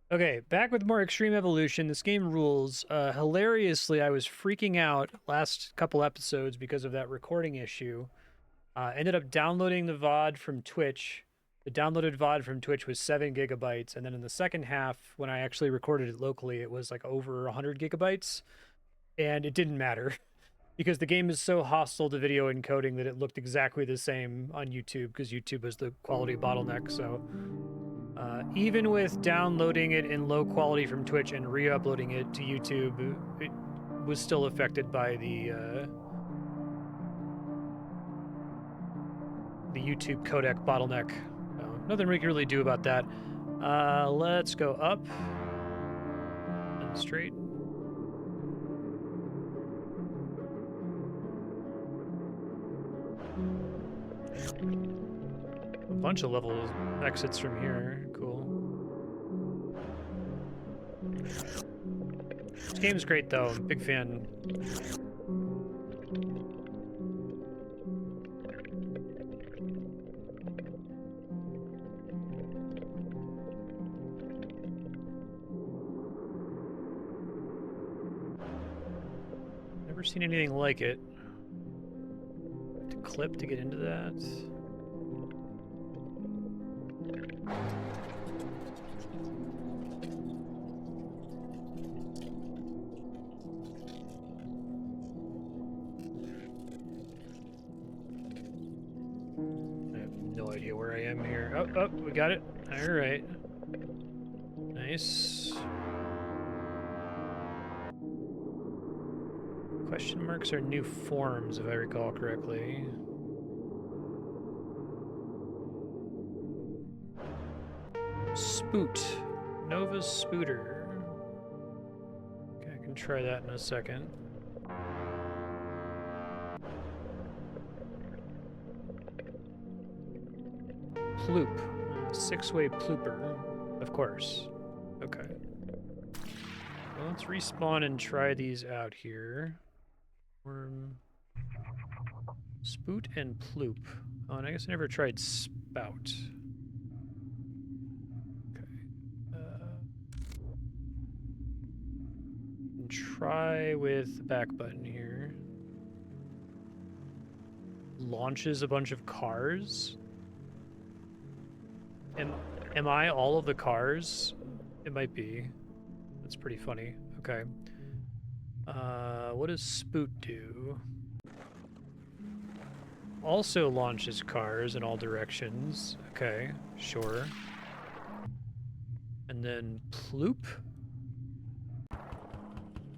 Okay, back with more Extreme Evolution. This game rules. Hilariously, I was freaking out last couple episodes because of that recording issue. Ended up downloading the VOD from Twitch. The downloaded VOD from Twitch was 7 gigabytes, and then in the second half, when I actually recorded it locally, it was like over 100 gigabytes, and it didn't matter because the game is so hostile to video encoding that it looked exactly the same on YouTube because YouTube was the quality bottleneck. So even with downloading it in low quality from Twitch and re-uploading it to YouTube, it was still affected by the YouTube codec bottleneck. So nothing we can really do about that. Let's go up and straight. A bunch of level exits from here. Cool. This game's great though. Big fan. Never seen anything like it. Have to clip to get into that. No idea where I am here. Oh, we got it. All right. Nice. Question marks are new forms, if I recall correctly. Spoot. Nova Spooter. Okay, I can try that in a second. Ploop. Six-way plooper. Of course. Okay. Well, let's respawn and try these out here. Worm. Spoot and ploop. Oh, and I guess I never tried spout. Okay. And try with the back button here. Launches a bunch of cars. Am I all of the cars? It might be. That's pretty funny. Okay. What does Spoot do? Also launches cars in all directions. Okay, sure. And then Ploop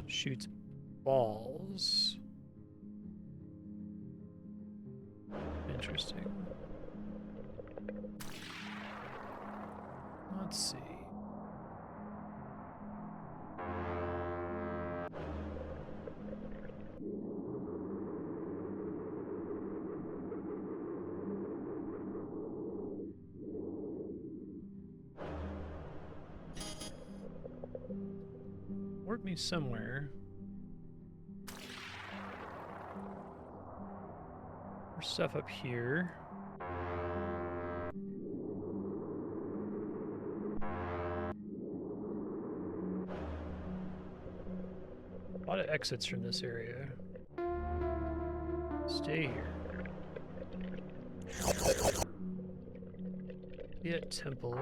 shoots balls. Interesting. Let's see. Warp me somewhere. There's stuff up here. A lot of exits from this area. Stay here. Be at temple.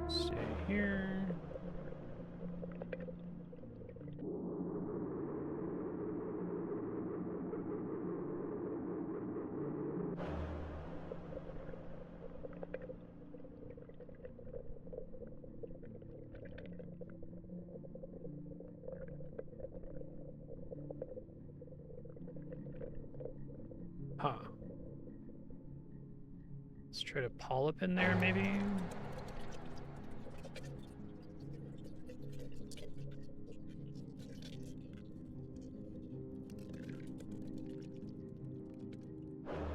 Stay here. Huh. Let's try to polyp in there, maybe?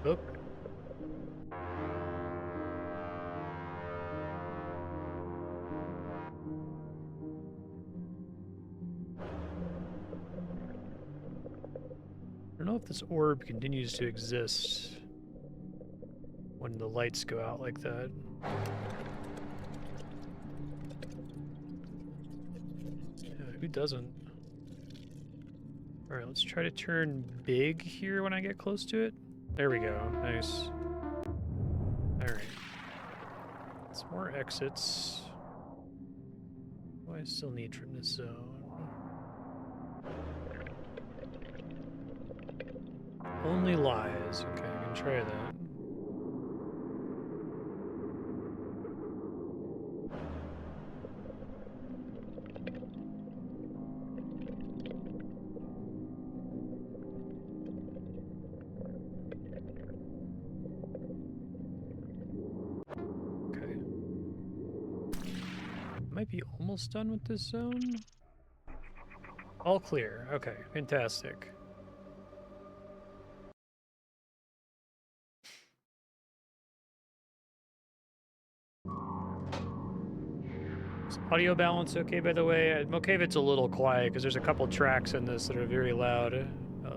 Oop. know if this orb continues to exist when the lights go out like that. Yeah, who doesn't? Alright, let's try to turn big here when I get close to it. There we go. Nice. Alright. Some more exits. What do I still need from this zone? Only lies. Okay, I can try that. Okay. Might be almost done with this zone. All clear. Okay, fantastic. Is audio balance okay, by the way? I'm okay if it's a little quiet, because there's a couple tracks in this that are very loud.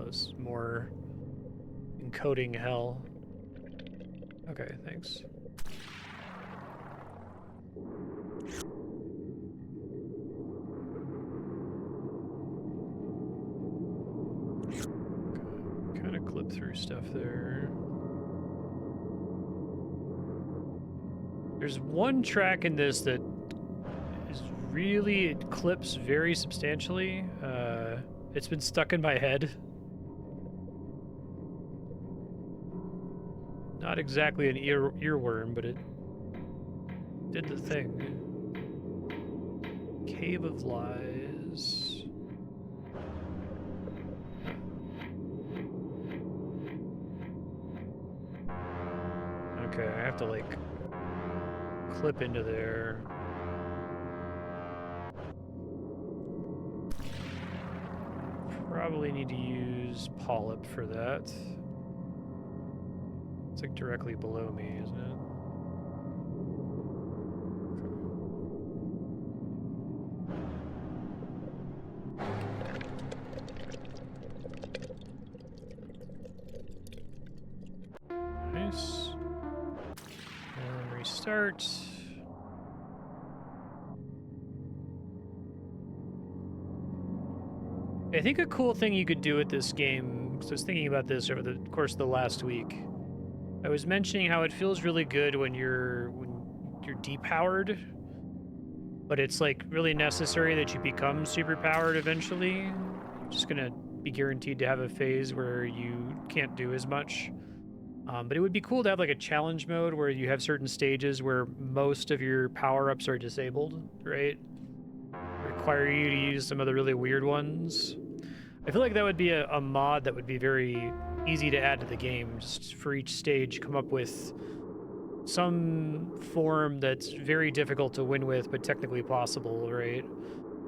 It's more encoding hell. Okay, thanks. Kind of clip through stuff there. There's one track in this that is really, it clips very substantially. It's been stuck in my head. Not exactly an earworm, but it did the thing. Cave of Lies. Okay, I have to like clip into there. Probably need to use Polyp for that. It's like directly below me, isn't it? Nice. And restart. I think a cool thing you could do with this game, because I was thinking about this over the course of the last week. I was mentioning how it feels really good when you're depowered, but it's like really necessary that you become super powered eventually. You're just gonna be guaranteed to have a phase where you can't do as much. But it would be cool to have like a challenge mode where you have certain stages where most of your power-ups are disabled, right? Require you to use some of the really weird ones. I feel like that would be a mod that would be very easy to add to the game. Just for each stage, come up with some form that's very difficult to win with, but technically possible, right?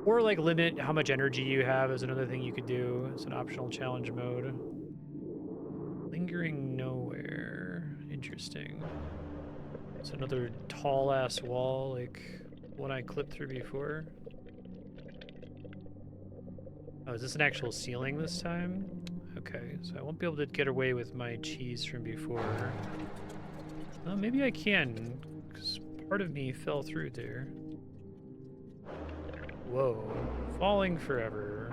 Or like limit how much energy you have is another thing you could do. It's an optional challenge mode. Lingering Nowhere. Interesting. It's another tall-ass wall, like one I clipped through before. Oh, is this an actual ceiling this time? Okay, so I won't be able to get away with my cheese from before. Well, maybe I can, because part of me fell through there. Whoa. Falling forever.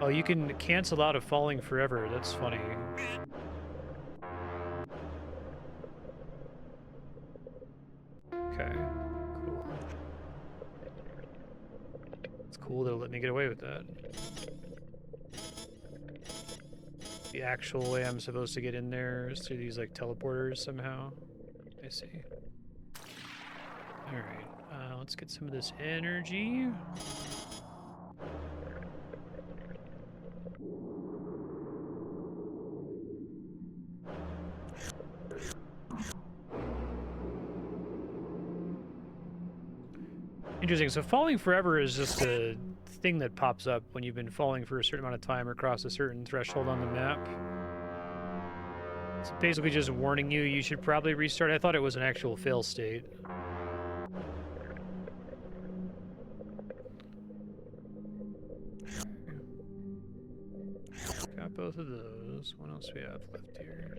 Oh, you can cancel out of falling forever. That's funny. Okay, cool. It's cool they'll let me get away with that. The actual way I'm supposed to get in there is through these like teleporters somehow. I see. Alright, let's get some of this energy. Interesting. So falling forever is just a thing that pops up when you've been falling for a certain amount of time or across a certain threshold on the map. It's basically just warning you you should probably restart. I thought it was an actual fail state. Got both of those. What else we have left here?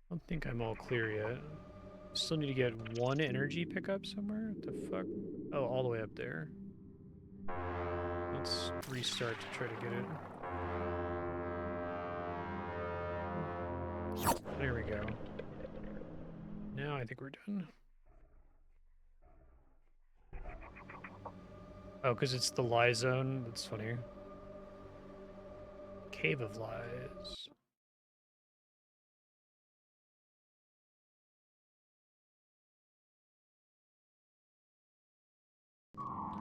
I don't think I'm all clear yet. Still need to get one energy pickup somewhere? What the fuck? Oh, all the way up there. Let's restart to try to get it. There we go. Now I think we're done. Oh, because it's the lie zone? That's funny. Cave of Lies.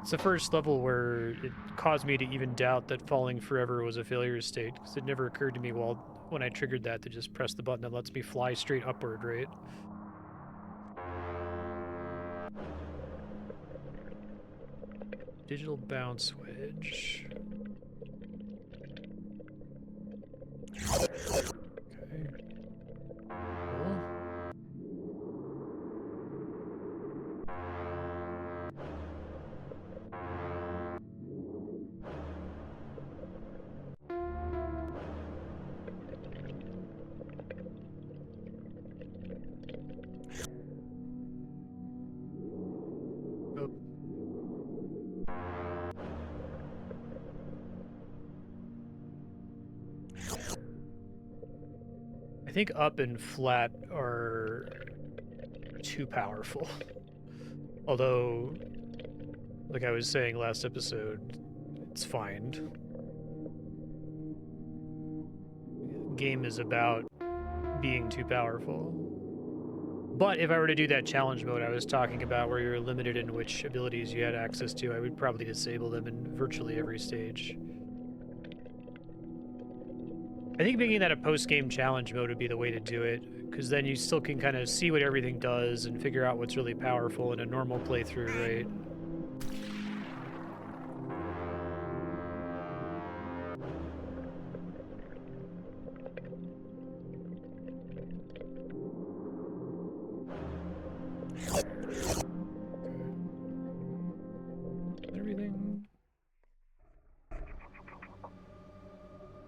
It's the first level where it caused me to even doubt that falling forever was a failure state, because it never occurred to me when I triggered that to just press the button that lets me fly straight upward, right? Digital bounce wedge. Okay. Cool. Oh. I think up and flat are too powerful. Although, like I was saying last episode, it's fine. Game is about being too powerful. But if I were to do that challenge mode I was talking about, where you're limited in which abilities you had access to, I would probably disable them in virtually every stage. I think making that a post-game challenge mode would be the way to do it, because then you still can kind of see what everything does and figure out what's really powerful in a normal playthrough, right? Everything.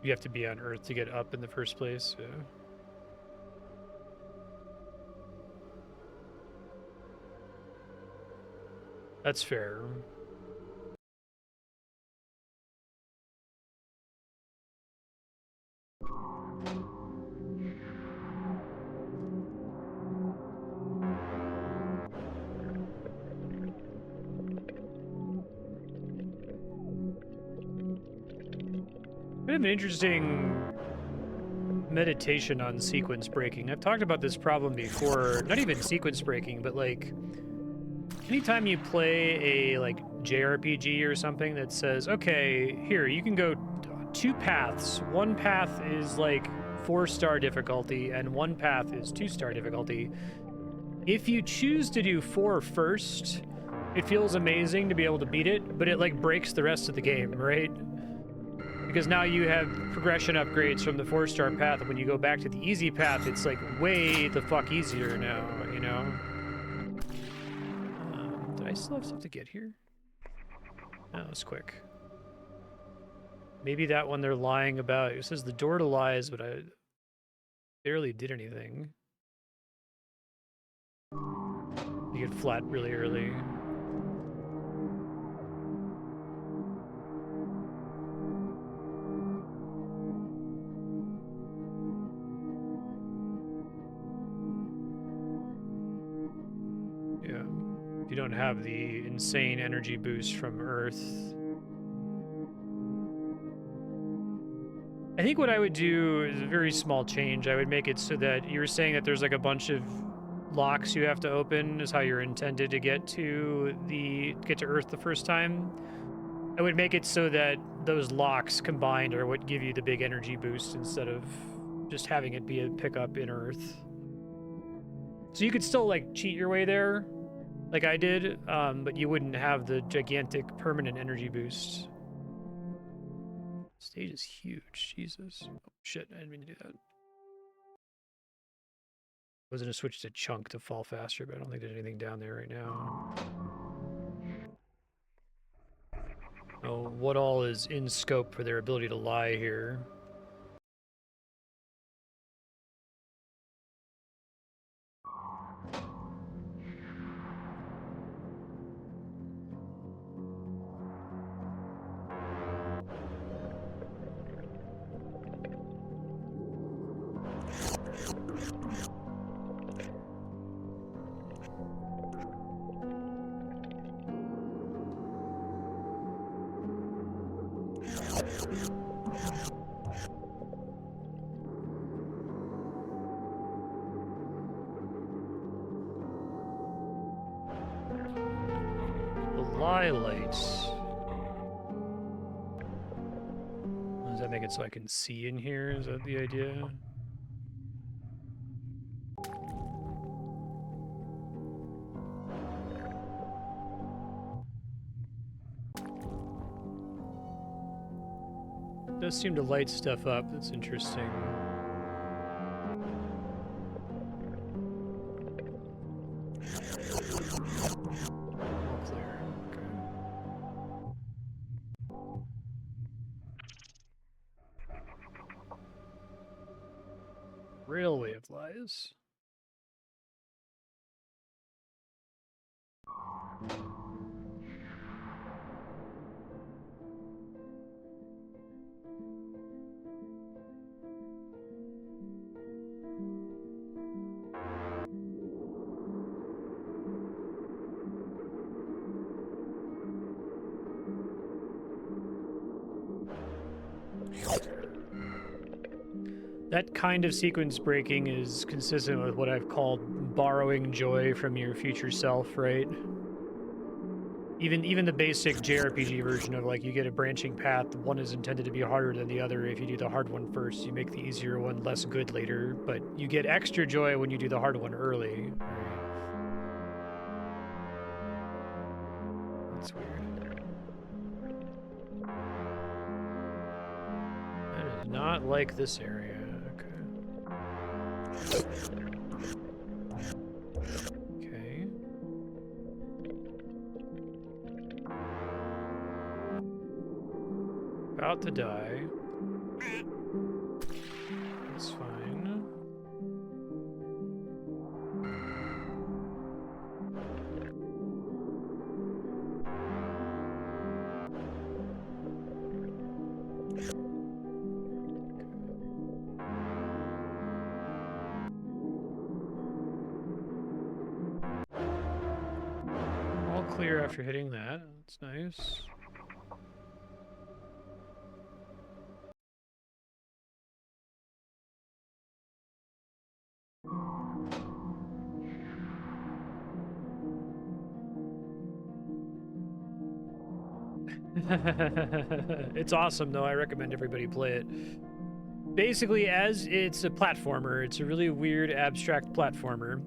You have to be on Earth to get up in the first place, yeah. That's fair. Bit of an interesting meditation on sequence breaking. I've talked about this problem before, not even sequence breaking, but like anytime you play a like JRPG or something that says, okay, here, you can go two paths. One path is like 4-star difficulty and one path is 2-star difficulty. If you choose to do 4 first, it feels amazing to be able to beat it, but it like breaks the rest of the game, right? Because now you have progression upgrades from the 4-star path, and when you go back to the easy path, it's like way the fuck easier now, you know? Did I still have stuff to get here? No, it's quick. Maybe that one they're lying about. It says the door to lies, but I barely did anything. You get flat really early. Yeah. If you don't have the insane energy boost from Earth. I think what I would do is a very small change. I would make it so that you were saying that there's like a bunch of locks you have to open is how you're intended to get to Earth the first time. I would make it so that those locks combined are what give you the big energy boost instead of just having it be a pickup in Earth. So you could still like cheat your way there, like I did, but you wouldn't have the gigantic permanent energy boost. Stage is huge, Jesus. Oh shit, I didn't mean to do that. I was gonna switch to chunk to fall faster, but I don't think there's anything down there right now. what all is in scope for their ability to lie here. Lie lights. Does that make it so I can see in here? Is that the idea? It does seem to light stuff up. That's interesting. Railway of lies. That kind of sequence breaking is consistent with what I've called borrowing joy from your future self, right? Even the basic JRPG version of, like, you get a branching path, one is intended to be harder than the other. If you do the hard one first, you make the easier one less good later, but you get extra joy when you do the hard one early, right? That's weird. I do not like this area. Okay. About to die. That's fine. All clear after hitting that. That's nice. It's awesome, though. I recommend everybody play it. Basically, as it's a platformer, it's a really weird, abstract platformer.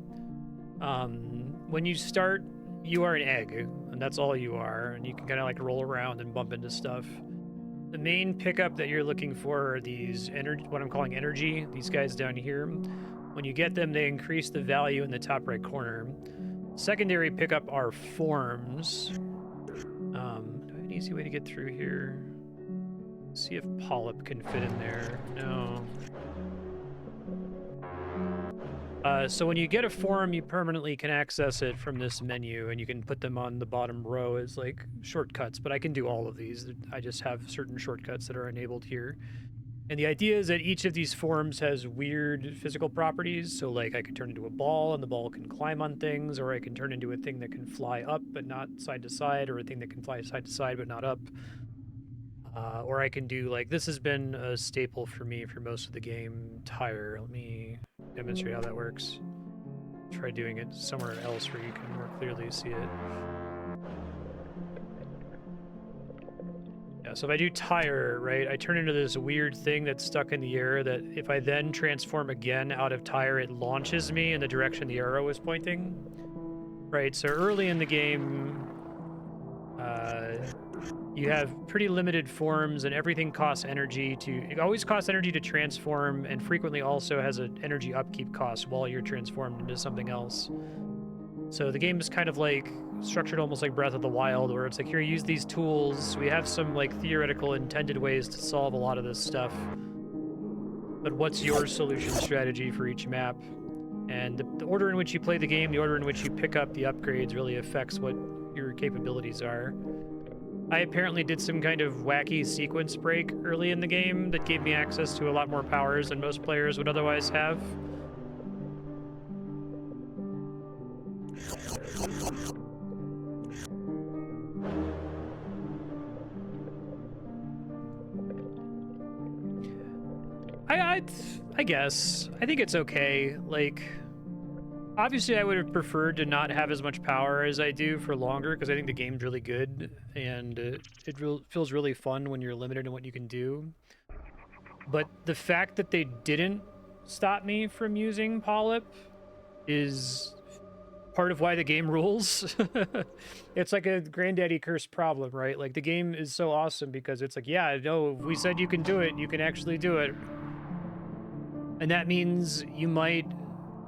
When you start, you are an egg, and that's all you are, and you can kind of like roll around and bump into stuff. The main pickup that you're looking for are these energy, what I'm calling energy, these guys down here. When you get them, they increase the value in the top right corner. Secondary pickup are forms. Do I have an easy way to get through here? See if Polyp can fit in there. No. So when you get a form, you permanently can access it from this menu, and you can put them on the bottom row as like shortcuts, but I can do all of these. I just have certain shortcuts that are enabled here. And the idea is that each of these forms has weird physical properties. So like I can turn into a ball and the ball can climb on things, or I can turn into a thing that can fly up but not side to side, or a thing that can fly side to side but not up. Or I can do, like, this has been a staple for me for most of the game, tire. Let me demonstrate how that works. Try doing it somewhere else where you can more clearly see it. Yeah, so if I do tire, right, I turn into this weird thing that's stuck in the air that if I then transform again out of tire, it launches me in the direction the arrow is pointing. Right, so early in the game, you have pretty limited forms, and everything costs energy to... It always costs energy to transform, and frequently also has an energy upkeep cost while you're transformed into something else. So the game is kind of like structured almost like Breath of the Wild, where it's like, here, use these tools. We have some like theoretical intended ways to solve a lot of this stuff. But what's your solution strategy for each map? And the order in which you play the game, the order in which you pick up the upgrades really affects what your capabilities are. I apparently did some kind of wacky sequence break early in the game that gave me access to a lot more powers than most players would otherwise have. I guess. I think it's okay. Like, obviously I would have preferred to not have as much power as I do for longer, because I think the game's really good, and it feels really fun when you're limited in what you can do. But the fact that they didn't stop me from using Polyp is part of why the game rules. It's like a granddaddy curse problem, right? Like, the game is so awesome because it's like, yeah, no, if we said you can do it, you can actually do it. And that means you might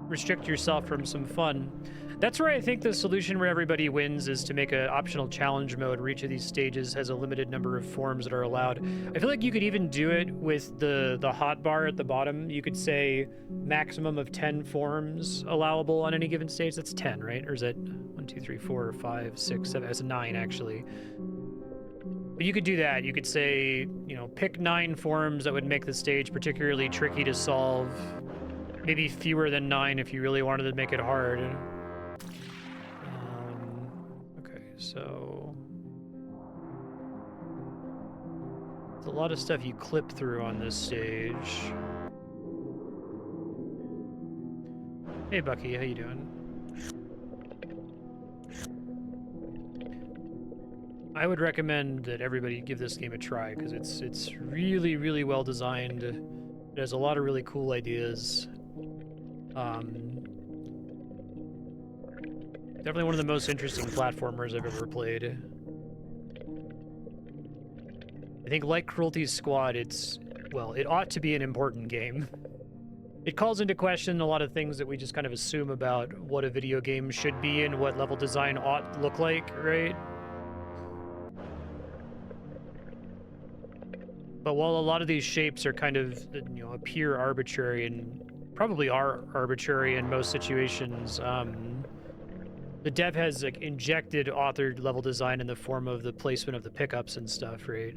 restrict yourself from some fun. That's where I think the solution where everybody wins is to make an optional challenge mode where each of these stages has a limited number of forms that are allowed. I feel like you could even do it with the hotbar at the bottom. You could say maximum of 10 forms allowable on any given stage. That's 10, right? Or is it 1, 2, 3, 4, 5, 6, 7? That's 9, actually. But you could do that. You could say, you know, pick 9 forms that would make the stage particularly tricky to solve. Maybe fewer than 9 if you really wanted to make it hard. Okay, so there's a lot of stuff you clip through on this stage. Hey, Bucky, how you doing? I would recommend that everybody give this game a try, because it's really, really well designed. It has a lot of really cool ideas. Definitely one of the most interesting platformers I've ever played. I think, like Cruelty Squad, well, it ought to be an important game. It calls into question a lot of things that we just kind of assume about what a video game should be and what level design ought to look like, right? But while a lot of these shapes are kind of, you know, appear arbitrary, and probably are arbitrary in most situations, the dev has like injected authored level design in the form of the placement of the pickups and stuff, right?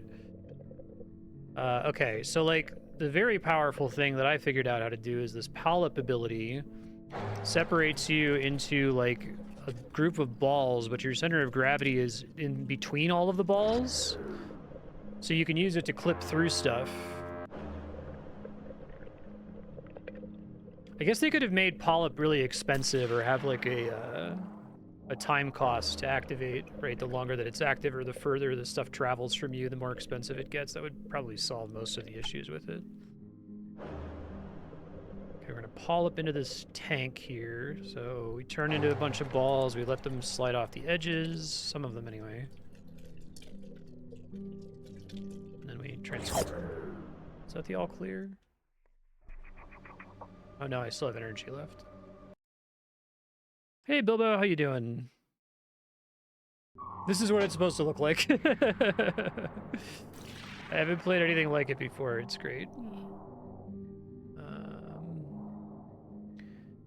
Okay, so like the very powerful thing that I figured out how to do is this Polyp ability separates you into like a group of balls, but your center of gravity is in between all of the balls. So you can use it to clip through stuff. I guess they could have made Polyp really expensive, or have like a time cost to activate, right? The longer that it's active or the further the stuff travels from you, the more expensive it gets. That would probably solve most of the issues with it. Okay, we're gonna Polyp into this tank here. So we turn into a bunch of balls. We let them slide off the edges, some of them anyway. And then we transform. Is that the all clear? Oh no, I still have energy left. Hey Bilbo, how you doing? This is what it's supposed to look like. I haven't played anything like it before. It's great.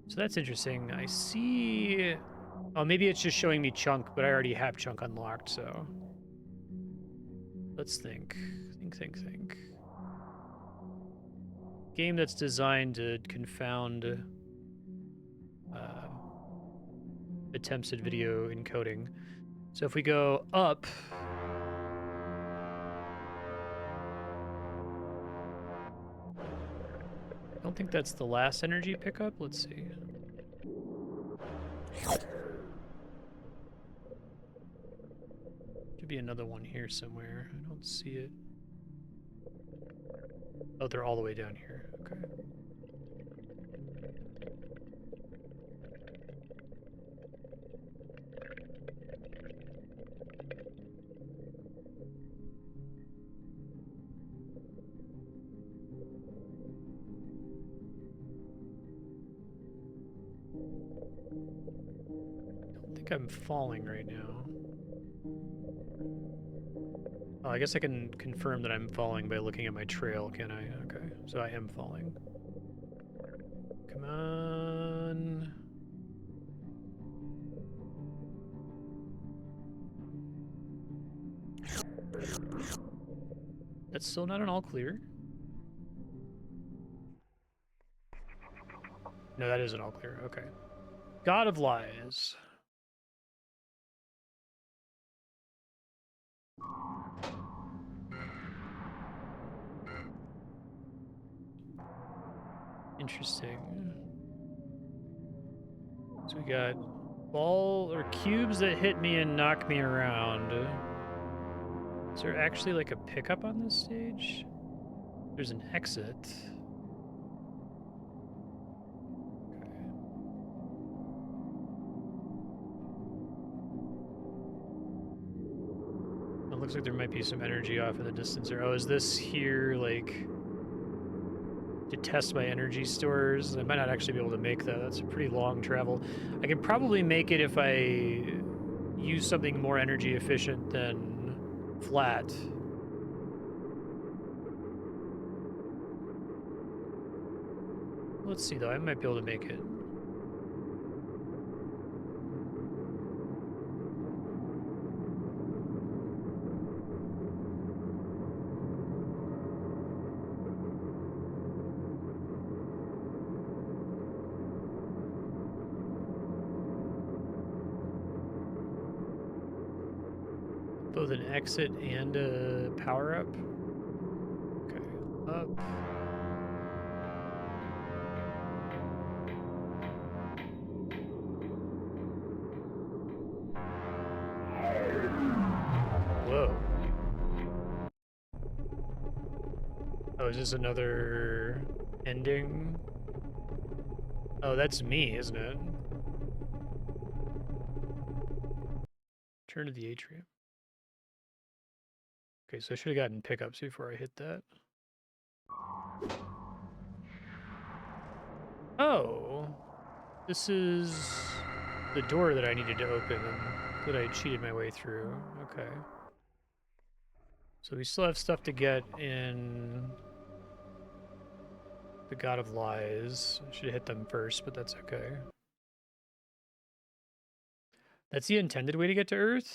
So that's interesting. I see... Oh, maybe it's just showing me Chunk, but I already have Chunk unlocked, so... Let's think. Think. Game that's designed to confound attempts at video encoding. So if we go up... I don't think that's the last energy pickup. Let's see. Could be another one here somewhere. I don't see it. Oh, they're all the way down here. Okay. think I'm falling right now. Oh, I guess I can confirm that I'm falling by looking at my trail, can I? Okay, so I am falling. Come on. That's still not an all clear. No, that isn't all clear. Okay. God of Lies. Interesting. So we got ball or cubes that hit me and knock me around. Is there actually like a pickup on this stage? There's an exit. It looks like there might be some energy off in the distance there. Oh, is this here like to test my energy stores? I might not actually be able to make that. That's a pretty long travel. I can probably make it if I use something more energy efficient than flat. Let's see though, I might be able to make it. Both an exit and a power up. Okay, up. Whoa. Oh, is this another ending? Oh, that's me, isn't it? Turn to the atrium. Okay, so I should have gotten pickups before I hit that. Oh, this is the door that I needed to open and that I cheated my way through. Okay. So we still have stuff to get in the God of Lies. I should have hit them first, but that's okay. That's the intended way to get to Earth?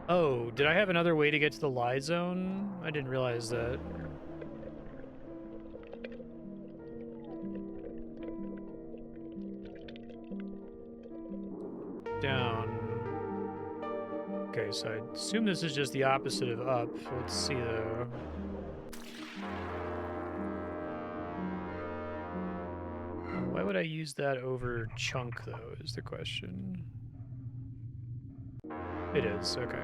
Oh, did I have another way to get to the Lie Zone? I didn't realize that. Down. Okay, so I assume this is just the opposite of up. Let's see though. Why would I use that over chunk though, is the question. It is, okay.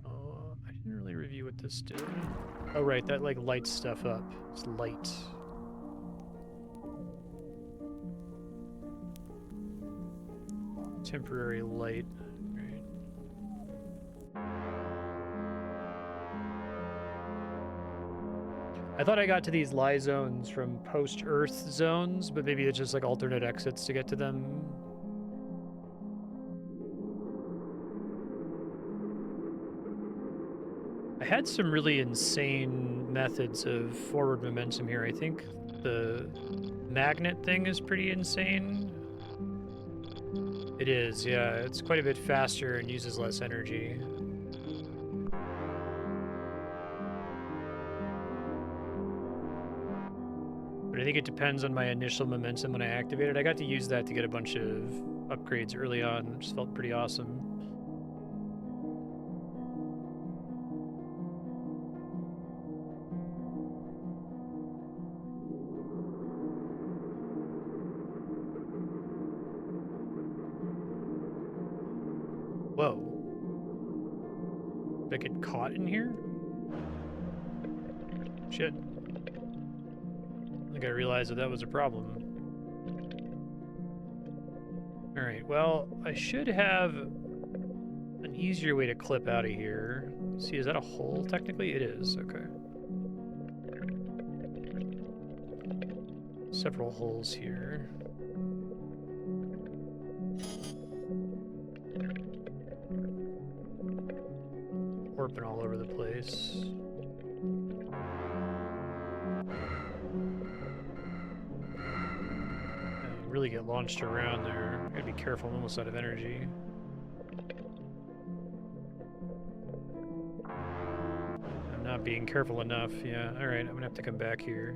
Oh, I didn't really review what this did. Oh right, that like lights stuff up. It's light. Temporary light. I thought I got to these lie zones from post-Earth zones, but maybe it's just like alternate exits to get to them. I had some really insane methods of forward momentum here. I think the magnet thing is pretty insane. It is, yeah. It's quite a bit faster and uses less energy. But I think it depends on my initial momentum when I activate it. I got to use that to get a bunch of upgrades early on, which felt pretty awesome. Whoa. Did I get caught in here? Shit. I think I realized that that was a problem. Alright, well, I should have an easier way to clip out of here. See, is that a hole, technically? It is, okay. Several holes here. warping all over the place. Really get launched around there. Gotta be careful, I'm almost out of energy. I'm not being careful enough, yeah. Alright, I'm gonna have to come back here.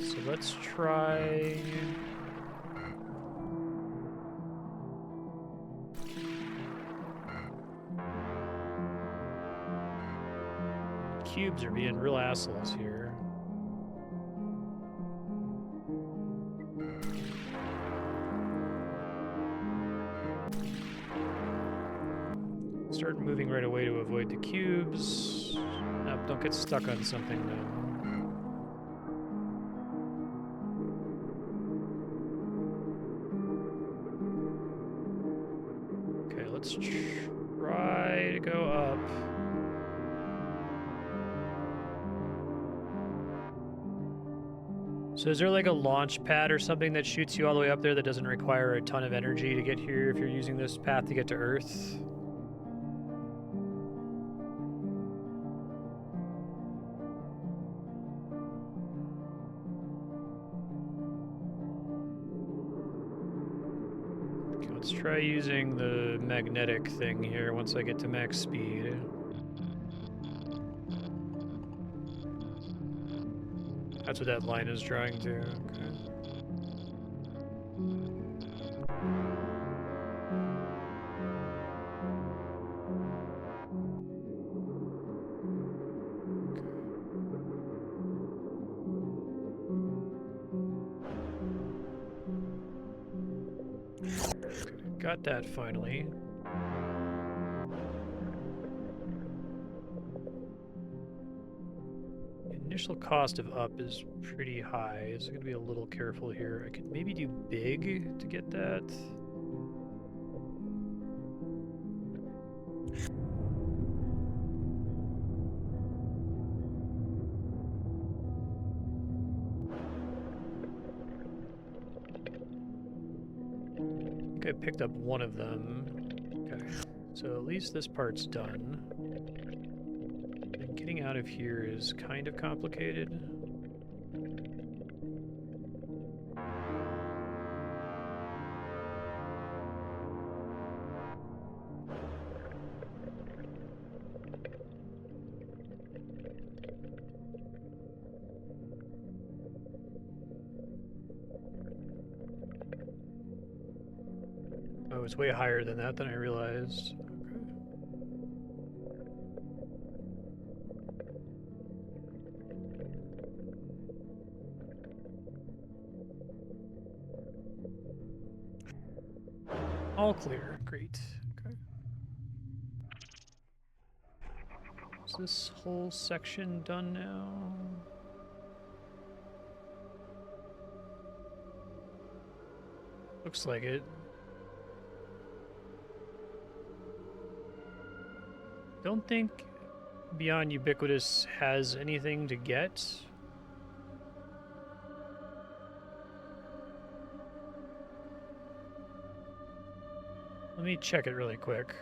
So let's try... Cubes are being real assholes here. Start moving right away to avoid the cubes. Nope, don't get stuck on something though. Okay, let's try to go up. So is there like a launch pad or something that shoots you all the way up there that doesn't require a ton of energy to get here if you're using this path to get to Earth? Okay, let's try using the magnetic thing here once I get to max speed. That's what that line is drawing to. Okay. Got that finally. Initial cost of up is pretty high, so I'm gonna be a little careful here. I could maybe do big to get that. I think I picked up one of them. Okay, so at least this part's done. And getting out of here is kind of complicated. Oh, it's way higher than that than I realized. Okay. All clear. Great. Okay. Is this whole section done now? Looks like it. Don't think Beyond Ubiquitous has anything to get. Let me check it really quick.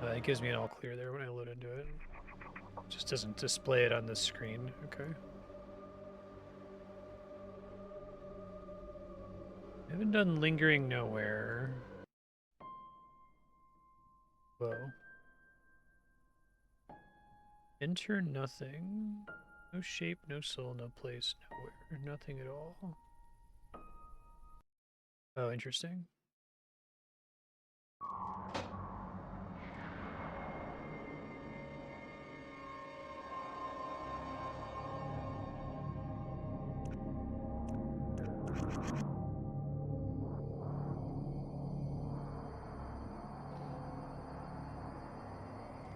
It gives me an all clear there when I load into it. Just doesn't display it on the screen. Okay. I haven't done Lingering Nowhere. Whoa. Enter nothing. No shape, no soul, no place, nowhere. Nothing at all. Oh, interesting.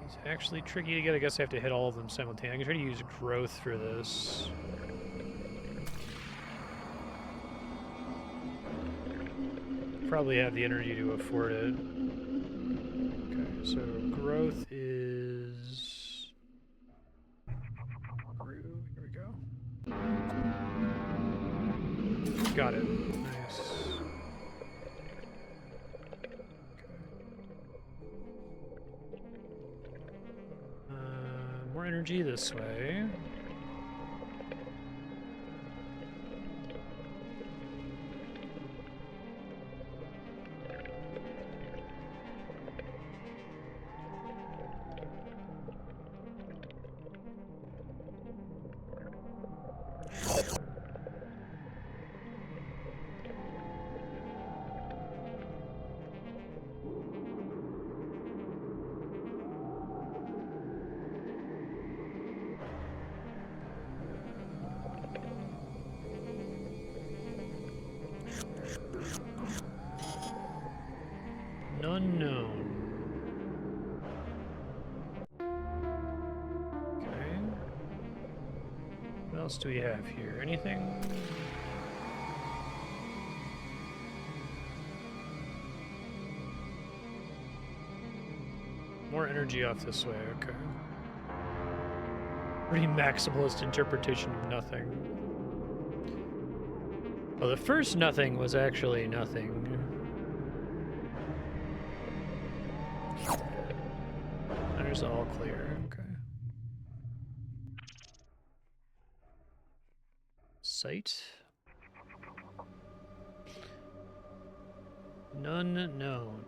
It's actually tricky to get. I guess I have to hit all of them simultaneously. I'm going to try to use growth for this. Probably have the energy to afford it. Okay, so growth is... Here we go. Got it. Nice. energy this way. Unknown. Okay. What else do we have here? Anything? More energy off this way, okay. Pretty maximalist interpretation of nothing. Well, the first nothing was actually nothing. There's all clear, okay. Site. None known.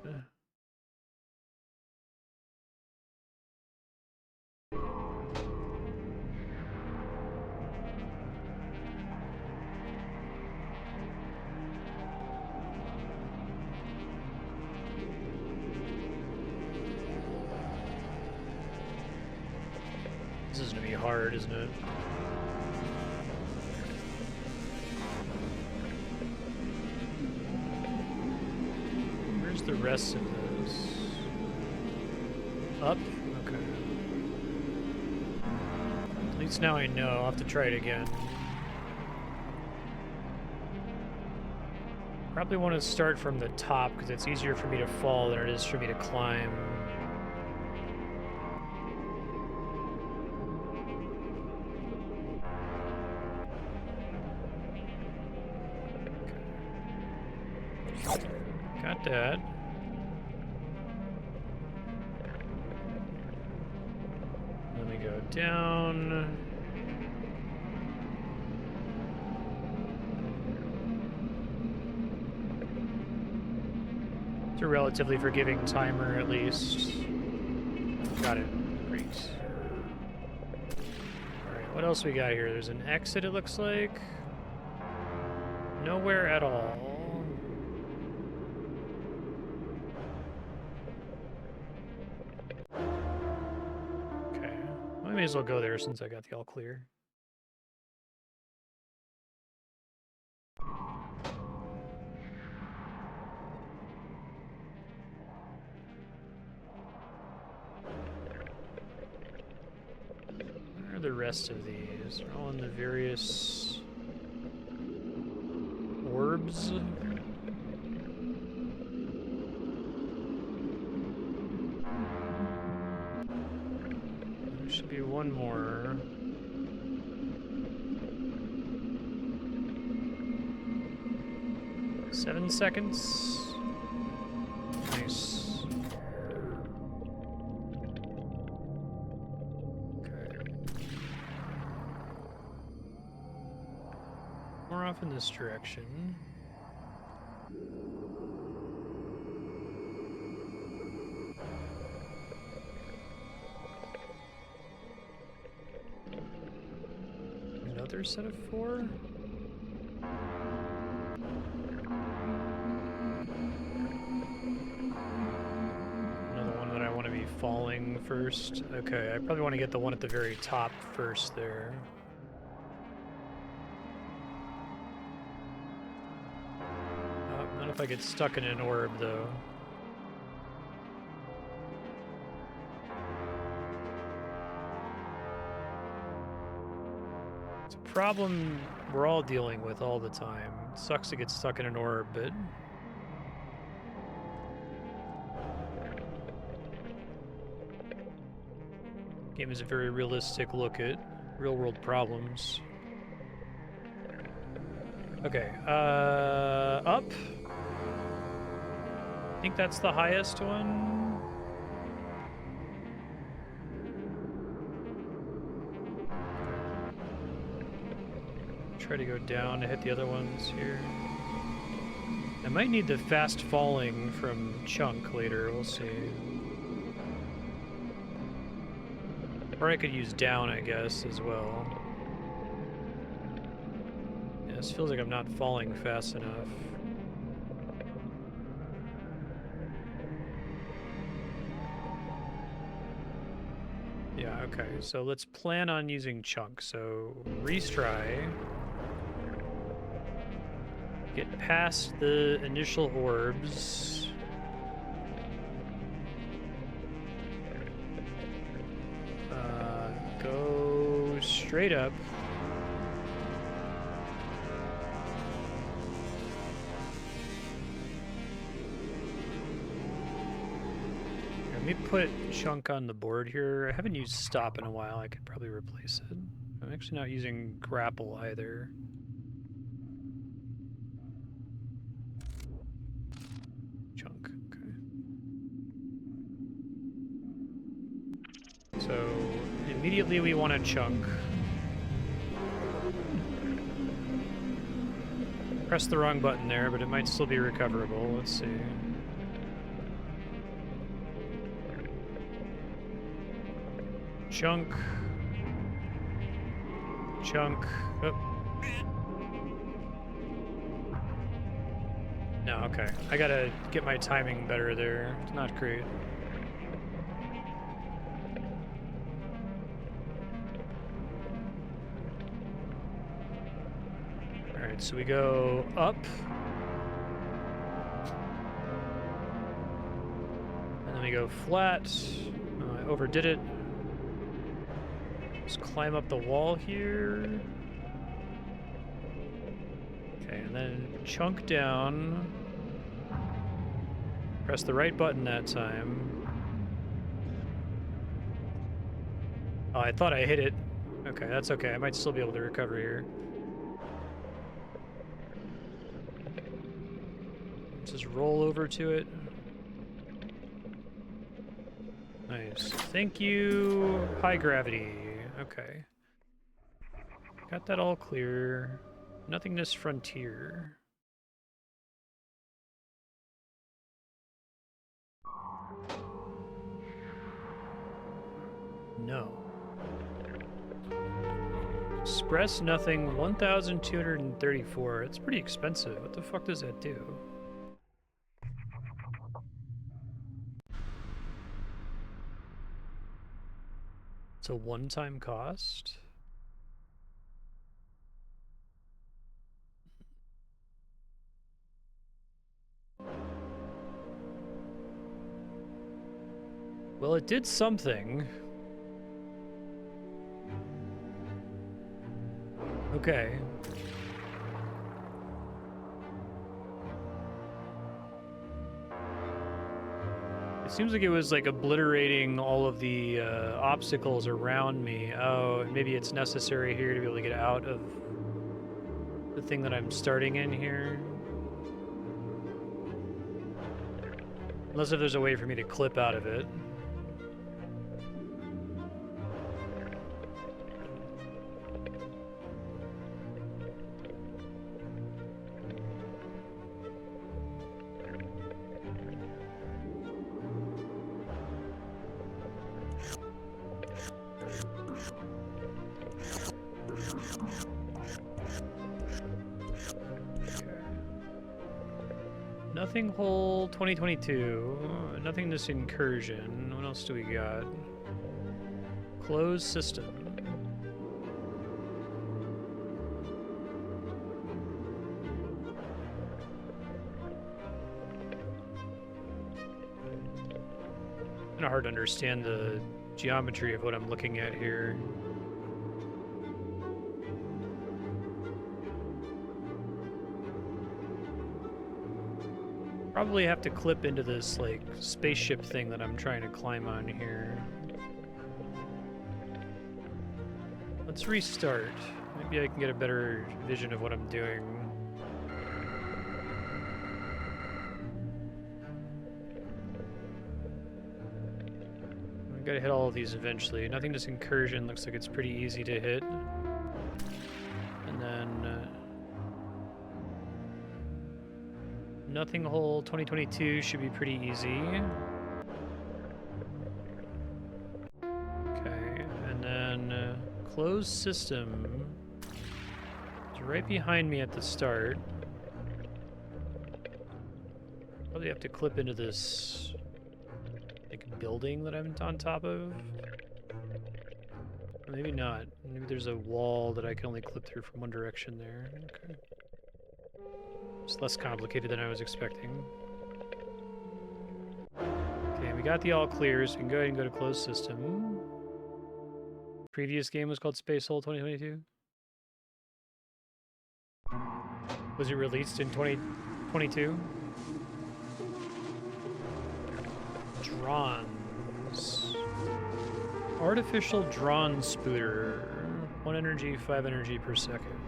This is gonna be hard, isn't it? Where's the rest of this? Up? Okay. At least now I know. I'll have to try it again. Probably want to start from the top because it's easier for me to fall than it is for me to climb. Got that. Let me go down. It's a relatively forgiving timer, at least. Got it. Great. Alright, what else we got here? There's an exit, it looks like. Nowhere at all. Okay. I may as well go there since I got the all clear. Where are the rest of these? They're all in the various orbs. There should be one more. Seven seconds. Nice. Okay. More off in this direction. Another set of 4? Another one that I want to be falling first. Okay, I probably want to get the one at the very top first there. Not if I get stuck in an orb, though. It's a problem we're all dealing with all the time. It sucks to get stuck in an orb, but... Game is a very realistic look at real-world problems. Okay, up. I think that's the highest one. try to go down to hit the other ones here. I might need the fast falling from Chunk later, we'll see. Or I could use down, I guess, as well. Yeah, this feels like I'm not falling fast enough. Yeah, okay, so let's plan on using Chunk. So, retry. Get past the initial orbs. Go straight up. Let me put Chunk on the board here. I haven't used stop in a while. I could probably replace it. I'm actually not using grapple either. Chunk, okay. So immediately we want a Chunk. Press the wrong button there, but it might still be recoverable. Let's see. Chunk. Chunk. Oh. No, okay. I gotta get my timing better there. It's not great. Alright, so we go up. And then we go flat. I overdid it. Just climb up the wall here. Okay, and then Chunk down. Press the right button that time. Oh, I thought I hit it. Okay, that's okay. I might still be able to recover here. Just roll over to it. Nice. Thank you. High gravity. Okay. Got that all clear. Nothingness frontier. No. Express nothing, 1,234. It's pretty expensive. What the fuck does that do? It's a one-time cost? Well, it did something. Okay. It seems like it was like obliterating all of the obstacles around me. Oh, maybe it's necessary here to be able to get out of the thing that I'm starting in here. Unless if there's a way for me to clip out of it. Nothing hole 2022. Nothingness incursion. What else do we got? Closed system. Kind of hard to understand the geometry of what I'm looking at here. Probably have to clip into this, like, spaceship thing that I'm trying to climb on here. Let's restart. Maybe I can get a better vision of what I'm doing. I gotta hit all of these eventually. Nothingness incursion looks like it's pretty easy to hit. And And then Nothing Hole 2022 should be pretty easy. Okay, and then Closed System is right behind me at the start. Probably have to clip into this like building that I'm on top of. Or maybe not. Maybe there's a wall that I can only clip through from one direction there. Okay. It's less complicated than I was expecting. Okay, we got the all clears. We can go ahead and go to Closed System. Previous game was called Space Hole 2022. Was it released in 2022? Drons. Artificial drawn spooter. 1 energy, 5 energy per second.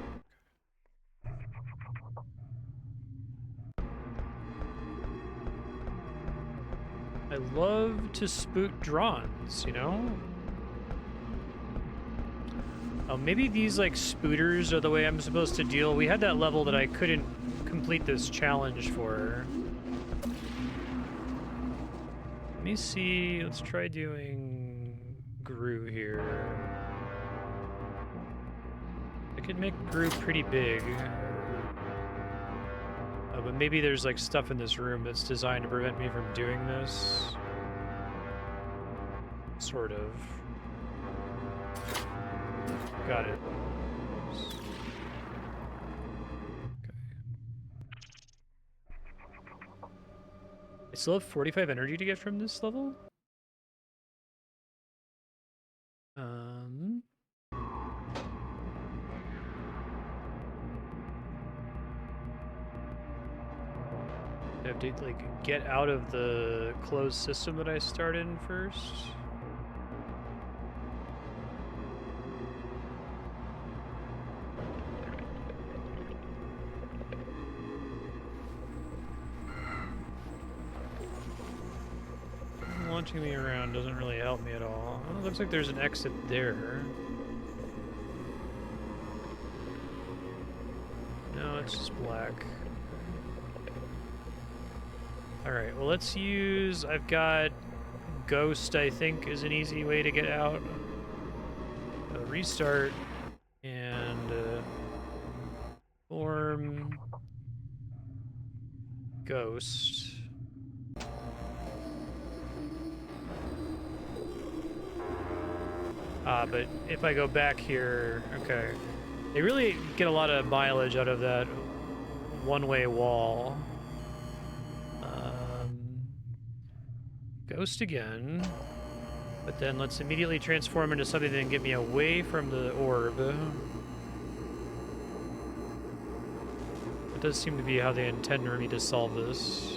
I love to spoot drawns, you know? Oh, maybe these like spooters are the way I'm supposed to deal. We had that level that I couldn't complete this challenge for. Let me see. Let's try doing Gru here. I could make Gru pretty big. But maybe there's like stuff in this room that's designed to prevent me from doing this. Sort of. Got it. Okay. I still have 45 energy to get from this level? I have to like get out of the closed system that I started in first. Launching me around doesn't really help me at all. Oh, it looks like there's an exit there. No, it's just black. Alright, well let's use... I've got Ghost, I think, is an easy way to get out. Restart. And... form... Ghost. But if I go back here... Okay. They really get a lot of mileage out of that one-way wall. Ghost again, but then let's immediately transform into something that can get me away from the orb. That does seem to be how they intend for me to solve this.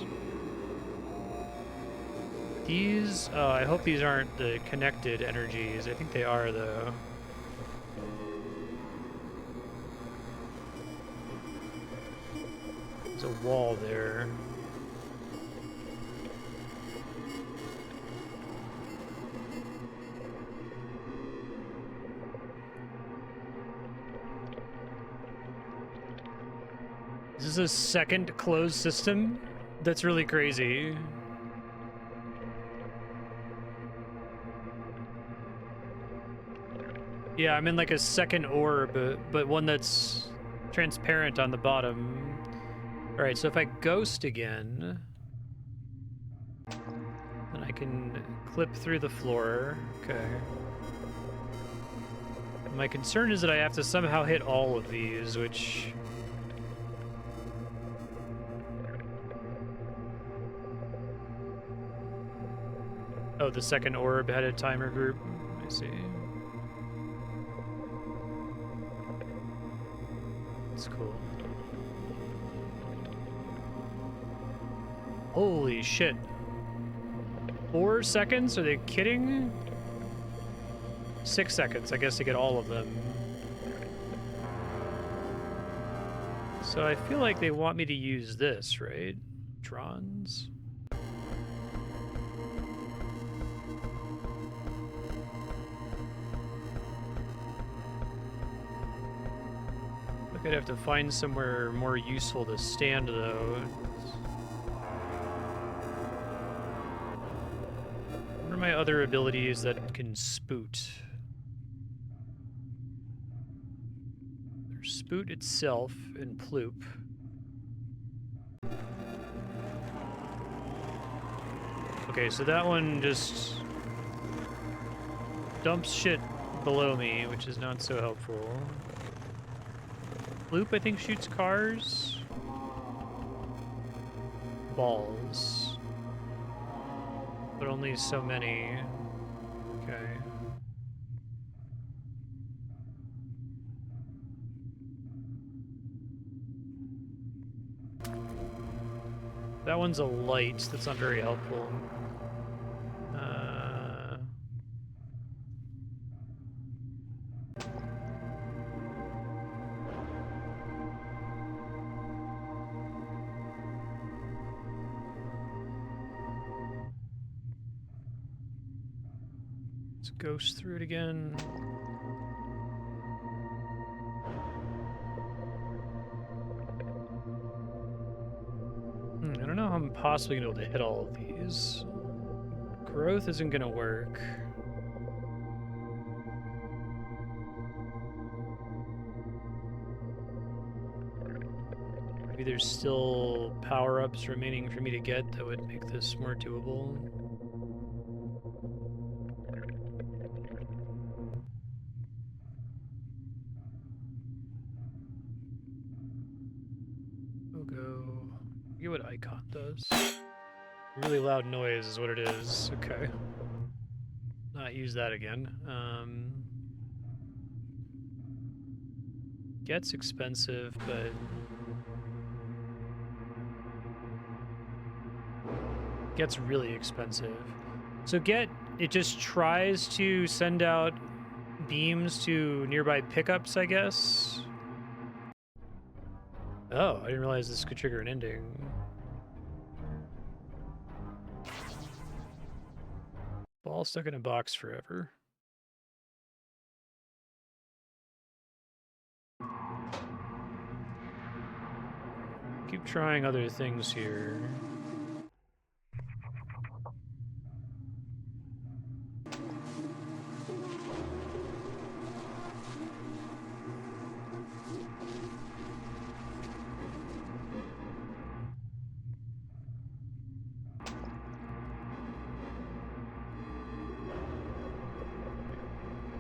These, I hope these aren't the connected energies. I think they are, though. There's a wall there. This is a second closed system? That's really crazy. Yeah, I'm in like a second orb, but one that's transparent on the bottom. Alright, so if I ghost again, then I can clip through the floor. Okay. My concern is that I have to somehow hit all of these, which... Oh, the second orb had a timer group. I see. That's cool. Holy shit. 4 seconds? Are they kidding? 6 seconds, I guess, to get all of them. So I feel like they want me to use this, right? Drons? Gonna have to find somewhere more useful to stand, though. What are my other abilities that can spoot? There's spoot itself and ploop. Okay, so that one just dumps shit below me, which is not so helpful. Ploop, I think, shoots cars. Balls. But only so many. Okay. That one's a light. That's not very helpful. Let's ghost through it again. I don't know how I'm possibly gonna be able to hit all of these. Growth isn't gonna work. Maybe there's still power-ups remaining for me to get that would make this more doable. We'll go... I forget what icon does. Really loud noise is what it is. Okay. Not use that again. Gets expensive, but... gets really expensive. So it just tries to send out beams to nearby pickups, I guess? Oh, I didn't realize this could trigger an ending. Ball stuck in a box forever. Keep trying other things here.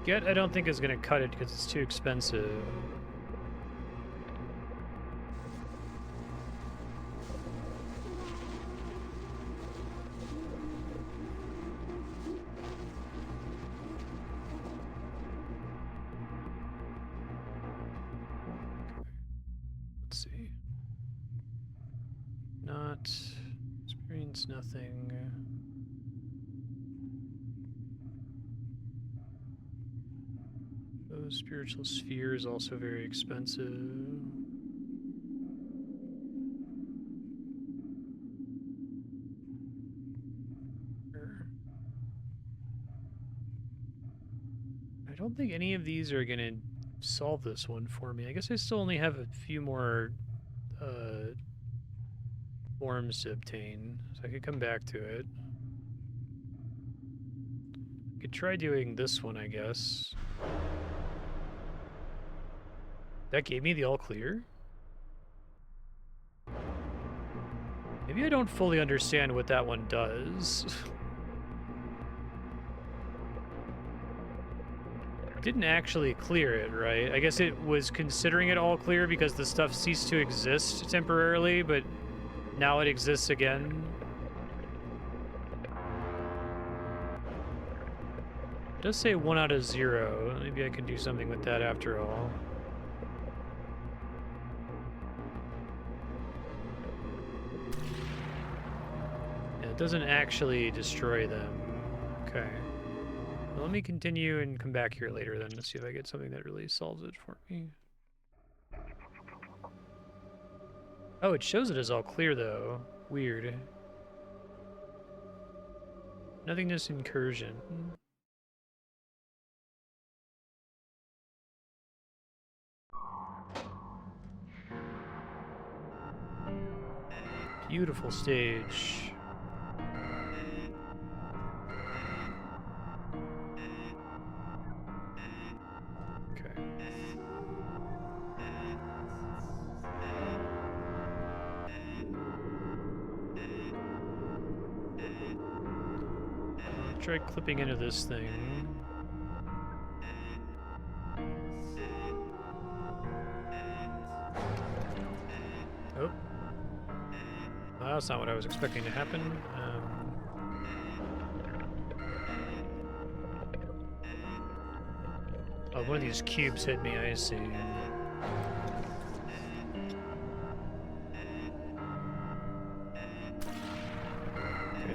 Get, I don't think is going to cut it because it's too expensive. Let's see. Not experience nothing. Those spiritual spheres also very expensive. I don't think any of these are gonna solve this one for me. I guess I still only have a few more forms to obtain, so I could come back to it. I could try doing this one, I guess. That gave me the all clear? Maybe I don't fully understand what that one does. Didn't actually clear it, right? I guess it was considering it all clear because the stuff ceased to exist temporarily, but now it exists again. It does say 1 out of 0. Maybe I can do something with that after all. Yeah, it doesn't actually destroy them. Okay. Well, let me continue and come back here later then to see if I get something that really solves it for me. Oh, it shows it as all clear though. Weird. Nothingness incursion. Beautiful stage. Okay. I'll try clipping into this thing. Oh. Well, that's not what I was expecting to happen. Oh, one of these cubes hit me, I see. Okay,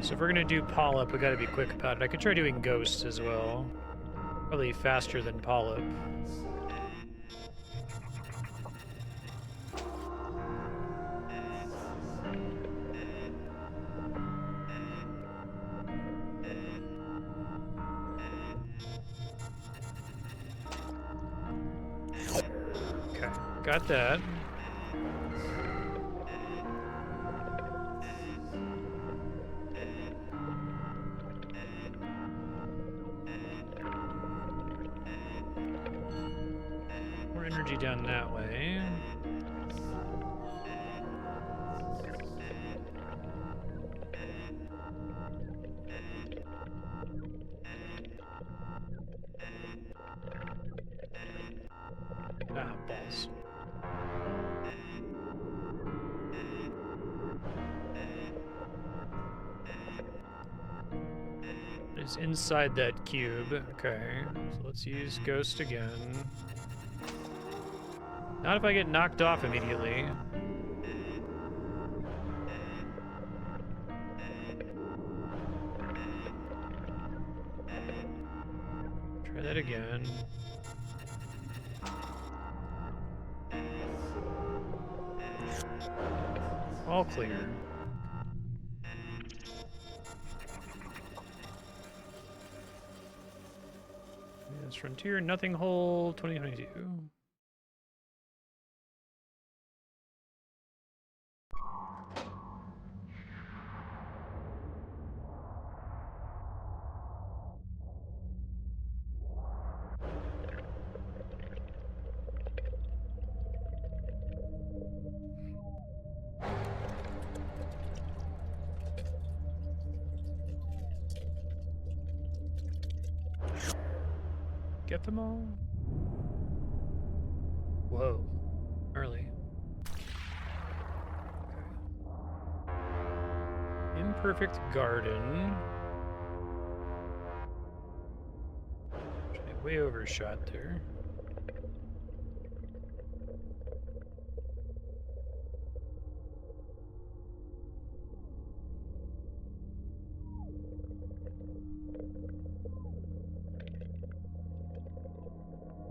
so if we're gonna do Polyp, we gotta be quick about it. I could try doing Ghost as well. Probably faster than Polyp. Okay, got that. More energy down that way. Ah, balls. It's inside that cube. Okay, so let's use Ghost again. Not if I get knocked off immediately. Try that again. All clear. Yes, Frontier, Nothing Hole, 2022. Get them all? Whoa. Early. Okay. Imperfect Garden. Way overshot there.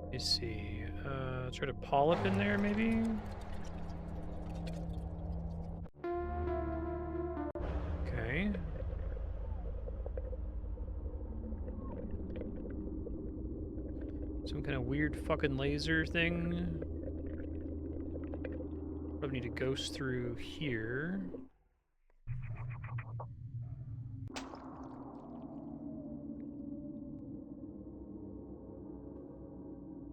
Let me see. Try to Polyp in there, maybe? Okay. Some kind of weird fucking laser thing. Probably need to ghost through here.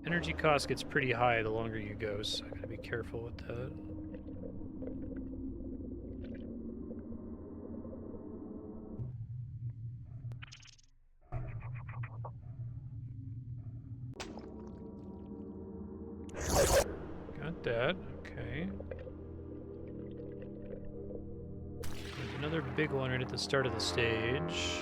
Energy cost gets pretty high the longer you go, so I gotta be careful with that. Got that, okay. There's another big one right at the start of the stage.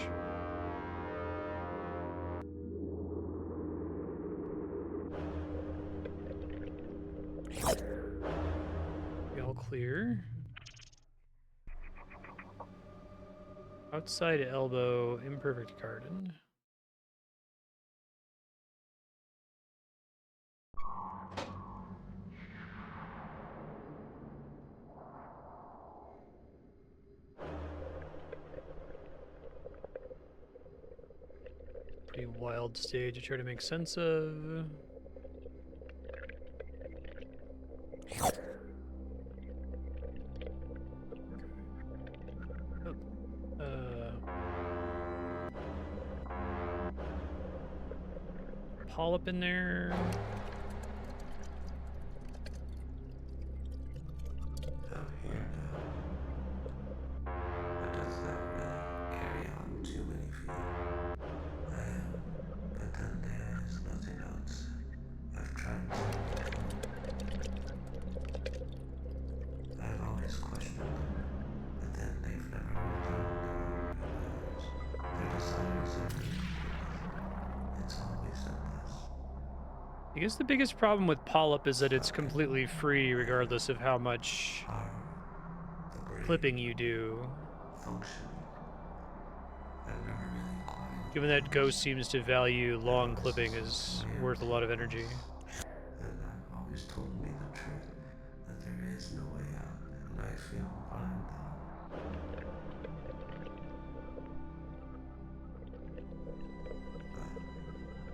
All clear. Outside elbow, Imperfect Garden. Pretty wild stage to try to make sense of. polyp in there. I'm here now. But does that really carry on too many feet? I am, but then there is nothing else. I've tried to I've always questioned them, but then they've never undone their desires are really it's always endless. I guess the biggest problem with polyp is that it's completely free regardless of how much clipping you do. Functioning. I've never really quite Given that Ghost seems to value long clipping is worth a lot of energy. and I've always told me the truth that there is no way out, and I feel fine now.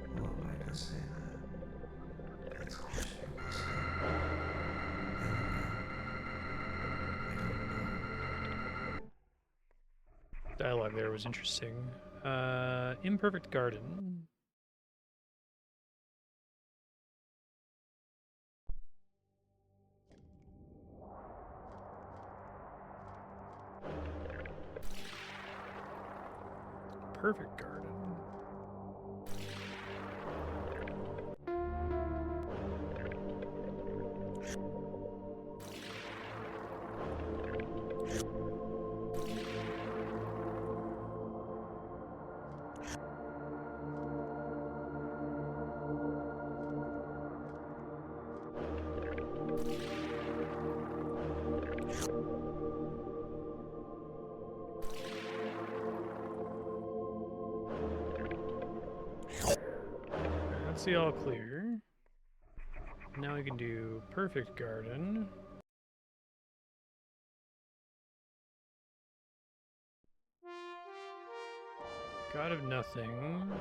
But who am I to say that? It's questionable still. Dialogue there was interesting. Imperfect garden. Perfect garden. That's the all clear. Now we can do perfect garden. God of nothing.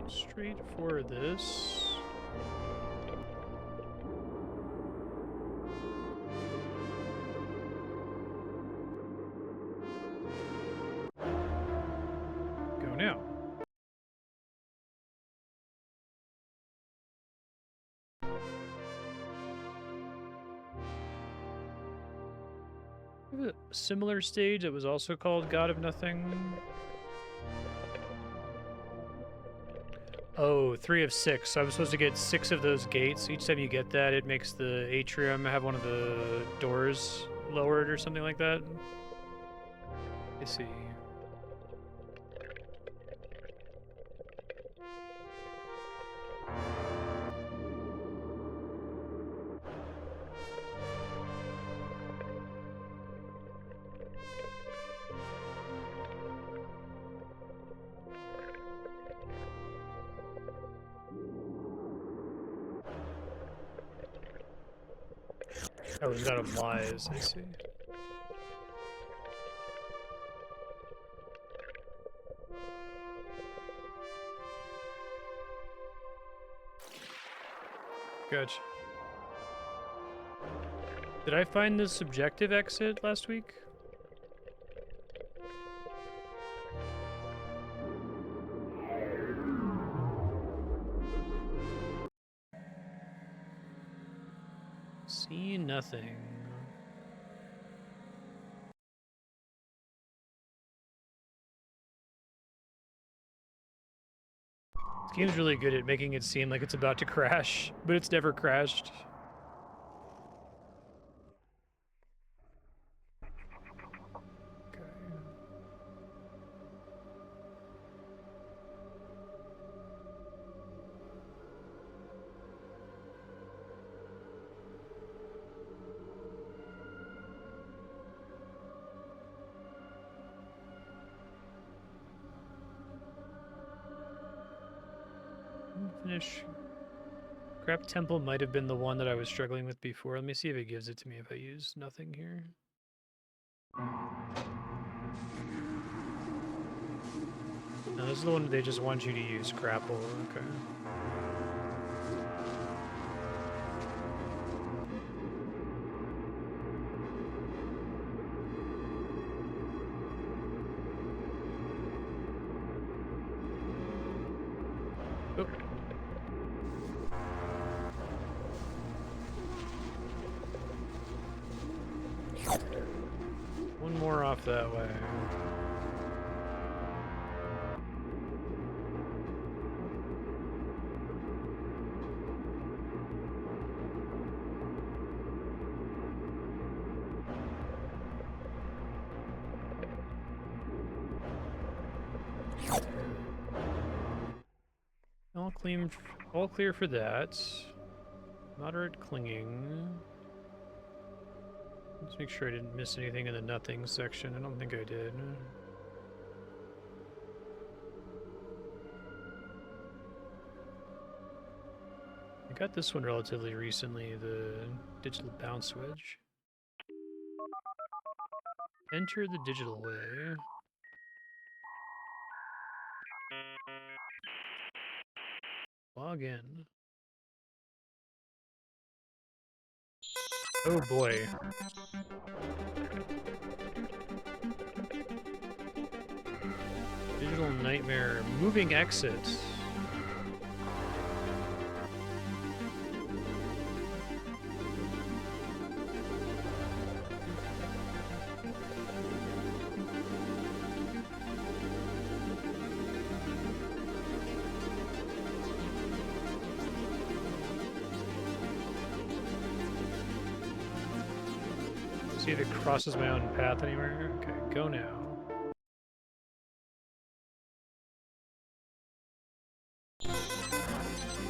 Straight for this. Go now. We have a similar stage that was also called God of Nothing. Oh, 3 of 6. So I'm supposed to get 6 of those gates. Each time you get that, it makes the atrium have one of the doors lowered or something like that. I see. Oh, we've got a lies, I see. Gotcha. Did I find the subjective exit last week? See nothing. This game's really good at making it seem like it's about to crash, but it's never crashed. Okay. finish. Crap Temple might have been the one that I was struggling with before. Let me see if it gives it to me if I use nothing here. No, this is the one they just want you to use grapple. Okay. Oh. One more off that way. All clear for that. Moderate clinging. Let's make sure I didn't miss anything in the nothing section. I don't think I did. I got this one relatively recently, the digital bounce wedge. Enter the digital way. Log in. Oh boy. Digital nightmare. Moving exits. See if it crosses my own path anywhere. Okay, go now.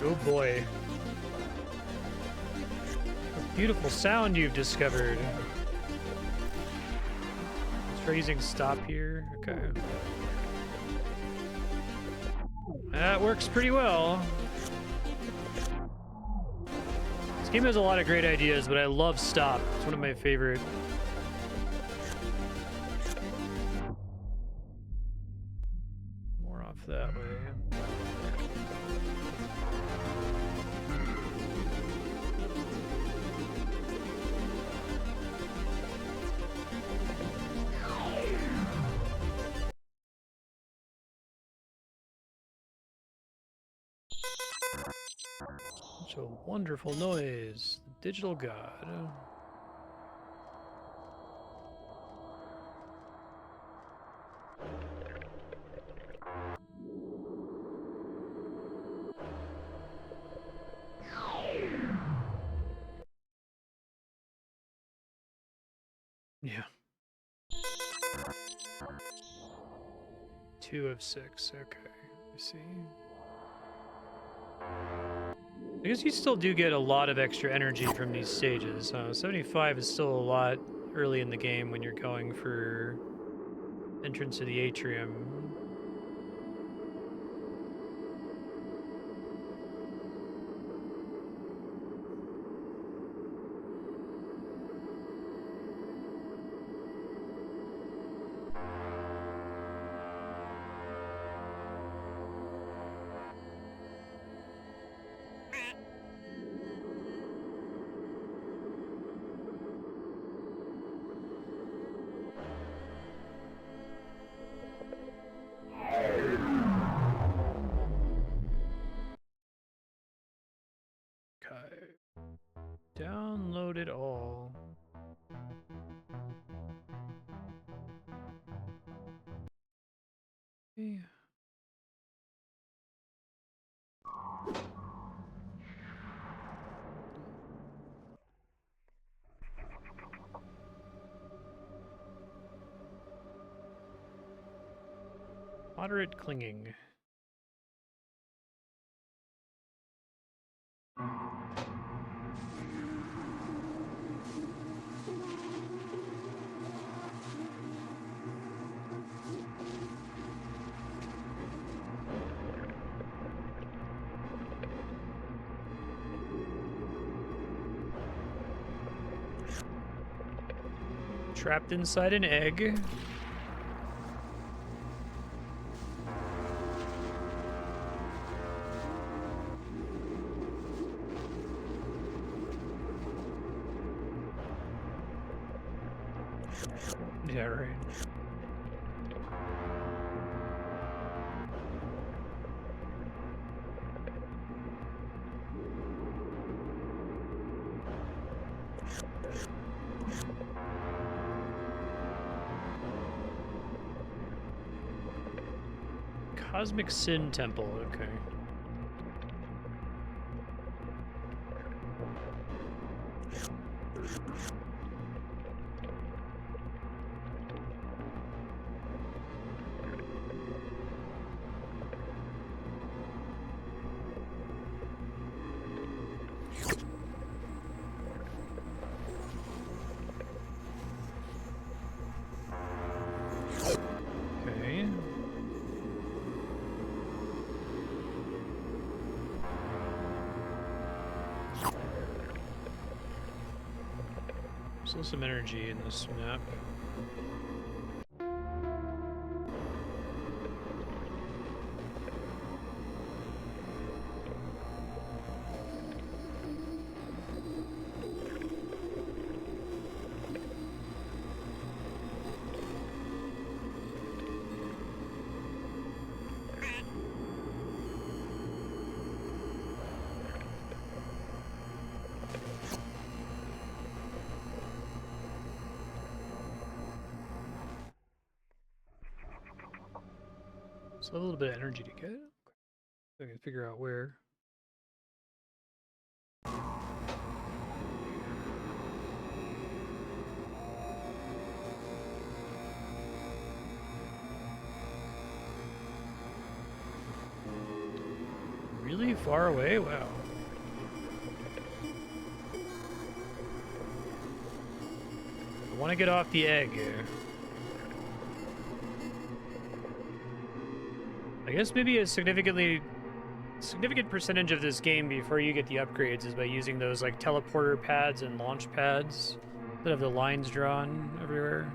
Oh boy. A beautiful sound you've discovered. Let's try using stop here. Okay. That works pretty well. This game has a lot of great ideas, but I love stop. It's one of my favorite. More off that way. Such a wonderful noise. The digital god. Yeah. 2 of 6. Okay. I see. I guess you still do get a lot of extra energy from these stages. 75 is still a lot early in the game when you're going for entrance to the atrium. Okay. Download it all. Yeah. Moderate clinging. Trapped inside an egg. Yeah, right. Cosmic Sin Temple, okay. Okay. Still some energy in this map. Still a little bit of energy to get. I can figure out where. Really far away? Wow. I want to get off the egg here. I guess maybe a significant percentage of this game before you get the upgrades is by using those like teleporter pads and launch pads that have the lines drawn everywhere.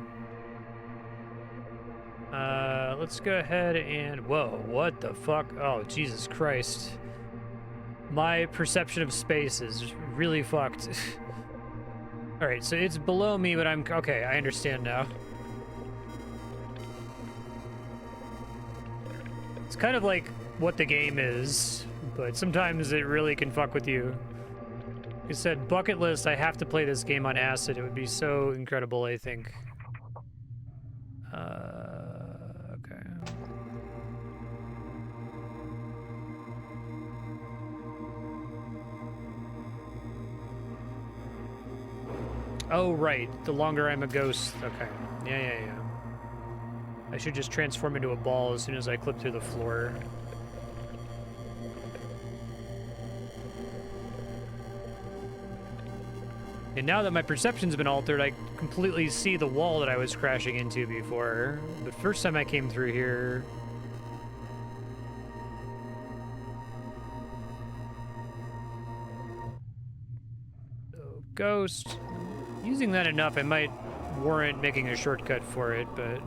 Let's go ahead and whoa, what the fuck? Oh, Jesus Christ. My perception of space is really fucked. All right, so it's below me, but I'm okay. I understand now. It's kind of like what the game is, but sometimes it really can fuck with you. Like I said, bucket list, I have to play this game on acid. It would be so incredible, I think. Okay. Oh, right. The longer I'm a ghost. Okay. Yeah. I should just transform into a ball as soon as I clip through the floor. And now that my perception's been altered, I completely see the wall that I was crashing into before. The first time I came through here... Oh, ghost. Using that enough, I might warrant making a shortcut for it, but...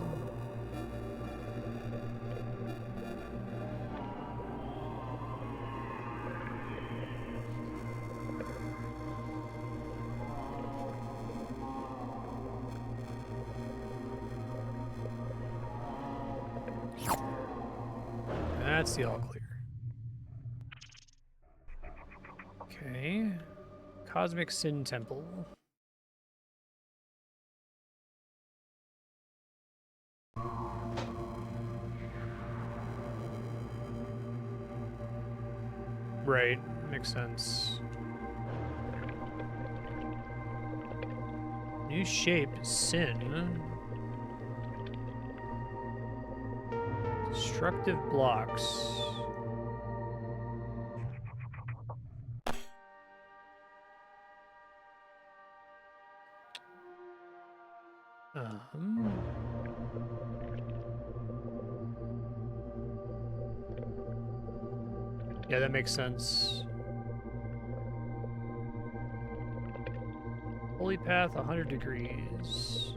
That's the all clear. Okay. Cosmic Sin Temple. Right, makes sense. New shape, Sin. Destructive blocks. Yeah, that makes sense. Holy path, 100 degrees.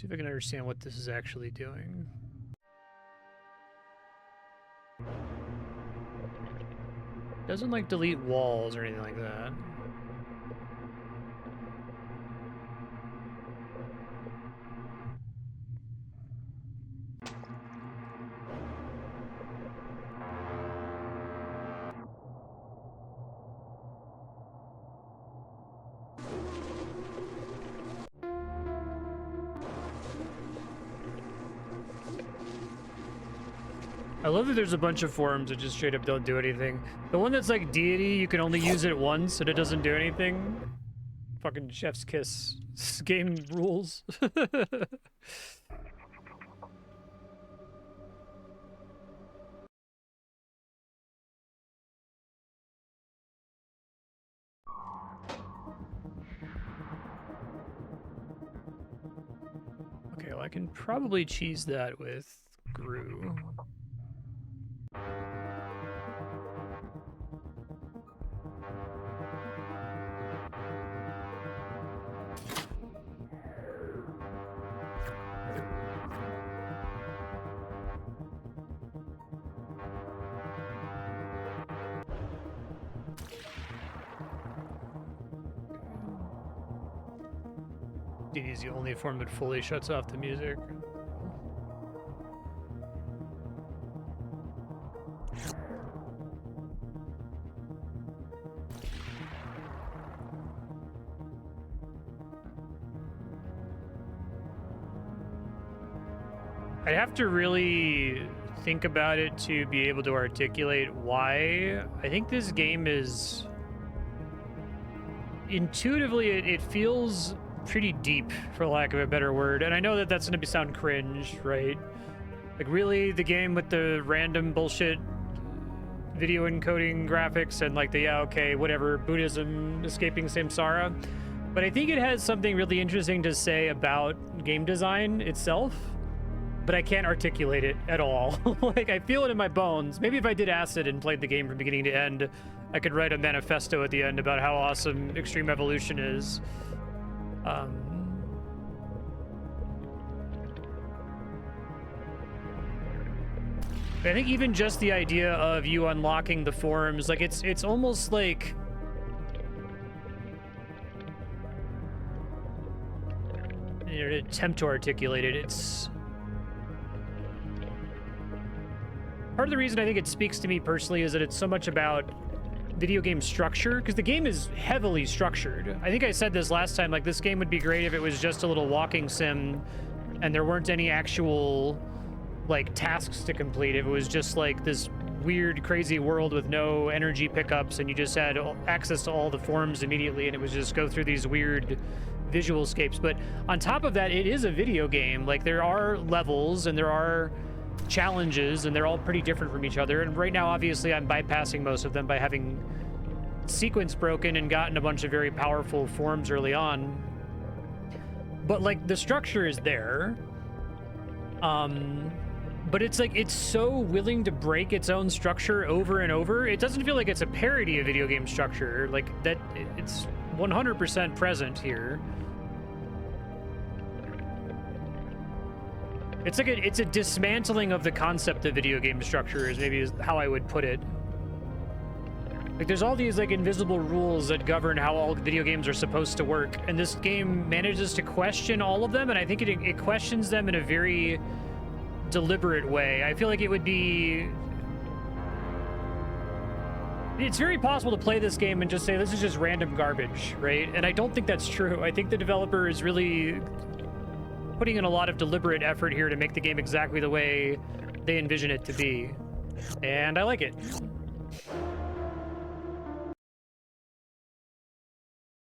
See if I can understand what this is actually doing. Doesn't like delete walls or anything like that. I love that there's a bunch of forums that just straight up don't do anything. The one that's like deity, you can only use it once and it doesn't do anything. Fucking chef's kiss. This game rules. Okay, well I can probably cheese that with Gru. DD is the only form that fully shuts off the music. I'd have to really think about it to be able to articulate why. I think this game is... Intuitively, it feels pretty deep, for lack of a better word. And I know that that's going to sound cringe, right? Like, really, the game with the random bullshit video encoding graphics and like the, yeah, okay, whatever, Buddhism escaping samsara. But I think it has something really interesting to say about game design itself, but I can't articulate it at all. Like, I feel it in my bones. Maybe if I did acid and played the game from beginning to end, I could write a manifesto at the end about how awesome Extreme Evolution is. I think even just the idea of you unlocking the forums, like it's almost like an attempt to articulate it. It's part of the reason I think it speaks to me personally is that it's so much about video game structure, because the game is heavily structured. I think I said this last time, like, this game would be great if it was just a little walking sim and there weren't any actual like tasks to complete. If it was just like this weird crazy world with no energy pickups and you just had access to all the forms immediately and it was just go through these weird visual scapes. But on top of that, it is a video game. Like, there are levels and there are challenges and they're all pretty different from each other, and right now obviously I'm bypassing most of them by having sequence broken and gotten a bunch of very powerful forms early on. But like, the structure is there, but it's like it's so willing to break its own structure over and over. It doesn't feel like it's a parody of video game structure, like that. It's 100% present here. It's like it's a dismantling of the concept of video game structure, is maybe how I would put it. Like, there's all these like invisible rules that govern how all video games are supposed to work, and this game manages to question all of them, and I think it questions them in a very deliberate way. I feel like it would be... It's very possible to play this game and just say, this is just random garbage, right? And I don't think that's true. I think the developer is really putting in a lot of deliberate effort here to make the game exactly the way they envision it to be. And I like it.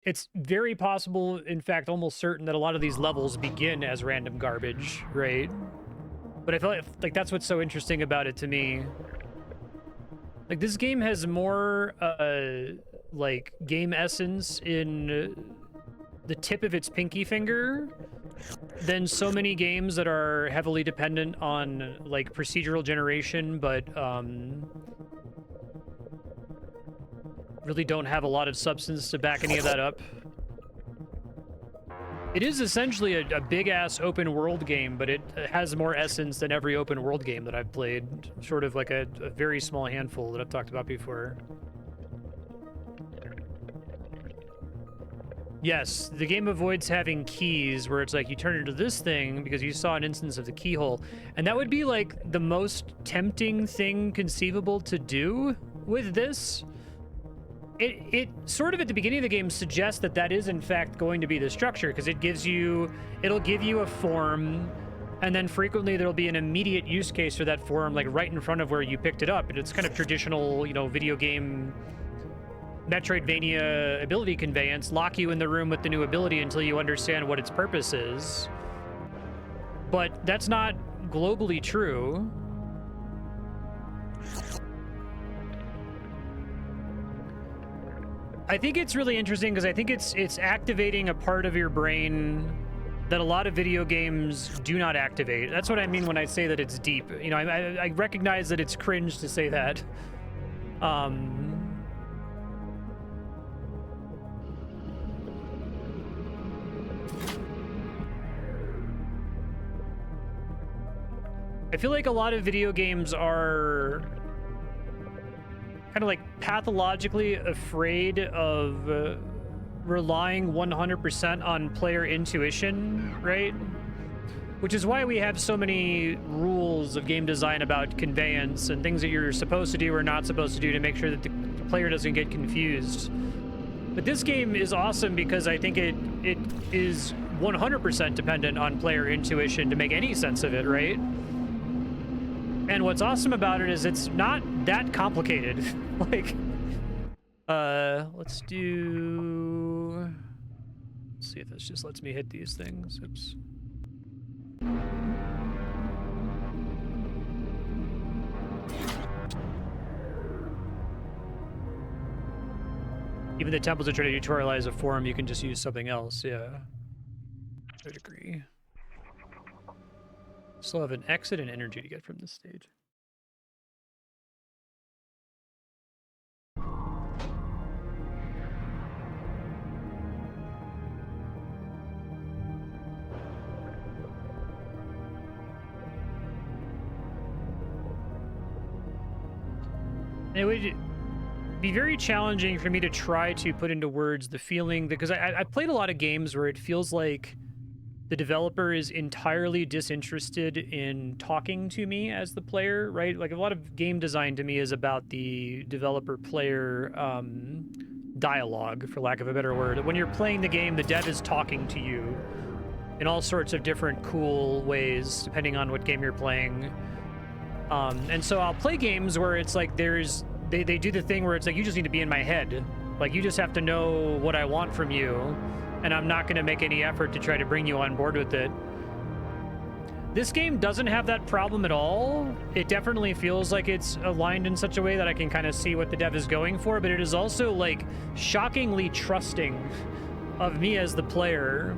It's very possible, in fact, almost certain that a lot of these levels begin as random garbage, right? But I feel like that's what's so interesting about it to me. Like, this game has more, like, game essence in the tip of its pinky finger than so many games that are heavily dependent on, like, procedural generation, but, really don't have a lot of substance to back any of that up. It is essentially a big-ass open-world game, but it has more essence than every open-world game that I've played. Sort of like a very small handful that I've talked about before. Yes, the game avoids having keys where it's like you turn into this thing because you saw an instance of the keyhole. And that would be like the most tempting thing conceivable to do with this. It sort of at the beginning of the game suggests that that is in fact going to be the structure, because it'll give you a form, and then frequently there'll be an immediate use case for that form, like right in front of where you picked it up. And it's kind of traditional, you know, video game Metroidvania ability conveyance. Lock you in the room with the new ability until you understand what its purpose is. But that's not globally true. I think it's really interesting because I think it's activating a part of your brain that a lot of video games do not activate. That's what I mean when I say that it's deep. You know, I recognize that it's cringe to say that. I feel like a lot of video games are kind of like pathologically afraid of relying 100% on player intuition, right? Which is why we have so many rules of game design about conveyance and things that you're supposed to do or not supposed to do to make sure that the player doesn't get confused. But this game is awesome because I think it is 100% dependent on player intuition to make any sense of it, right? And what's awesome about it is it's not that complicated. Like, let's see if this just lets me hit these things. Oops. Even the temples are trying to tutorialize a form, you can just use something else, yeah. I would agree. Still have an exit and energy to get from this stage. It would be very challenging for me to try to put into words the feeling, because I played a lot of games where it feels like the developer is entirely disinterested in talking to me as the player, right? Like a lot of game design to me is about the developer-player dialogue, for lack of a better word. When you're playing the game, the dev is talking to you in all sorts of different cool ways, depending on what game you're playing. And so I'll play games where it's like they do the thing where it's like, you just need to be in my head. Like, you just have to know what I want from you, and I'm not going to make any effort to try to bring you on board with it. This game doesn't have that problem at all. It definitely feels like it's aligned in such a way that I can kind of see what the dev is going for, but it is also, like, shockingly trusting of me as the player.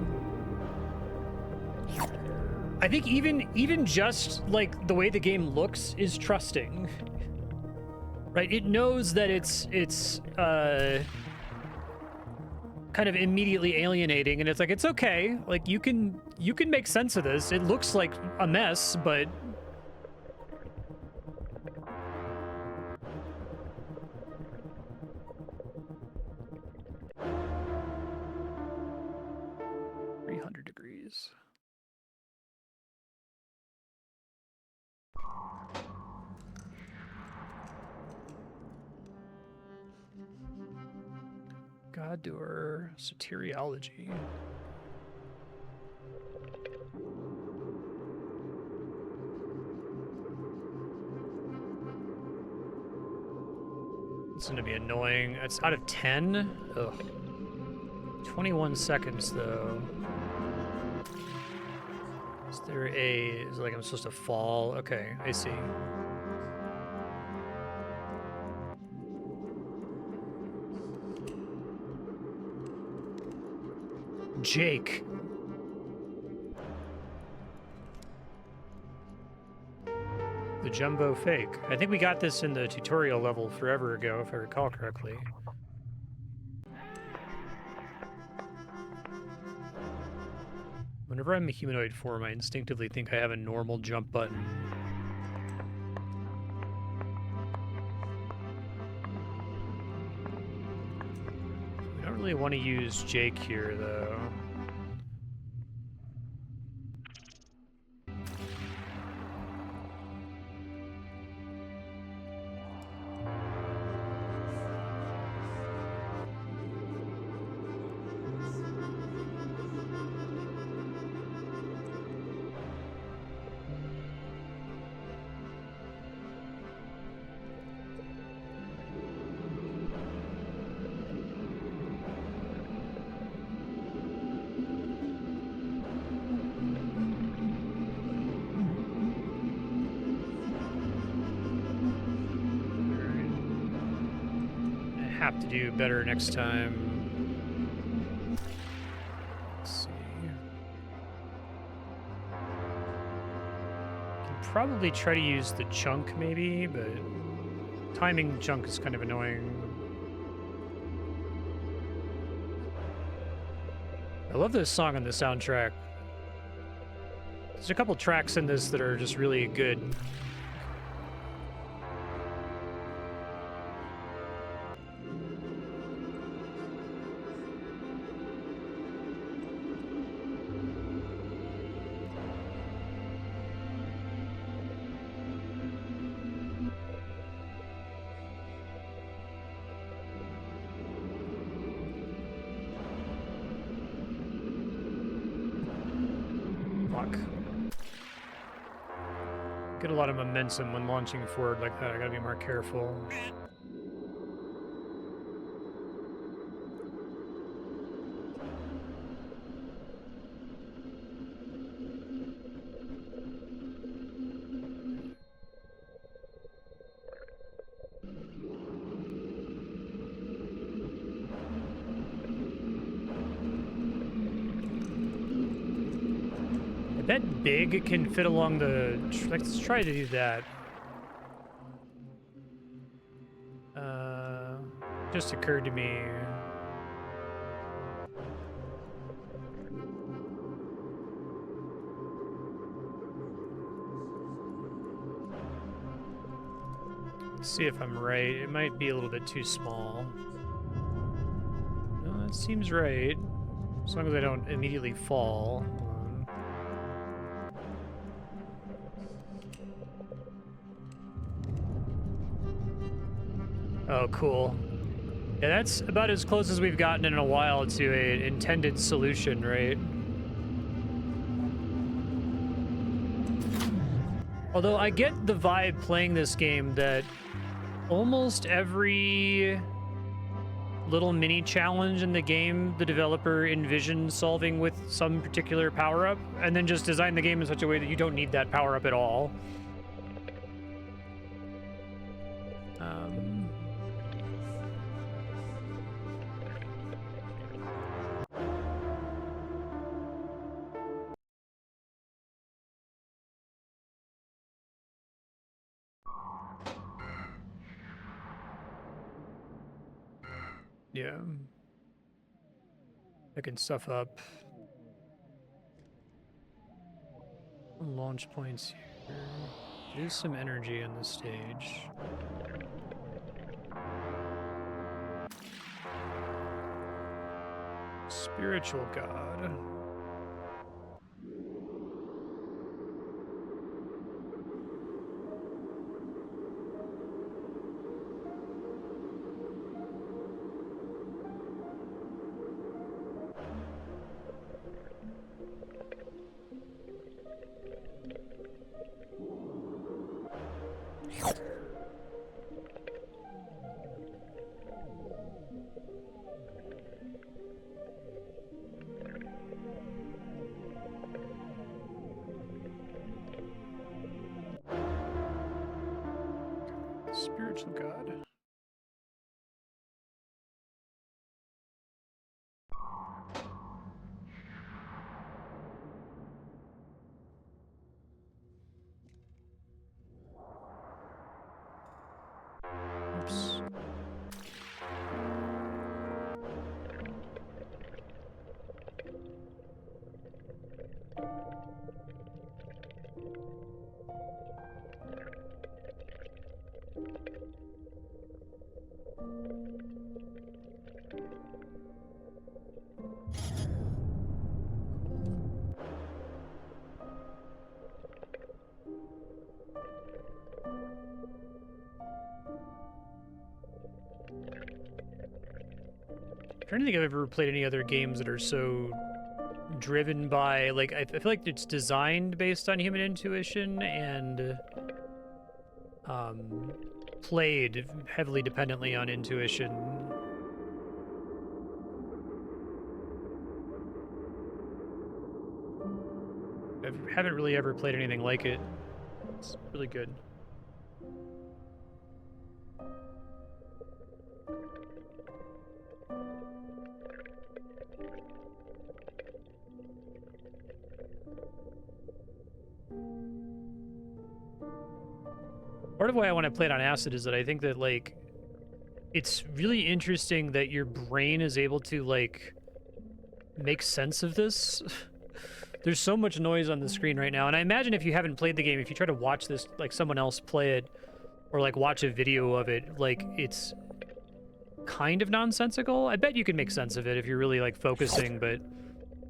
I think even just, like, the way the game looks is trusting. Right? It knows that it's kind of immediately alienating, and it's like, it's okay. Like, you can make sense of this. It looks like a mess, but Godur soteriology. It's gonna be annoying. It's out of 10? Ugh. 21 seconds though. Is there is it like I'm supposed to fall? Okay, I see. Jake. The jumbo fake. I think we got this in the tutorial level forever ago, if I recall correctly. Whenever I'm a humanoid form, I instinctively think I have a normal jump button. We don't really want to use Jake here, though. Have to do better next time. Let's see. Can probably try to use the chunk maybe, but timing chunk is kind of annoying. I love this song on the soundtrack. There's a couple tracks in this that are just really good. Get a lot of momentum when launching forward like that. I gotta be more careful. I bet big can fit along the... Let's try to do that. Just occurred to me. Let's see if I'm right. It might be a little bit too small. No, that seems right. As long as I don't immediately fall. Oh, cool. Yeah, that's about as close as we've gotten in a while to an intended solution, right? Although I get the vibe playing this game that almost every little mini challenge in the game the developer envisioned solving with some particular power-up, and then just designed the game in such a way that you don't need that power-up at all. Yeah. Picking stuff up. Launch points here. There's some energy on the stage. Spiritual God. Spiritual God. Oops. trying to think if I've ever played any other games that are so driven by, like, I feel like it's designed based on human intuition and played heavily dependently on intuition. I haven't really ever played anything like it. It's really good. Part of why I want to play it on acid is that I think that, like, it's really interesting that your brain is able to, like, make sense of this. There's so much noise on the screen right now, and I imagine if you haven't played the game, if you try to watch this, like, someone else play it, or, like, watch a video of it, like, it's kind of nonsensical. I bet you can make sense of it if you're really, like, focusing, but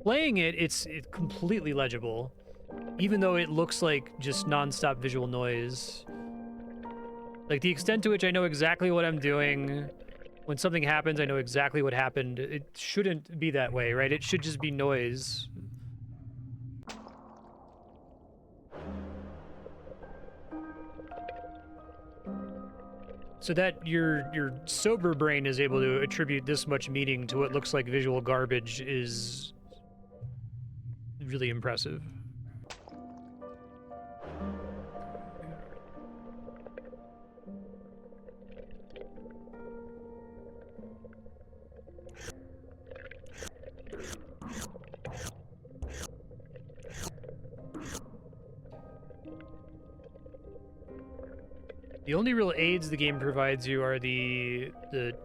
playing it, it's completely legible, even though it looks like just nonstop visual noise. Like, the extent to which I know exactly what I'm doing. When something happens, I know exactly what happened. It shouldn't be that way, right? It should just be noise. So that your sober brain is able to attribute this much meaning to what looks like visual garbage is really impressive. The only real aids the game provides you are the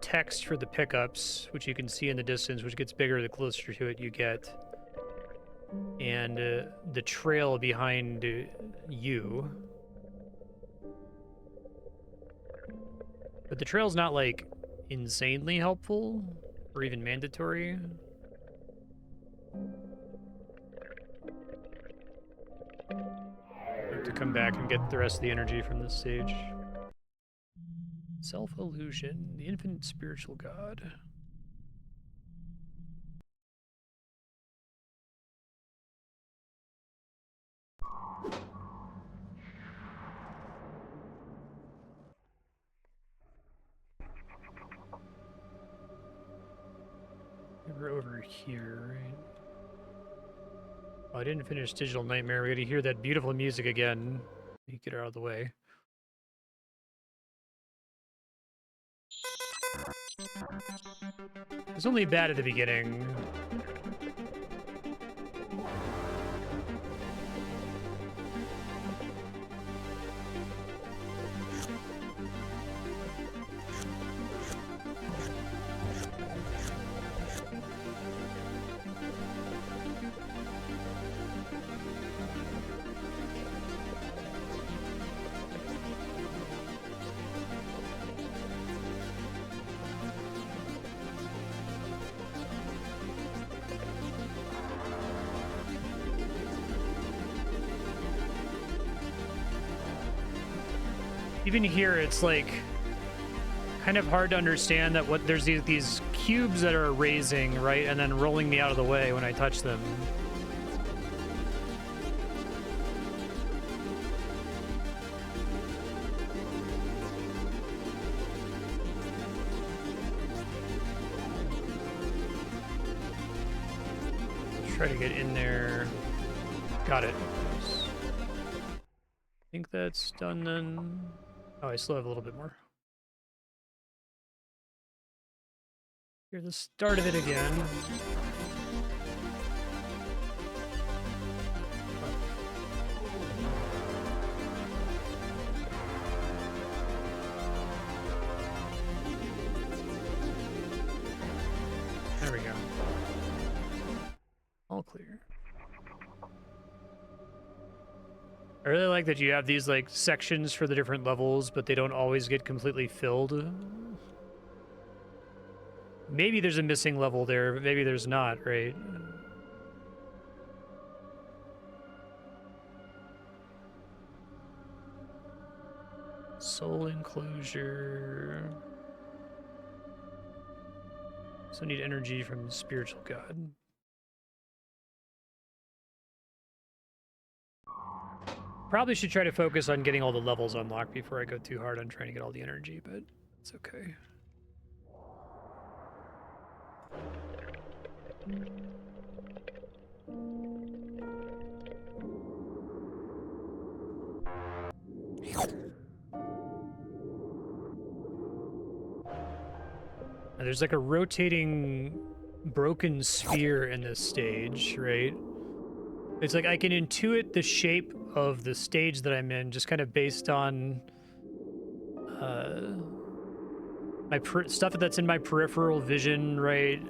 text for the pickups, which you can see in the distance, which gets bigger the closer to it you get, and the trail behind you. But the trail's not, like, insanely helpful or even mandatory. To come back and get the rest of the energy from this stage. Self-illusion, the infinite spiritual god. We're over here, right? Oh, I didn't finish Digital Nightmare. We gotta hear that beautiful music again. Get her out of the way. It's only bad at the beginning. Even here, it's like kind of hard to understand that what there's these cubes that are raising, right, and then rolling me out of the way when I touch them. Try to get in there. Got it. I think that's done then. Oh, I still have a little bit more. Hear the start of it again. There we go. All clear. I really like that you have these, like, sections for the different levels, but they don't always get completely filled. Maybe there's a missing level there, but maybe there's not, right? Soul enclosure. Also need energy from the spiritual god. Probably should try to focus on getting all the levels unlocked before I go too hard on trying to get all the energy, but it's okay. Now, there's like a rotating broken sphere in this stage, right? It's like I can intuit the shape of the stage that I'm in just kind of based on my stuff that's in my peripheral vision, right?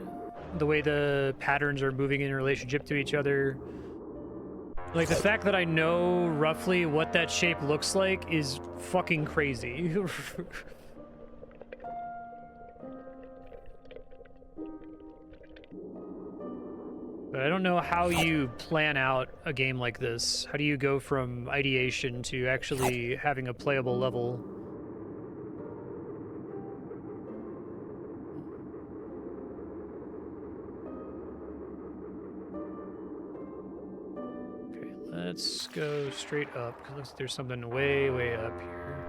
The way the patterns are moving in relationship to each other. Like, the fact that I know roughly what that shape looks like is fucking crazy. But I don't know how you plan out a game like this. How do you go from ideation to actually having a playable level? Okay, let's go straight up, because it looks like there's something way, way up here.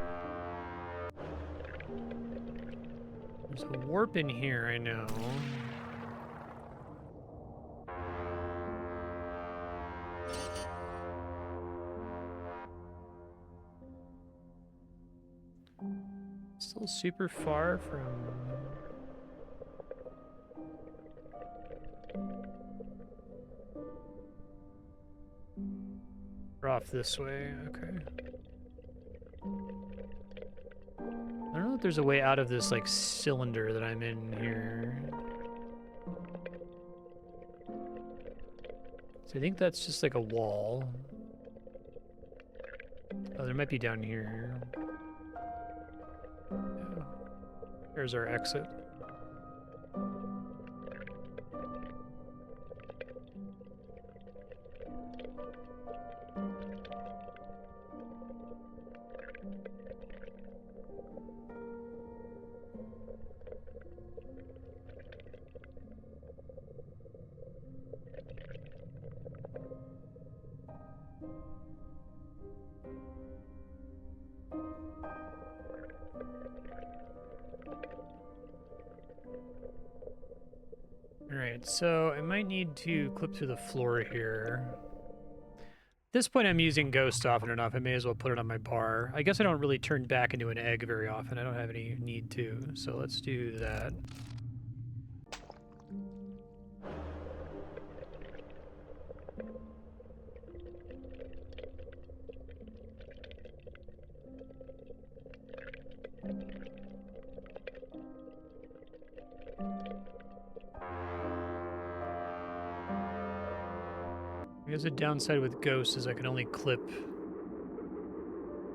There's a warp in here, I know. Still super far from... We're off this way, okay. I don't know if there's a way out of this, like, cylinder that I'm in here. So I think that's just like a wall. Oh, there might be down here. Yeah. There's our exit. Alright, so I might need to clip through the floor here. At this point, I'm using Ghost often enough. I may as well put it on my bar. I guess I don't really turn back into an egg very often. I don't have any need to, so let's do that. I guess the downside with Ghost is I can only clip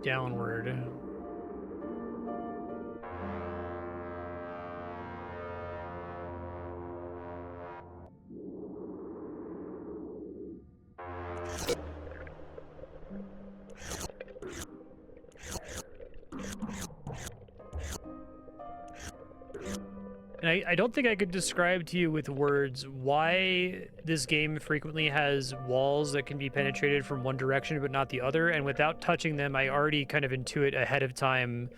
downward. And I don't think I could describe to you with words why this game frequently has walls that can be penetrated from one direction but not the other, and without touching them, I already kind of intuit ahead of time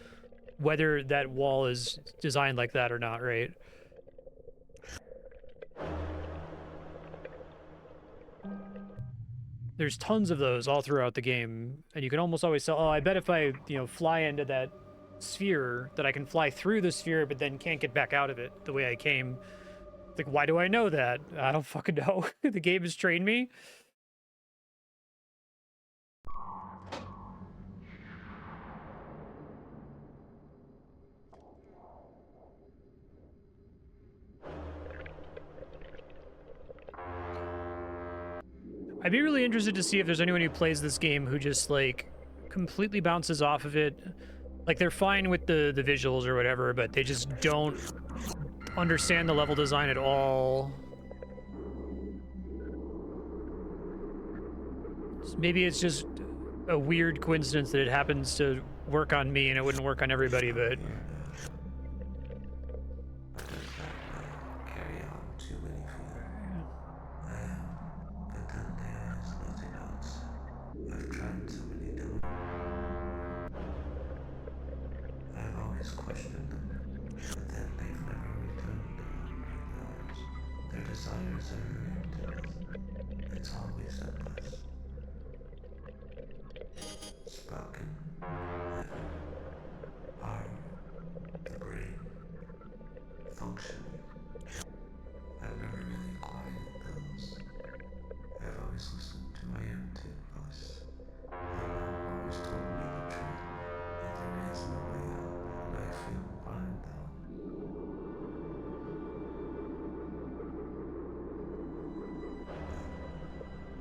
whether that wall is designed like that or not, right? There's tons of those all throughout the game, and you can almost always tell, oh, I bet if I, fly into that sphere that I can fly through the sphere but then can't get back out of it the way I came. Like, why do I know that? I don't fucking know. The game has trained me. I'd be really interested to see if there's anyone who plays this game who just, like, completely bounces off of it. Like, they're fine with the visuals or whatever, but they just don't understand the level design at all. Maybe it's just a weird coincidence that it happens to work on me and it wouldn't work on everybody, but... Does that carry desires are endless. It's always endless. Spoken letter. Heart. The brain. Functioning. I've never really quieted those. I've always listened to my empty voice. I've always told me the truth. That there is no way out. And I feel fine though.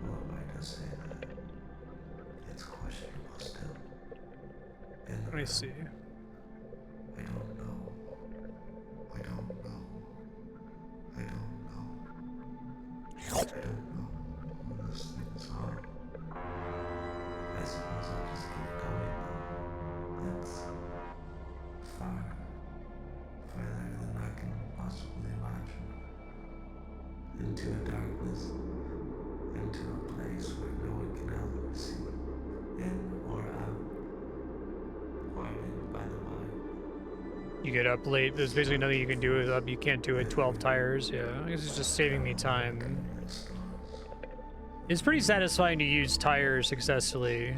Who am I to say that? It's questionable still. In the I see. I don't know. I don't know. I don't know. I don't know who this thing's on. I suppose I'll just keep going though. It's far, farther than I can possibly imagine. Into a darkness, into a place where no one can ever see. In or out, guarded by the mind. You get up late. There's basically nothing you can do with up. You can't do it 12 tires. Yeah, I guess it's just saving me time. It's pretty satisfying to use tires successfully.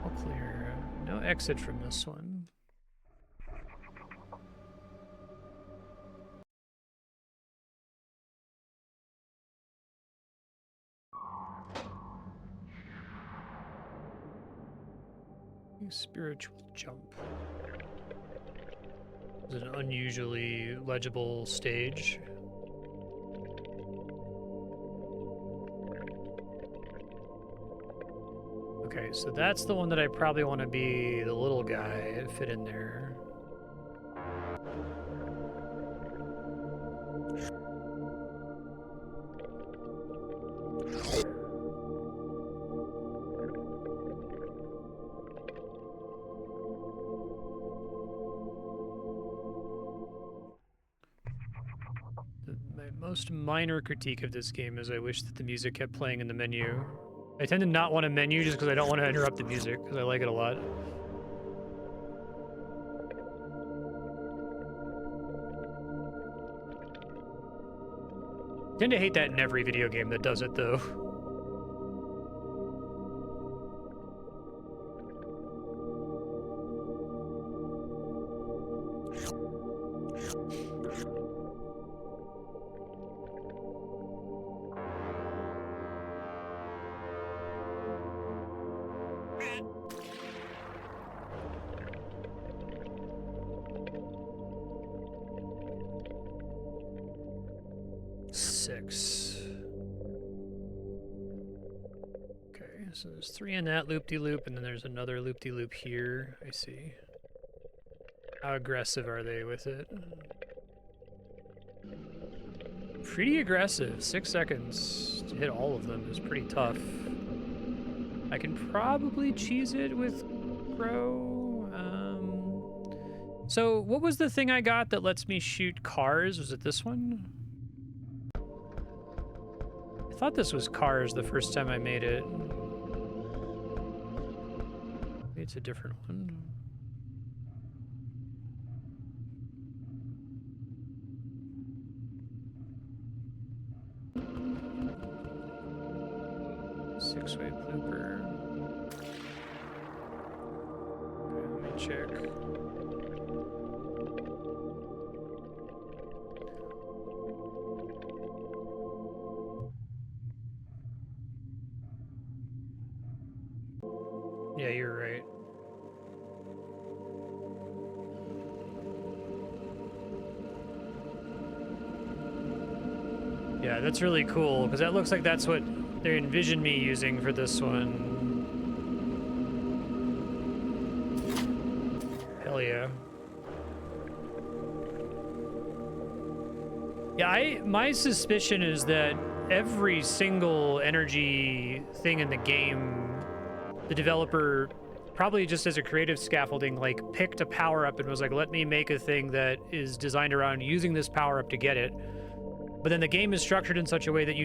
All clear. No exit from this one. Spiritual jump. It's an unusually legible stage. Okay, so that's the one that I probably want to be the little guy and fit in there. My most minor critique of this game is I wish that the music kept playing in the menu. I tend to not want a menu just because I don't want to interrupt the music, because I like it a lot. I tend to hate that in every video game that does it, though. Okay, so there's 3 in that loop-de-loop, and then there's another loop-de-loop here. I see. How aggressive are they with it? Pretty aggressive. 6 seconds to hit all of them is pretty tough. I can probably cheese it with Grow. So what was the thing I got that lets me shoot cars? Was it this one? I thought this was cars the first time I made it. Maybe it's a different one. Six-way blooper. Okay, let me check. Yeah, you're right. Yeah, that's really cool, because that looks like that's what they envisioned me using for this one. Hell yeah. Yeah, my suspicion is that every single energy thing in the game, the developer, probably just as a creative scaffolding, like picked a power-up and was like, let me make a thing that is designed around using this power-up to get it. But then the game is structured in such a way that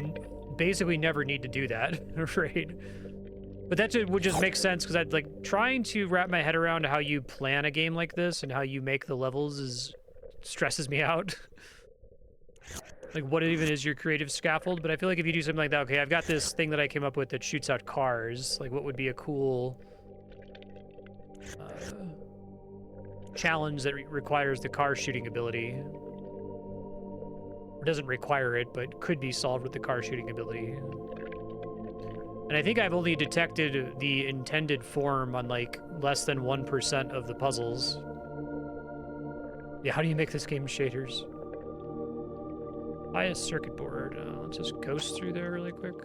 basically never need to do that, right? But that would just make sense because I'd like trying to wrap my head around how you plan a game like this and how you make the levels stresses me out. Like what even is your creative scaffold? But I feel like if you do something like that, okay, I've got this thing that I came up with that shoots out cars. Like what would be a cool challenge that requires the car shooting ability? Or doesn't require it, but could be solved with the car shooting ability. And I think I've only detected the intended form on like less than 1% of the puzzles. Yeah, how do you make this game shaders? Buy a circuit board. Let's just ghost through there really quick.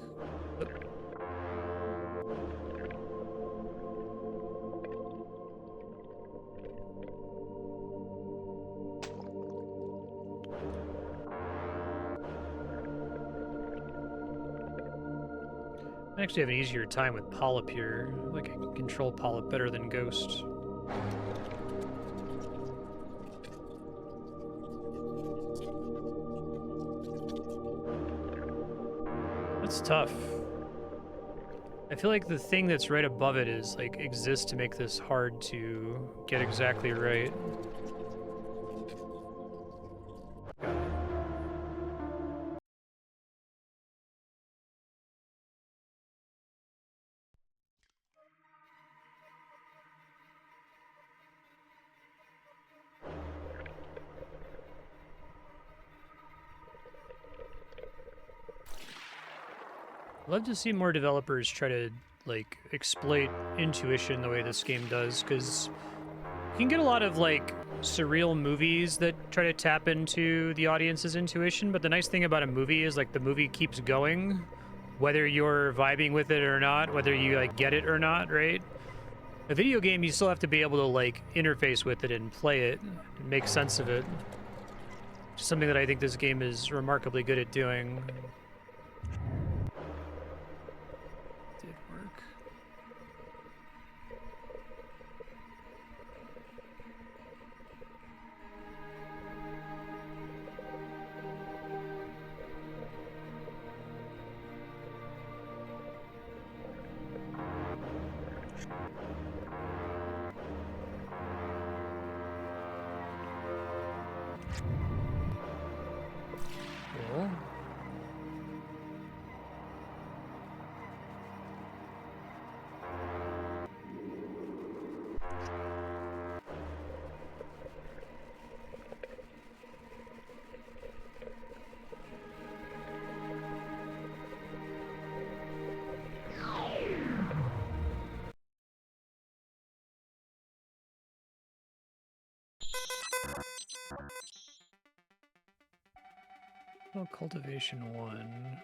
I actually have an easier time with Polyp here. Like I can control Polyp better than Ghost. That's tough. I feel like the thing that's right above it is like exists to make this hard to get exactly right. Love to see more developers try to like exploit intuition the way this game does, because you can get a lot of like surreal movies that try to tap into the audience's intuition, but the nice thing about a movie is like the movie keeps going whether you're vibing with it or not, whether you like get it or not, right? A video game, you still have to be able to like interface with it and play it and make sense of it. Something that I think this game is remarkably good at doing. Did work. Cool. Oh, Cultivation 1.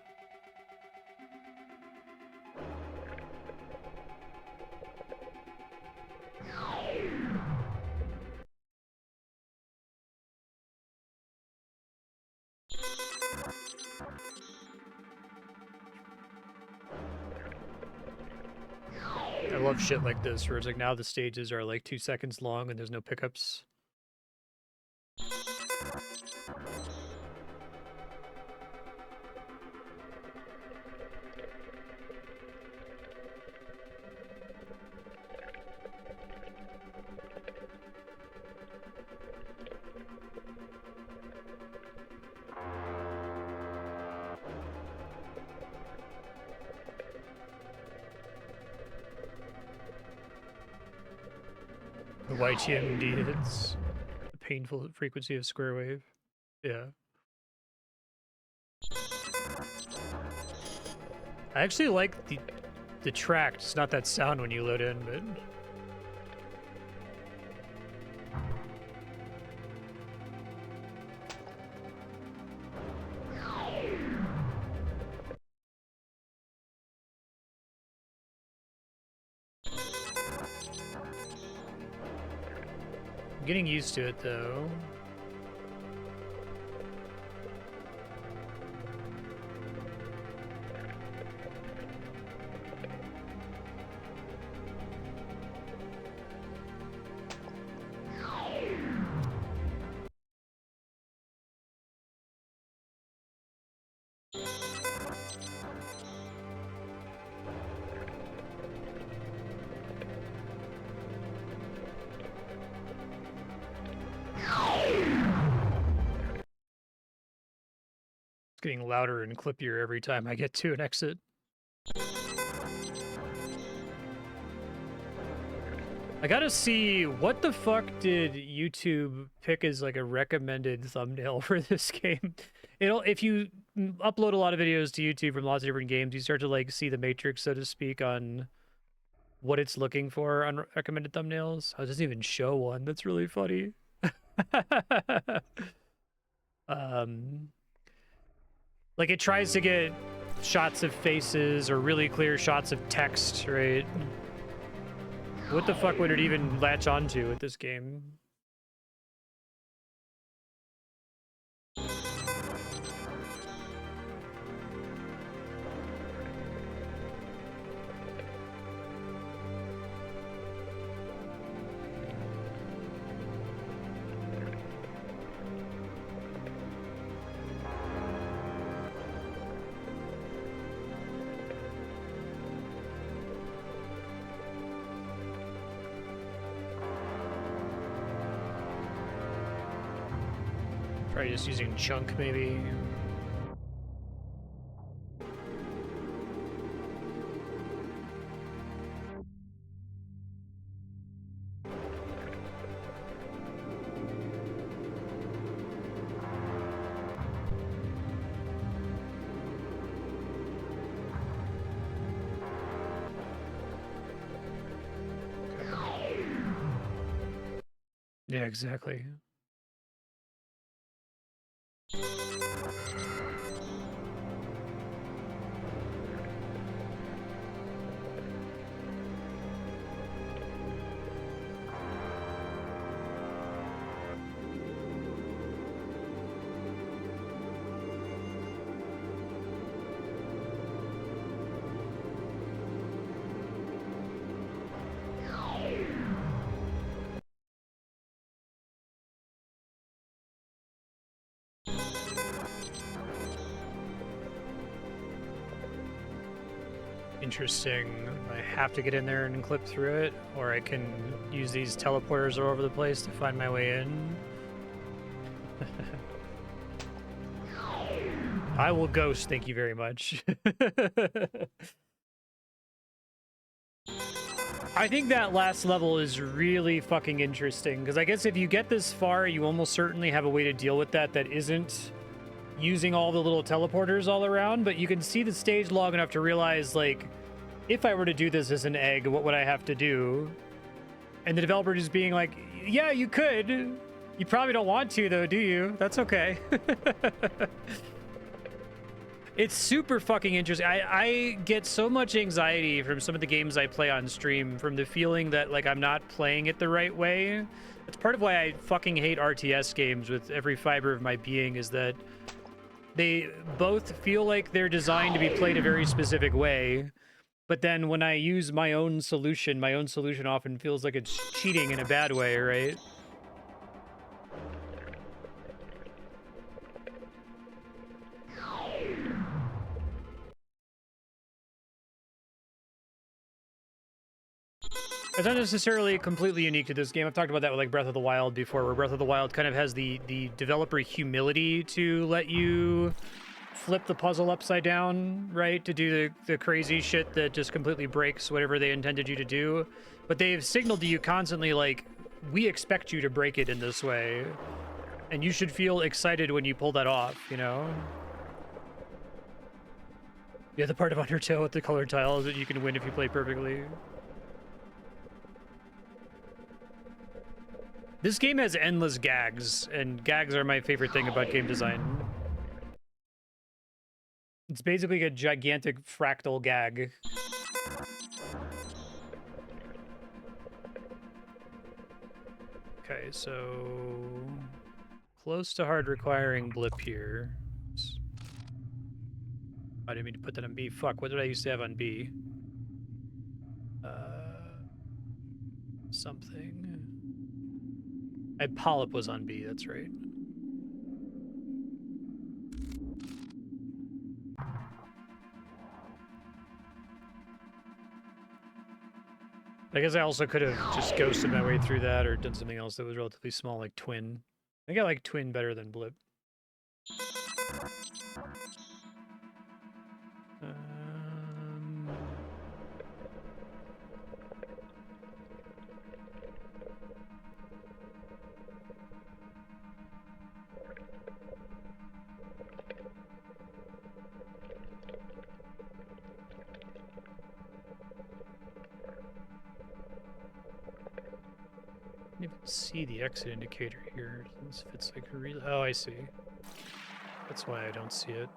I love shit like this, where it's like now the stages are like 2 seconds long and there's no pickups. The YTMD hits the painful frequency of square wave. Yeah. I actually like the track, it's not that sound when you load in, but I'm getting used to it though. getting louder and clippier every time I get to an exit. I gotta see, what the fuck did YouTube pick as like a recommended thumbnail for this game? If you upload a lot of videos to YouTube from lots of different games, you start to like see the matrix, so to speak, on what it's looking for on recommended thumbnails. Oh, it doesn't even show one. That's really funny. Like it tries to get shots of faces or really clear shots of text, right? What the fuck would it even latch onto with this game? Try just using chunk, maybe. Yeah, exactly. Interesting. I have to get in there and clip through it, or I can use these teleporters all over the place to find my way in. I will ghost, thank you very much. I think that last level is really fucking interesting, because I guess if you get this far, you almost certainly have a way to deal with that isn't using all the little teleporters all around, but you can see the stage long enough to realize, like, if I were to do this as an egg, what would I have to do? And the developer just being like, yeah, you could. You probably don't want to, though, do you? That's okay. It's super fucking interesting. I get so much anxiety from some of the games I play on stream, from the feeling that, like, I'm not playing it the right way. That's part of why I fucking hate RTS games with every fiber of my being, is that they both feel like they're designed to be played a very specific way, but then when I use my own solution often feels like it's cheating in a bad way, right? It's not necessarily completely unique to this game. I've talked about that with like Breath of the Wild before, where Breath of the Wild kind of has the developer humility to let you flip the puzzle upside down, right? To do the crazy shit that just completely breaks whatever they intended you to do. But they've signaled to you constantly, like, we expect you to break it in this way. And you should feel excited when you pull that off, you know? Yeah, the part of Undertale with the colored tiles that you can win if you play perfectly. This game has endless gags, and gags are my favorite thing about game design. It's basically a gigantic fractal gag. Okay, so close to hard requiring blip here. I didn't mean to put that on B. Fuck, what did I used to have on B? Something. Polyp was on B, that's right. I guess I also could have just ghosted my way through that or done something else that was relatively small, like Twin. I think I like Twin better than Blip. Um, I can't even see the exit indicator here. If it's like really. Oh, I see. That's why I don't see it.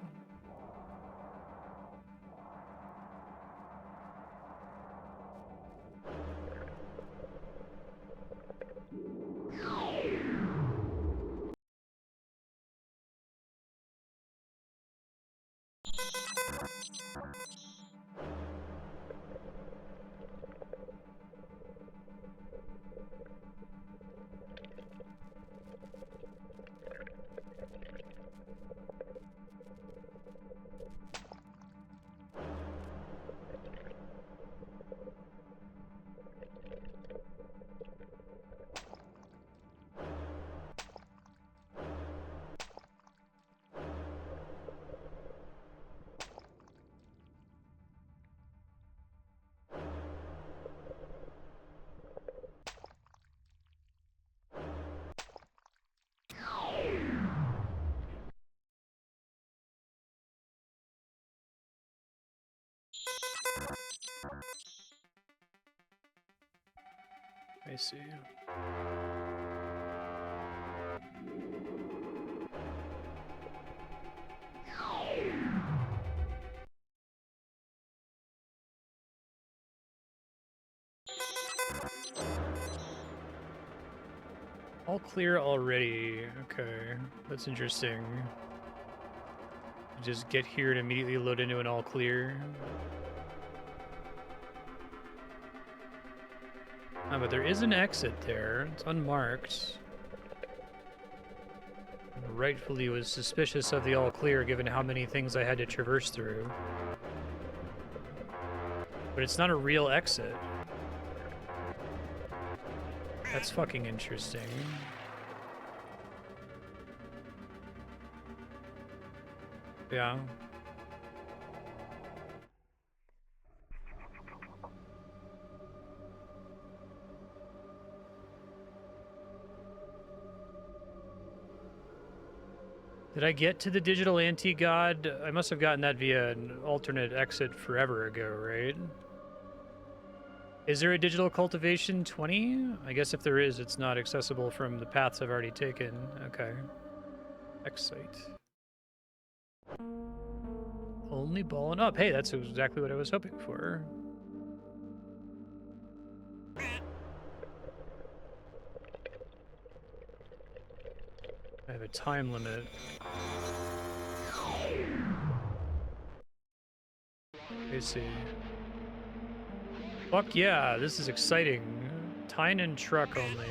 I see. All clear already. Okay, that's interesting. Just get here and immediately load into an all clear. Oh, but there is an exit there. It's unmarked. Rightfully was suspicious of the all clear given how many things I had to traverse through. But it's not a real exit. That's fucking interesting. Yeah. Did I get to the digital anti-god? I must have gotten that via an alternate exit forever ago, right? Is there a digital cultivation 20? I guess if there is, it's not accessible from the paths I've already taken. Okay. Excite. Only balling up. Hey, that's exactly what I was hoping for. I have a time limit. I see. Fuck yeah, this is exciting. Tyne and truck only.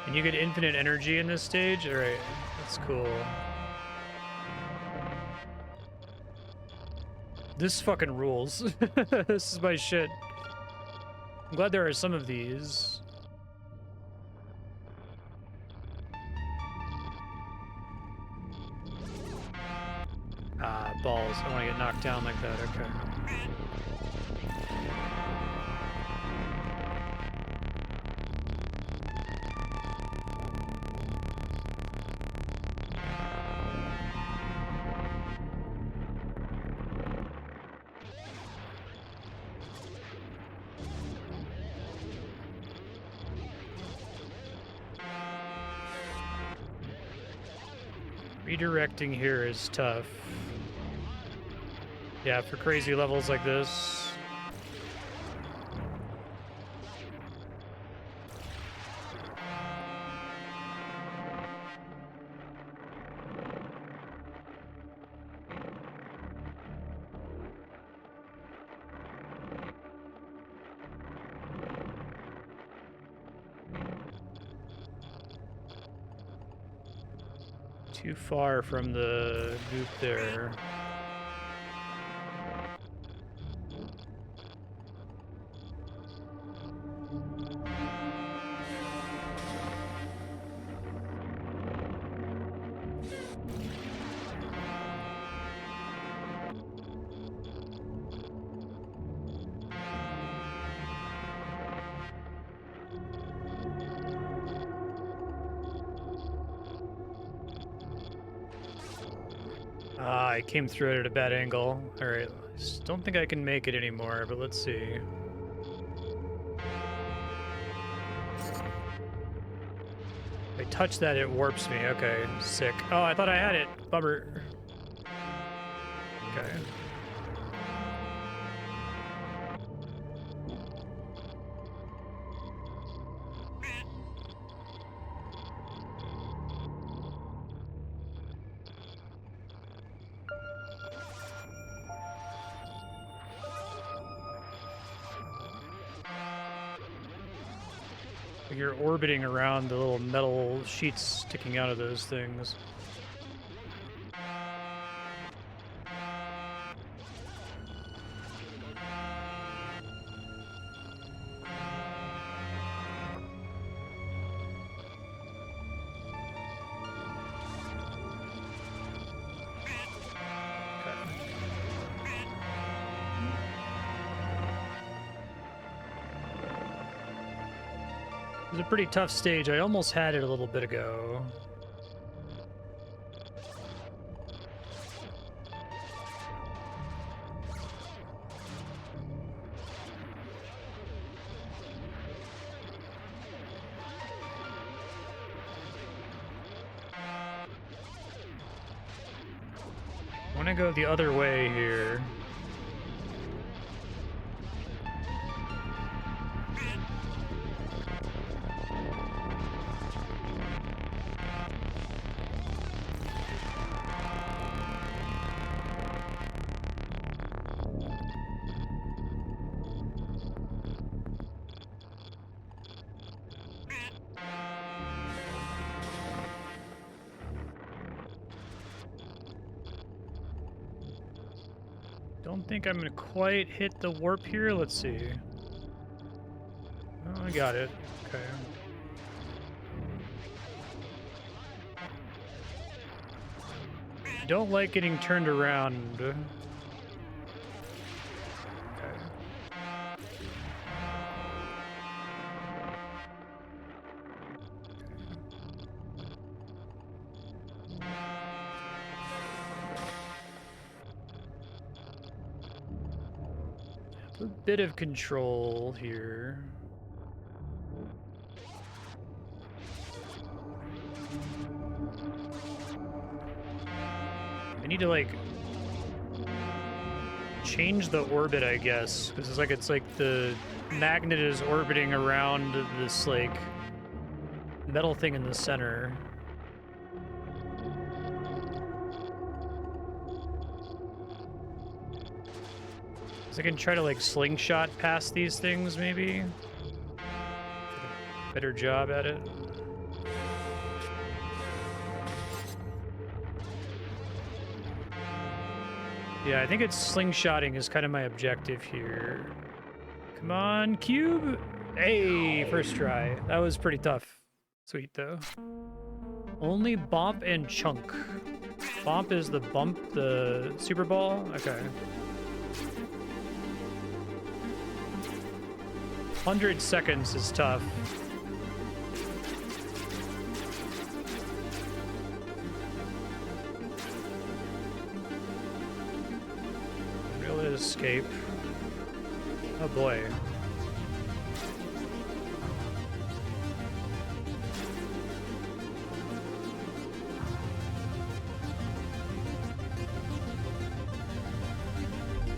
And you get infinite energy in this stage? Alright, that's cool. This fucking rules. This is my shit. I'm glad there are some of these. Ah, balls. I want to get knocked down like that. Okay. Redirecting here is tough. Yeah, for crazy levels like this. Too far from the goop there. I came through it at a bad angle. Alright, I just don't think I can make it anymore, but let's see. If I touch that, it warps me. Okay, sick. Oh, I thought I had it. Bummer. Okay. You're orbiting around the little metal sheets sticking out of those things. It was a pretty tough stage. I almost had it a little bit ago. I want to go the other way here. Don't think I'm gonna quite hit the warp here. Let's see. Oh, I got it. Okay. Don't like getting turned around. Okay. A bit of control here. I need to like change the orbit, I guess, because it's like the magnet is orbiting around this like metal thing in the center. So I can try to like slingshot past these things, maybe. Better job at it. Yeah, I think it's slingshotting is kind of my objective here. Come on, cube! Hey, first try. That was pretty tough. Sweet, though. Only Bomp and Chunk. Bomp is the bump, the Super Ball? Okay. 100 seconds is tough. Really escape. Oh boy.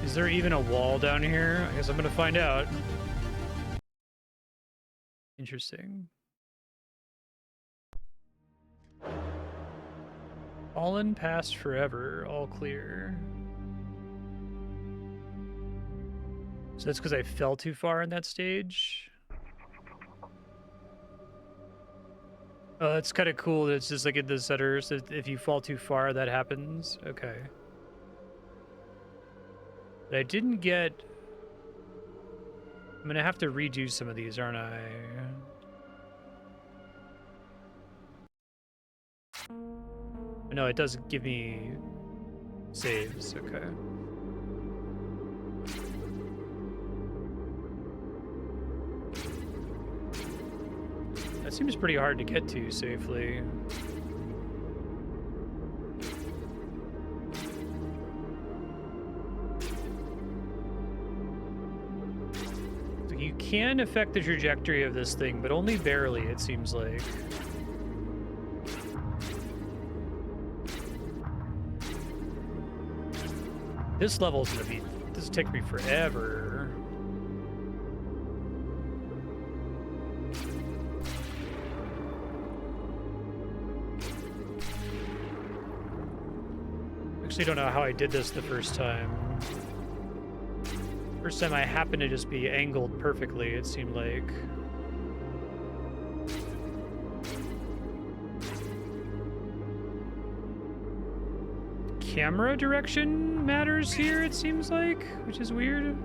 Is there even a wall down here? I guess I'm gonna find out. Interesting. Fallen past forever, all clear. So that's because I fell too far in that stage? Oh, it's kind of cool that it's just like in the center, so if you fall too far, that happens. Okay. But I didn't get... I'm gonna have to redo some of these, aren't I? No, it does give me saves. Okay. That seems pretty hard to get to safely. So you can affect the trajectory of this thing, but only barely, it seems like. This level's gonna be... This will take me forever. Actually don't know how I did this the first time. First time I happened to just be angled perfectly, it seemed like. Camera direction matters here, it seems like, which is weird.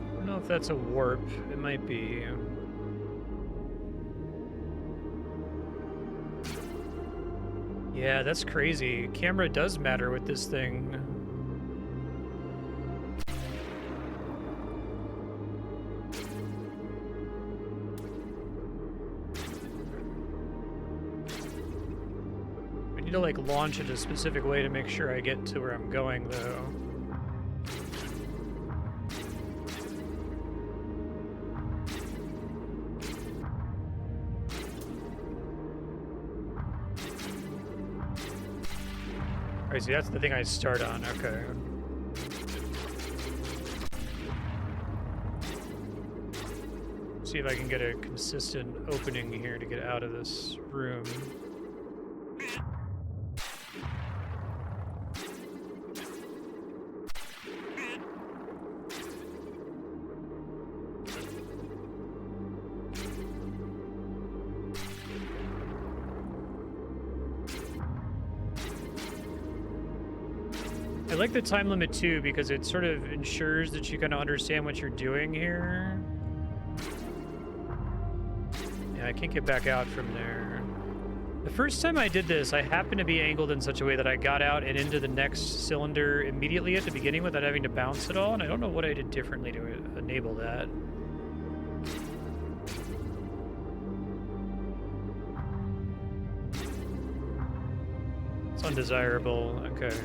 I don't know if that's a warp. It might be. Yeah, that's crazy. Camera does matter with this thing. I need to like launch it a specific way to make sure I get to where I'm going though. Alright, see, that's the thing I start on. Okay. See if I can get a consistent opening here to get out of this room. I like the time limit too because it sort of ensures that you kind of understand what you're doing here. Yeah, I can't get back out from there. The first time I did this, I happened to be angled in such a way that I got out and into the next cylinder immediately at the beginning without having to bounce at all, and I don't know what I did differently to enable that. It's undesirable. Okay.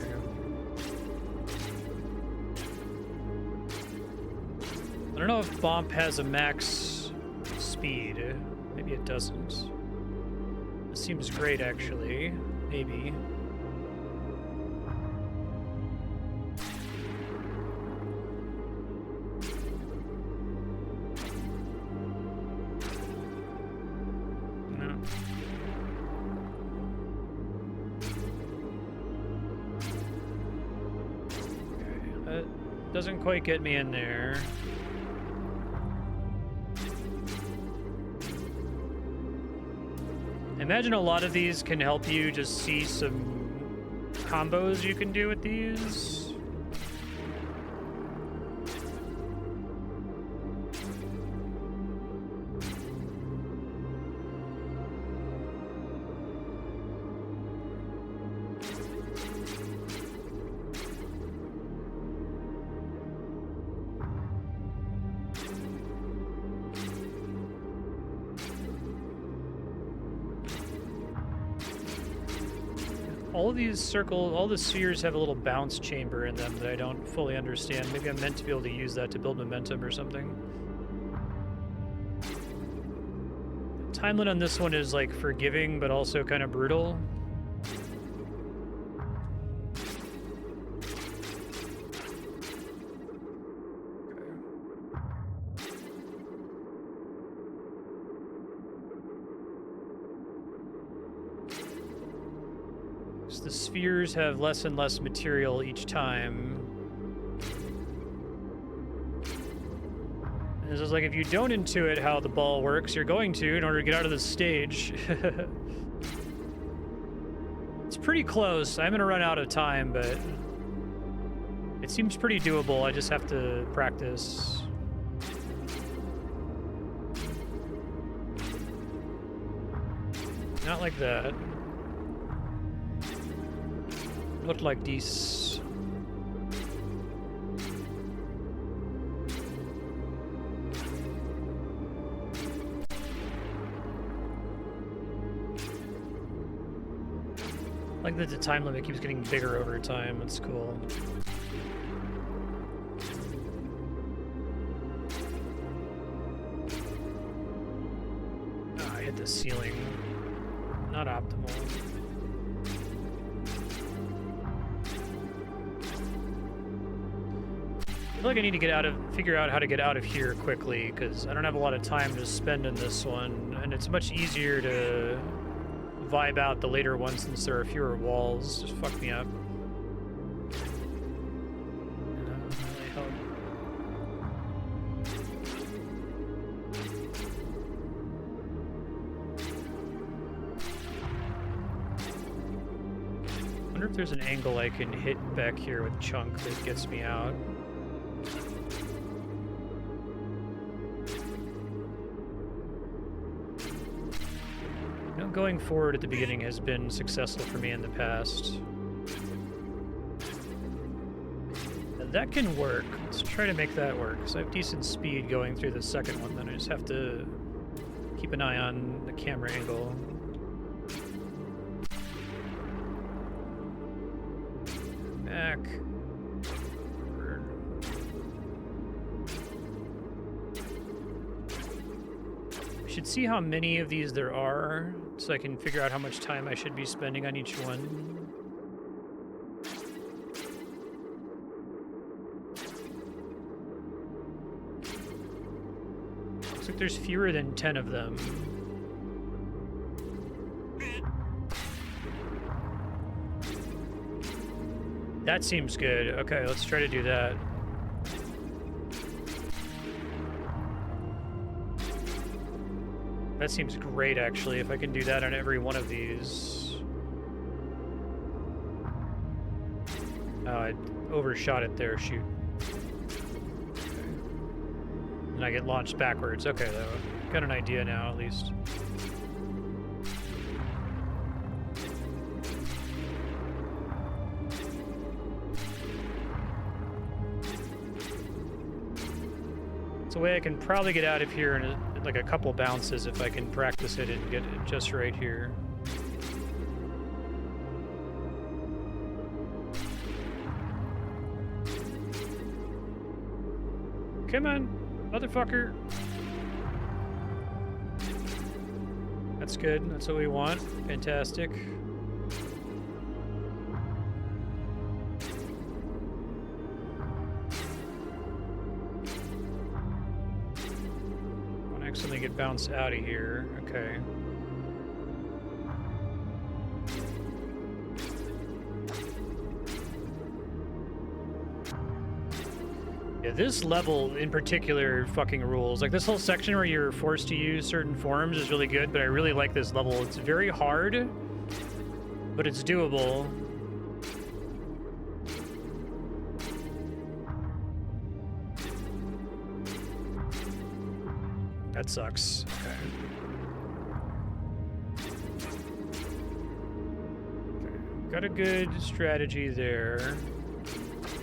I don't know if Bomp has a max speed. Maybe it doesn't. This seems great, actually. Maybe. No. Okay. That doesn't quite get me in there. Imagine a lot of these can help you just see some combos you can do with these. All of these circles, all the spheres have a little bounce chamber in them that I don't fully understand. Maybe I'm meant to be able to use that to build momentum or something. The time limit on this one is like forgiving, but also kind of brutal. So the spheres have less and less material each time. This is like if you don't intuit how the ball works, you're going to in order to get out of the stage. It's pretty close. I'm gonna run out of time, but it seems pretty doable. I just have to practice. Not like that. Not like this. Like that the time limit keeps getting bigger over time. That's cool. Ah, I hit the ceiling. Not optimal. I feel like I need to figure out how to get out of here quickly, because I don't have a lot of time to spend in this one, and it's much easier to vibe out the later ones since there are fewer walls. Just fuck me up. Really help. I wonder if there's an angle I can hit back here with Chunk that gets me out. Going forward at the beginning has been successful for me in the past. That can work. Let's try to make that work. So I have decent speed going through the second one, then I just have to keep an eye on the camera angle. Back. Should see how many of these there are, so I can figure out how much time I should be spending on each one. Looks like there's fewer than 10 of them. That seems good. Okay, let's try to do that. That seems great, actually, if I can do that on every one of these. Oh, I overshot it there, shoot. Okay. And I get launched backwards. Okay, though. Got an idea now, at least. It's a way I can probably get out of here in like a couple bounces if I can practice it and get it just right here. Come on, motherfucker. That's good. That's what we want. Fantastic. Accidentally get bounced out of here. Okay. Yeah, this level in particular fucking rules. Like this whole section where you're forced to use certain forms is really good, but I really like this level. It's very hard, but it's doable. That sucks. Okay. Got a good strategy there.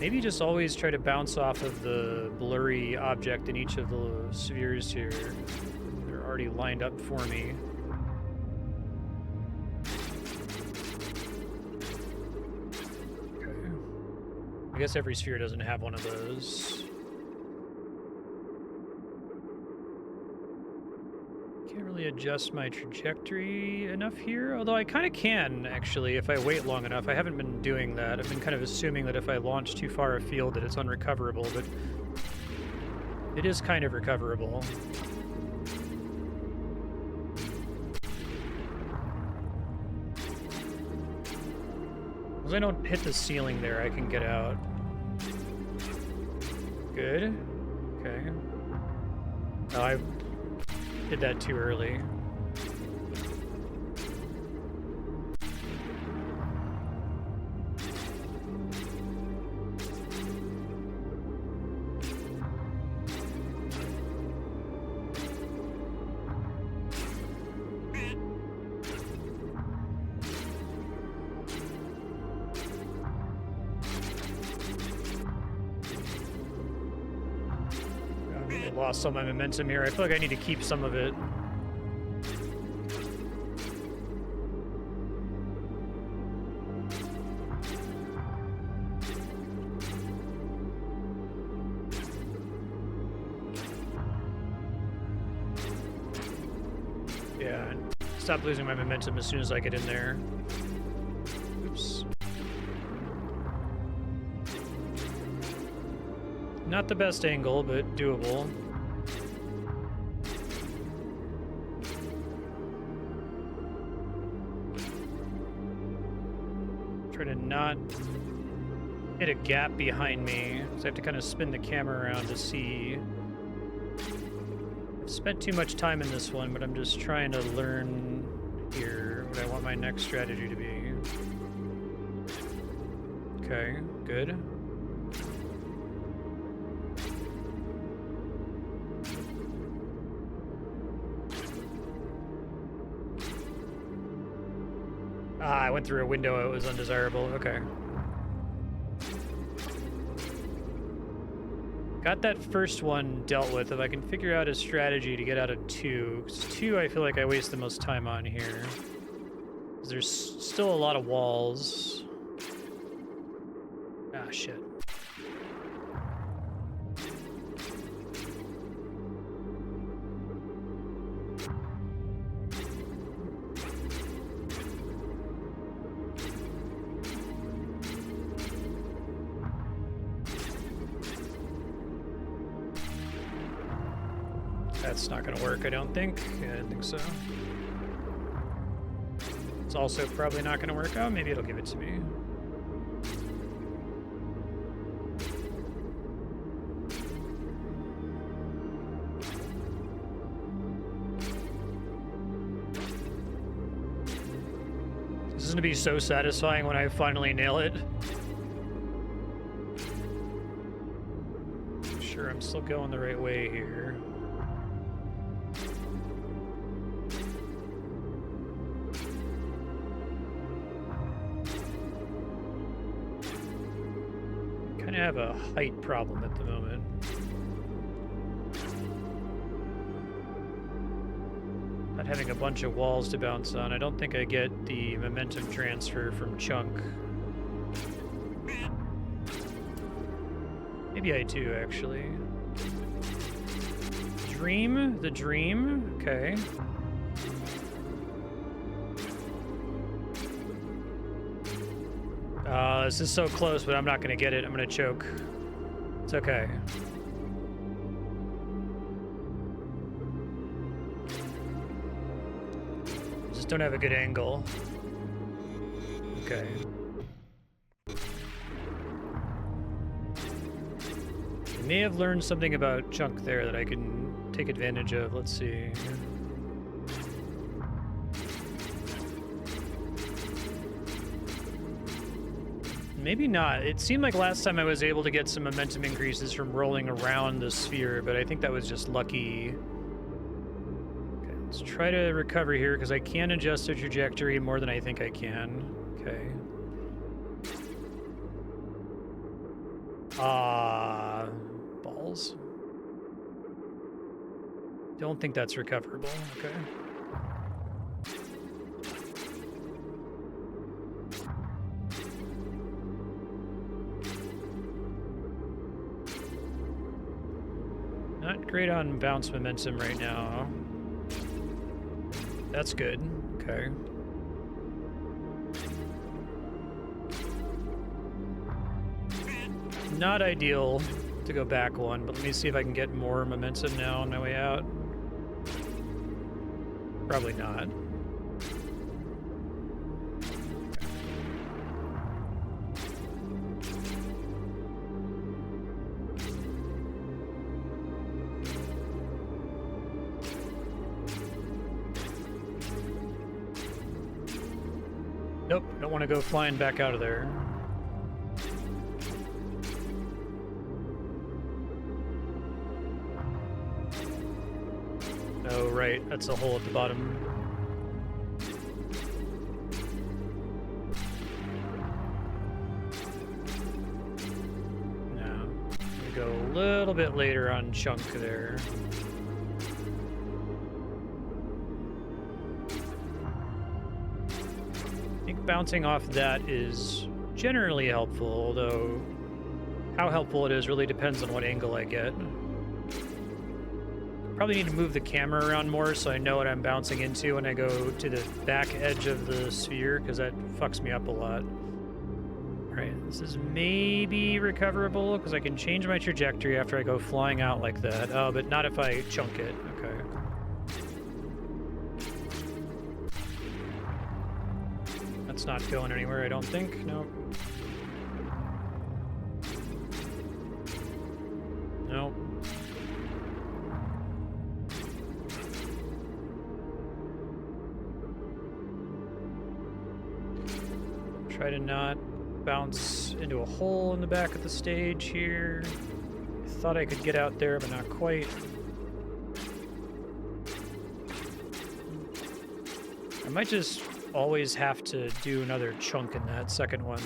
Maybe just always try to bounce off of the blurry object in each of the spheres here. They're already lined up for me. Okay. I guess every sphere doesn't have one of those. Can't really adjust my trajectory enough here, although I kind of can, actually, if I wait long enough. I haven't been doing that. I've been kind of assuming that if I launch too far afield that it's unrecoverable, but it is kind of recoverable. As I don't hit the ceiling there, I can get out. Good. Okay. Oh, I did that too early. Lost all my momentum here. I feel like I need to keep some of it. Yeah, stop losing my momentum as soon as I get in there. Oops. Not the best angle, but doable. Try to not hit a gap behind me, so I have to kind of spin the camera around to see. I've spent too much time in this one, but I'm just trying to learn here what I want my next strategy to be. Okay, good. Ah, I went through a window. It was undesirable. Okay. Got that first one dealt with. If I can figure out a strategy to get out of 2. 'Cause 2, I feel like I waste the most time on here. 'Cause there's still a lot of walls. Ah, shit. That's not gonna work, I don't think. Yeah, I don't think so. It's also probably not gonna work. Oh, maybe it'll give it to me. This is gonna be so satisfying when I finally nail it. Sure, I'm still going the right way here. I have a height problem at the moment. Not having a bunch of walls to bounce on. I don't think I get the momentum transfer from Chunk. Maybe I do, actually. Dream? The dream? Okay. This is so close, but I'm not going to get it. I'm going to choke. It's okay. Just don't have a good angle. Okay. I may have learned something about Chunk there that I can take advantage of. Let's see. Maybe not. It seemed like last time I was able to get some momentum increases from rolling around the sphere, but I think that was just lucky. Okay, let's try to recover here, because I can adjust the trajectory more than I think I can. Okay. Balls. Don't think that's recoverable. Okay. Not great on bounce momentum right now. That's good. Okay. Not ideal to go back one, but let me see if I can get more momentum now on my way out. Probably not. Nope, don't want to go flying back out of there. Oh, right, that's a hole at the bottom. No, we go a little bit later on chunk there. I think bouncing off that is generally helpful, although how helpful it is really depends on what angle I get. Probably need to move the camera around more so I know what I'm bouncing into when I go to the back edge of the sphere, because that fucks me up a lot. Alright, this is maybe recoverable, because I can change my trajectory after I go flying out like that. Oh, but not if I chunk it. Okay. That's not going anywhere, I don't think. Nope. Nope. Try to not bounce into a hole in the back of the stage here. I thought I could get out there, but not quite. I might just always have to do another chunk in that second one,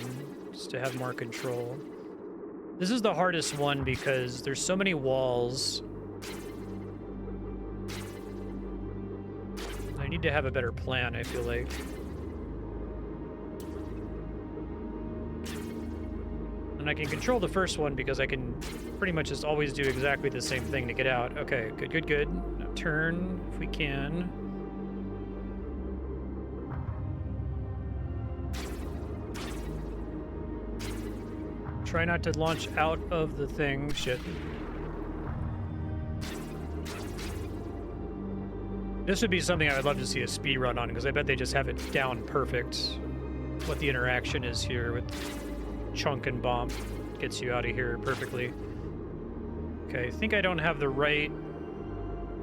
just to have more control. This is the hardest one because there's so many walls. I need to have a better plan, I feel like. And I can control the first one because I can pretty much just always do exactly the same thing to get out. Okay, good, good, good. Now turn if we can. Try not to launch out of the thing. Shit. This would be something I would love to see a speed run on, because I bet they just have it down perfect. What the interaction is here with chunk and bomb gets you out of here perfectly. Okay, I think I don't have the right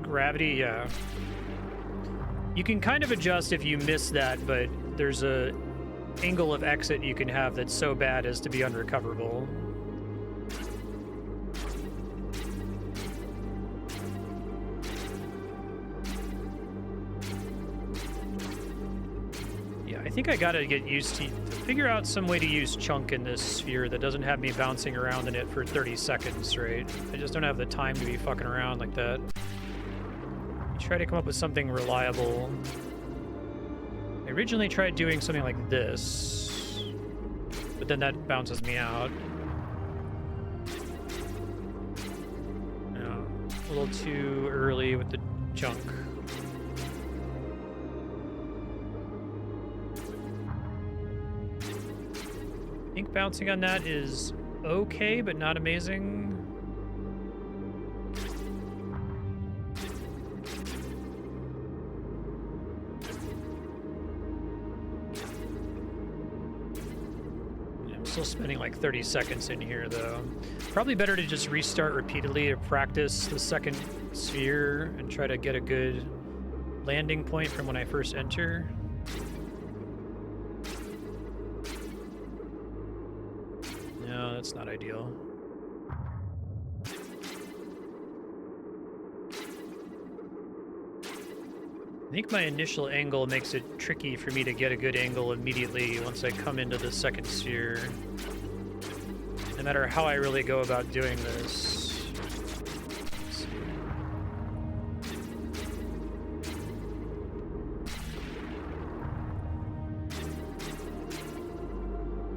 gravity. Yeah. You can kind of adjust if you miss that, but there's a angle of exit you can have that's so bad as to be unrecoverable. Yeah, I think I gotta get used to figure out some way to use chunk in this sphere that doesn't have me bouncing around in it for 30 seconds, right? I just don't have the time to be fucking around like that. Try to come up with something reliable. I originally tried doing something like this, but then that bounces me out. No, a little too early with the chunk. I think bouncing on that is okay, but not amazing. Still spending like 30 seconds in here though. Probably better to just restart repeatedly to practice the second sphere and try to get a good landing point from when I first enter. No, that's not ideal. I think my initial angle makes it tricky for me to get a good angle immediately once I come into the second sphere. No matter how I really go about doing this.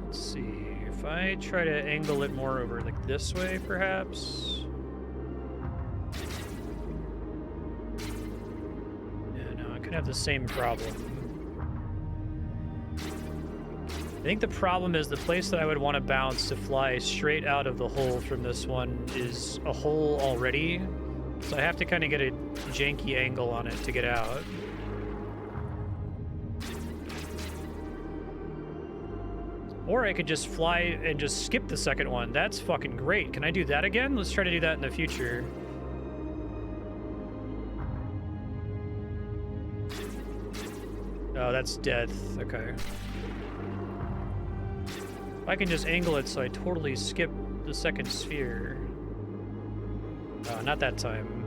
Let's see. If I try to angle it more over like this way, perhaps. Have the same problem. I think the problem is the place that I would want to bounce to fly straight out of the hole from this one is a hole already, so I have to kind of get a janky angle on it to get out. Or I could just fly and just skip the second one. That's fucking great. Can I do that again? Let's try to do that in the future. Oh, that's death. Okay. If I can just angle it so I totally skip the second sphere. Not that time.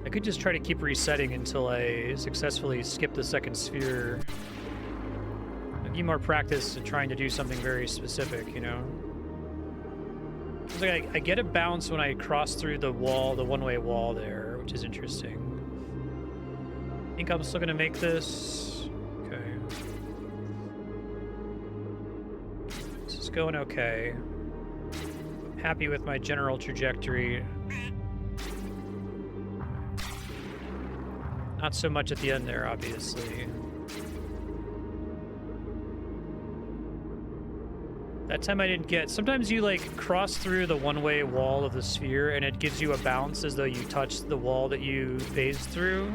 I could just try to keep resetting until I successfully skip the second sphere. I'll give more practice at trying to do something very specific, you know? It's like I get a bounce when I cross through the wall, the one-way wall there, which is interesting. I think I'm still gonna make this. Okay. This is going okay. I'm happy with my general trajectory. Not so much at the end there, obviously. That time I didn't get... Sometimes you, like, cross through the one-way wall of the sphere, and it gives you a bounce as though you touched the wall that you phased through.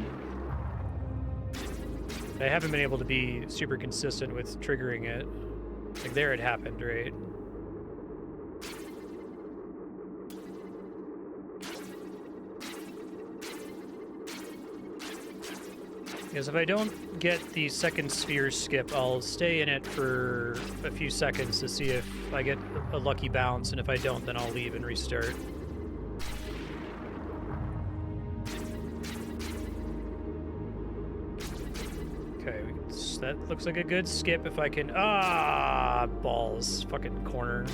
I haven't been able to be super consistent with triggering it. Like, there it happened, right? Because if I don't get the second sphere skip, I'll stay in it for a few seconds to see if I get a lucky bounce, and if I don't, then I'll leave and restart. Okay, that looks like a good skip if I can... Ah, balls. Fucking corner.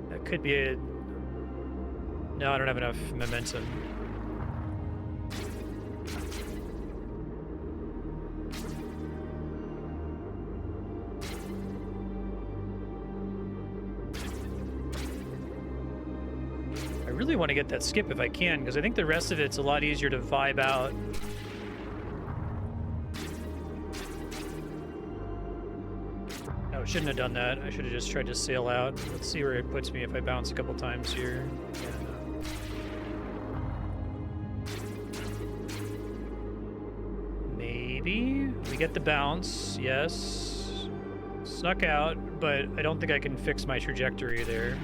That could be a... No, I don't have enough momentum. I really want to get that skip if I can, because I think the rest of it's a lot easier to vibe out. Oh, shouldn't have done that. I should have just tried to sail out. Let's see where it puts me if I bounce a couple times here. Yeah, no. Maybe we get the bounce. Yes. Snuck out, but I don't think I can fix my trajectory there.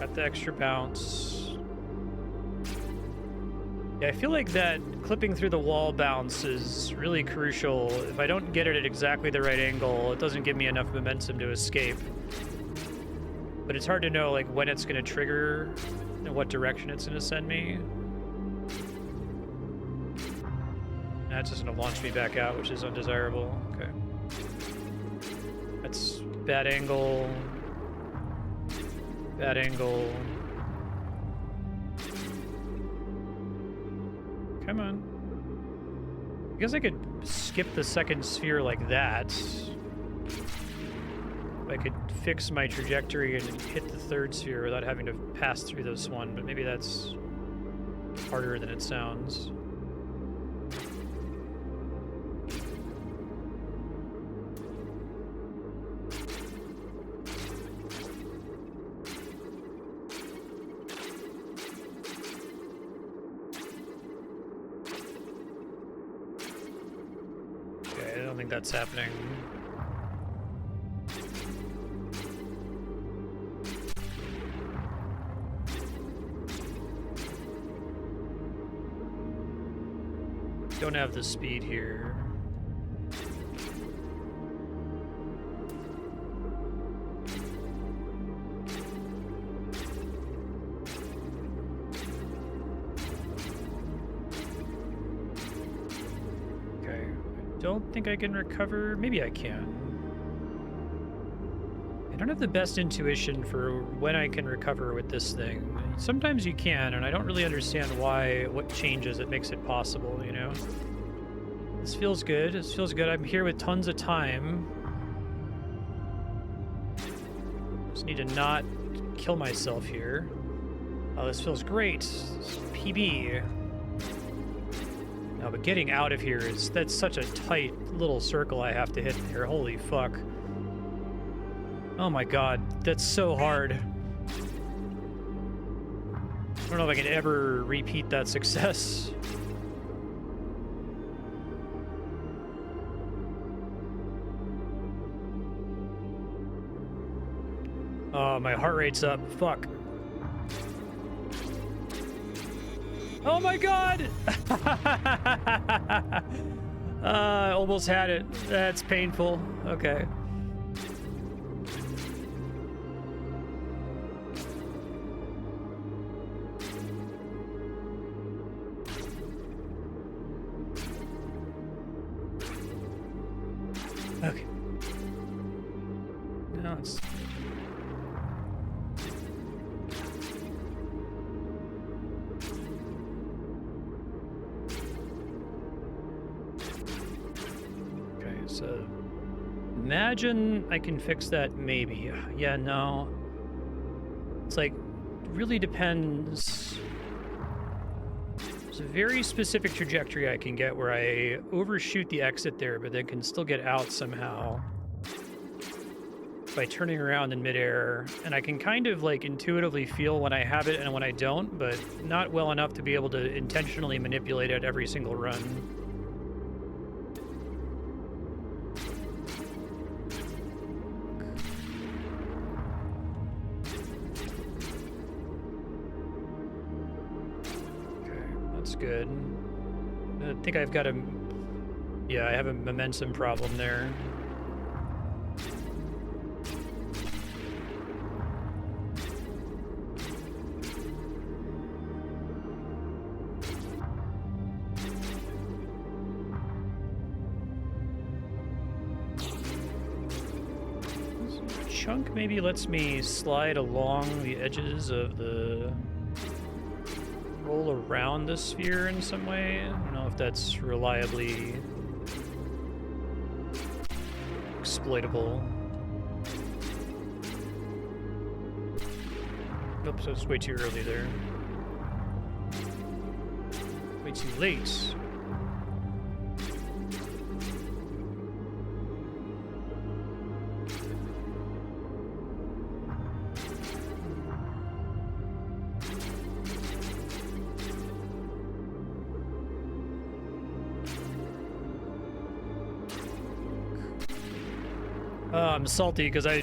Got the extra bounce. Yeah, I feel like that clipping through the wall bounce is really crucial. If I don't get it at exactly the right angle, it doesn't give me enough momentum to escape. But it's hard to know, like, when it's going to trigger and what direction it's going to send me. That's just going to launch me back out, which is undesirable. Okay. That's bad angle. Bad angle. Come on. I guess I could skip the second sphere like that. I could fix my trajectory and hit the third sphere without having to pass through this one, but maybe that's harder than it sounds. Okay, I don't think that's happening. Don't have the speed here. Okay, I don't think I can recover. Maybe I can. I don't have the best intuition for when I can recover with this thing. Sometimes you can, and I don't really understand why, what changes it makes it possible, you know? This feels good. This feels good. I'm here with tons of time. Just need to not kill myself here. Oh, this feels great. PB. No, but getting out of here is... That's such a tight little circle I have to hit there. Holy fuck. Oh my god. That's so hard. I don't know if I can ever repeat that success. Oh, my heart rate's up. Fuck. Oh my god! Almost had it. That's painful. Okay. Okay. No, it's... Okay, so... Imagine I can fix that, maybe. Yeah, no. It's like, really depends. There's a very specific trajectory I can get where I overshoot the exit there, but then can still get out somehow by turning around in midair. And I can kind of like intuitively feel when I have it and when I don't, but not well enough to be able to intentionally manipulate it every single run. Good. I think I've got a... Yeah, I have a momentum problem there. This chunk maybe lets me slide along the edges of the... roll around the sphere in some way. I don't know if that's reliably exploitable. Oops, I was way too early there. Way too late. I'm salty because I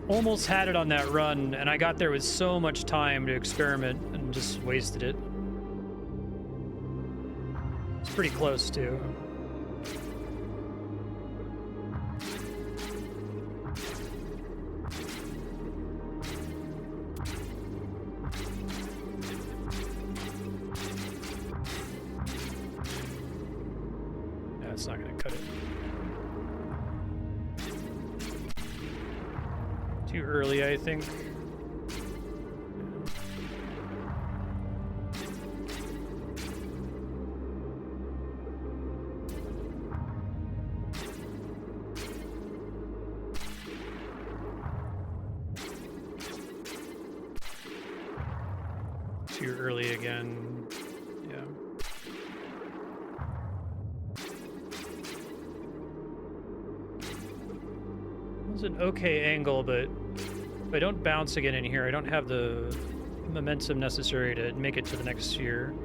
almost had it on that run, and I got there with so much time to experiment and just wasted it. It's pretty close, too. That's not going to cut it. Too early, I think. Too early again. Yeah. It was an okay angle, but if I don't bounce again in here, I don't have the momentum necessary to make it to the next sphere.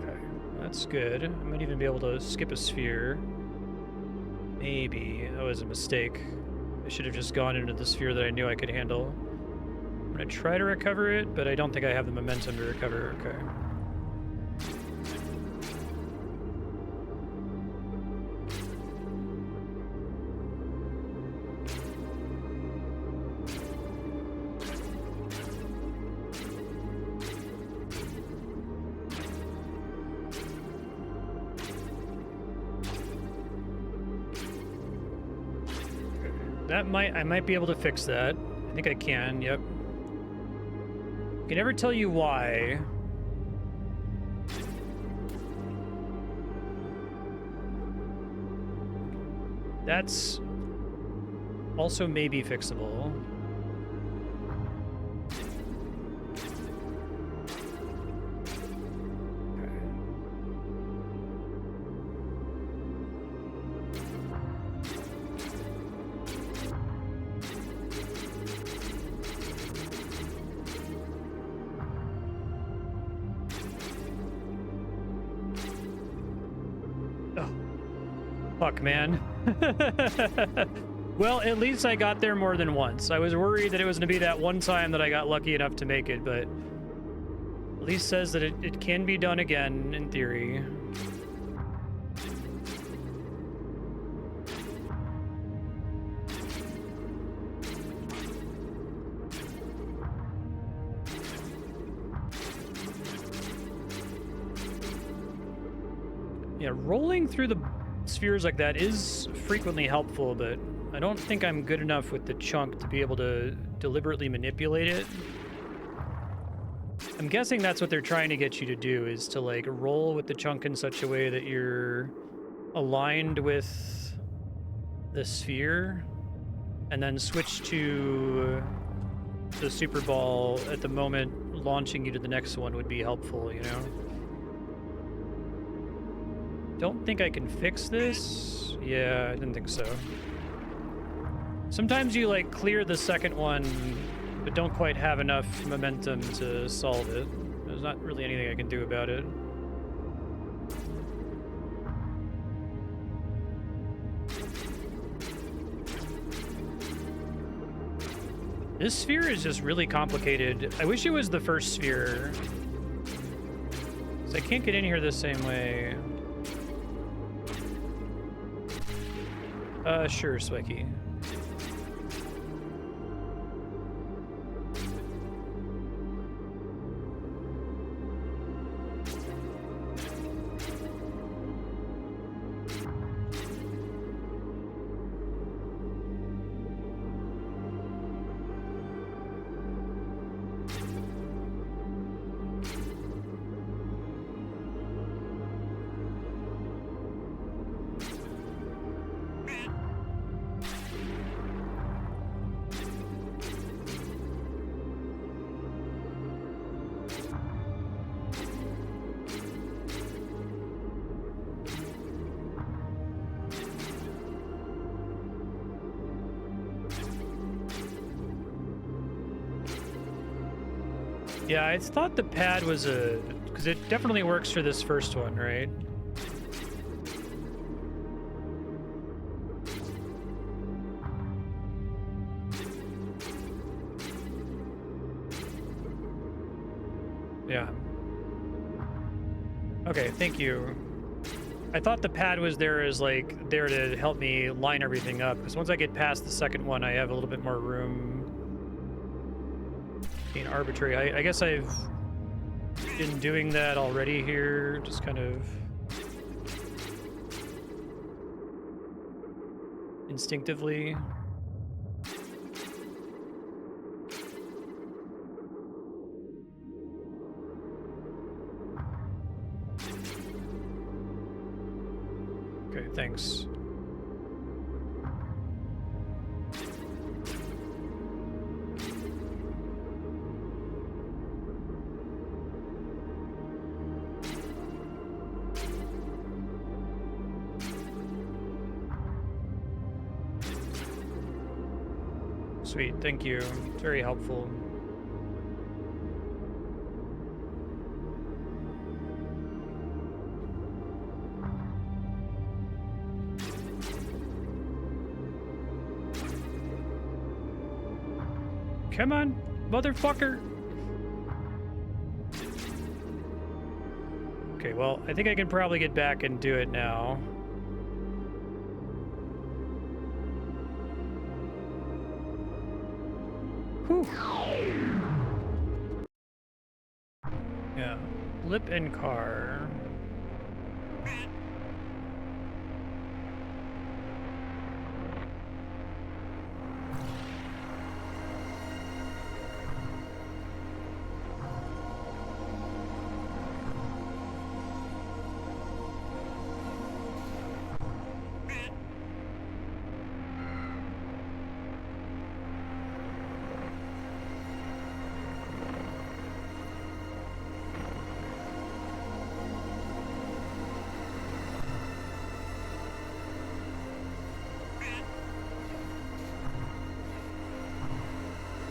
Okay, that's good. I might even be able to skip a sphere. Maybe. That was a mistake. I should have just gone into the sphere that I knew I could handle. I'm gonna try to recover it, but I don't think I have the momentum to recover. Okay. I might be able to fix that. I think I can, yep. I can never tell you why. That's also maybe fixable. Fuck, man. Well, at least I got there more than once. I was worried that it was going to be that one time that I got lucky enough to make it, but at least says that it can be done again, in theory. Yeah, rolling through the spheres like that is frequently helpful, but I don't think I'm good enough with the chunk to be able to deliberately manipulate it. I'm guessing that's what they're trying to get you to do, is to like roll with the chunk in such a way that you're aligned with the sphere and then switch to the super ball at the moment launching you to the next one would be helpful, you know? Don't think I can fix this. Yeah, I didn't think so. Sometimes you like clear the second one, but don't quite have enough momentum to solve it. There's not really anything I can do about it. This sphere is just really complicated. I wish it was the first sphere, 'cause I can't get in here the same way. Sure, Swecky. Yeah, I thought the pad was because it definitely works for this first one, right? Yeah. Okay, thank you. I thought the pad was there as like there to help me line everything up, because once I get past the second one, I have a little bit more room. Being arbitrary, I guess I've been doing that already here, just kind of instinctively. Okay, thanks. Sweet, thank you. It's very helpful. Come on, motherfucker! Okay, well, I think I can probably get back and do it now. Whew. Yeah, lip and car.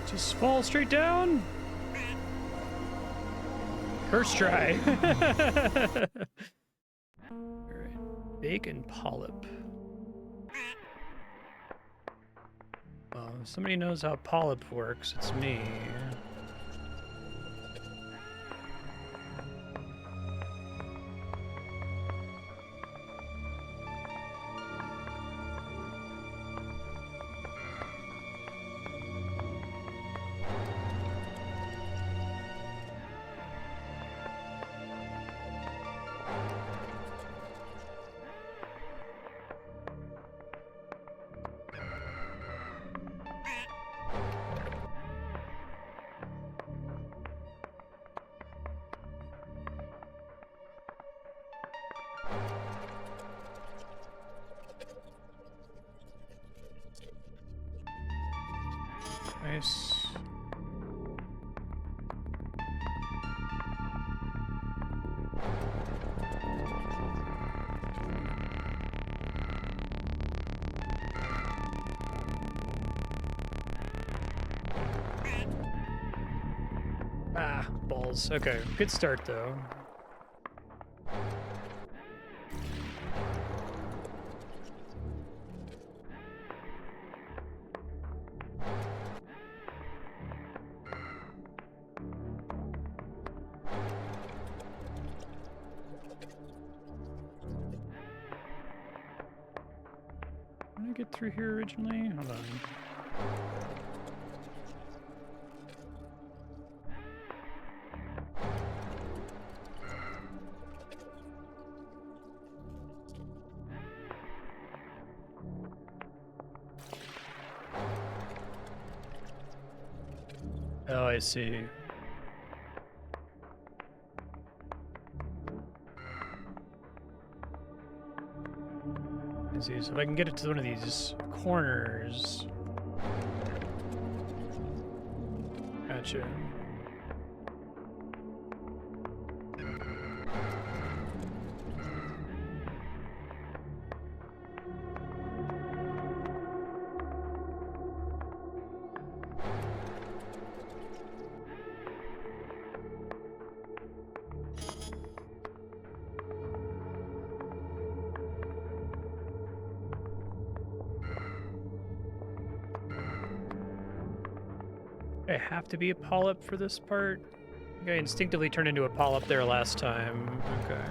Just fall straight down. First try. All right. Bacon polyp. If somebody knows how polyp works, it's me. Nice. Ah, balls. Okay, good start though. How did I get through here originally? Hold on. Oh, I see. I see. So if I can get it to one of these corners. Gotcha. I have to be a polyp for this part? I think I instinctively turned into a polyp there last time. Okay.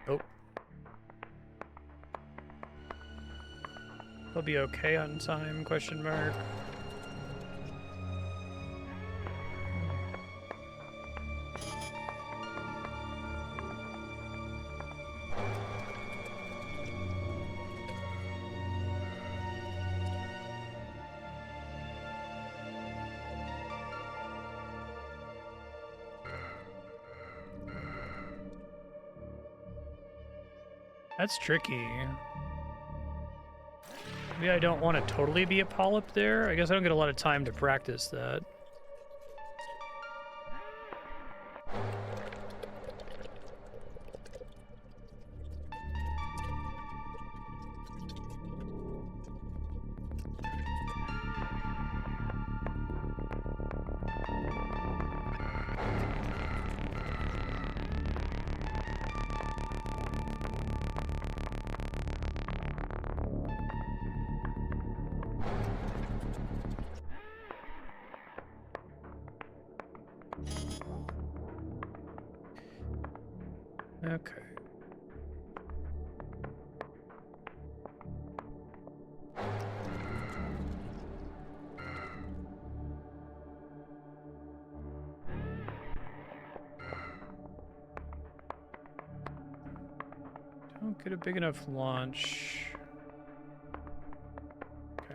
Oh. He'll be okay on time, question mark. That's tricky. Maybe I don't want to totally be a polyp there. I guess I don't get a lot of time to practice that. Okay. Don't get a big enough launch. Okay.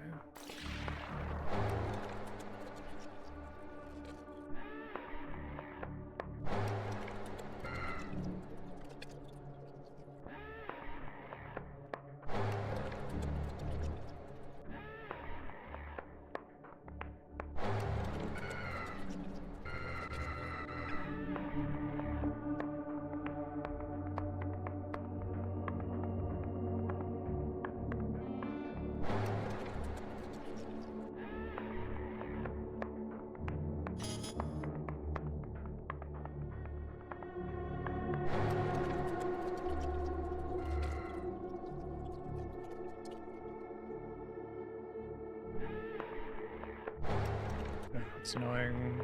That's annoying.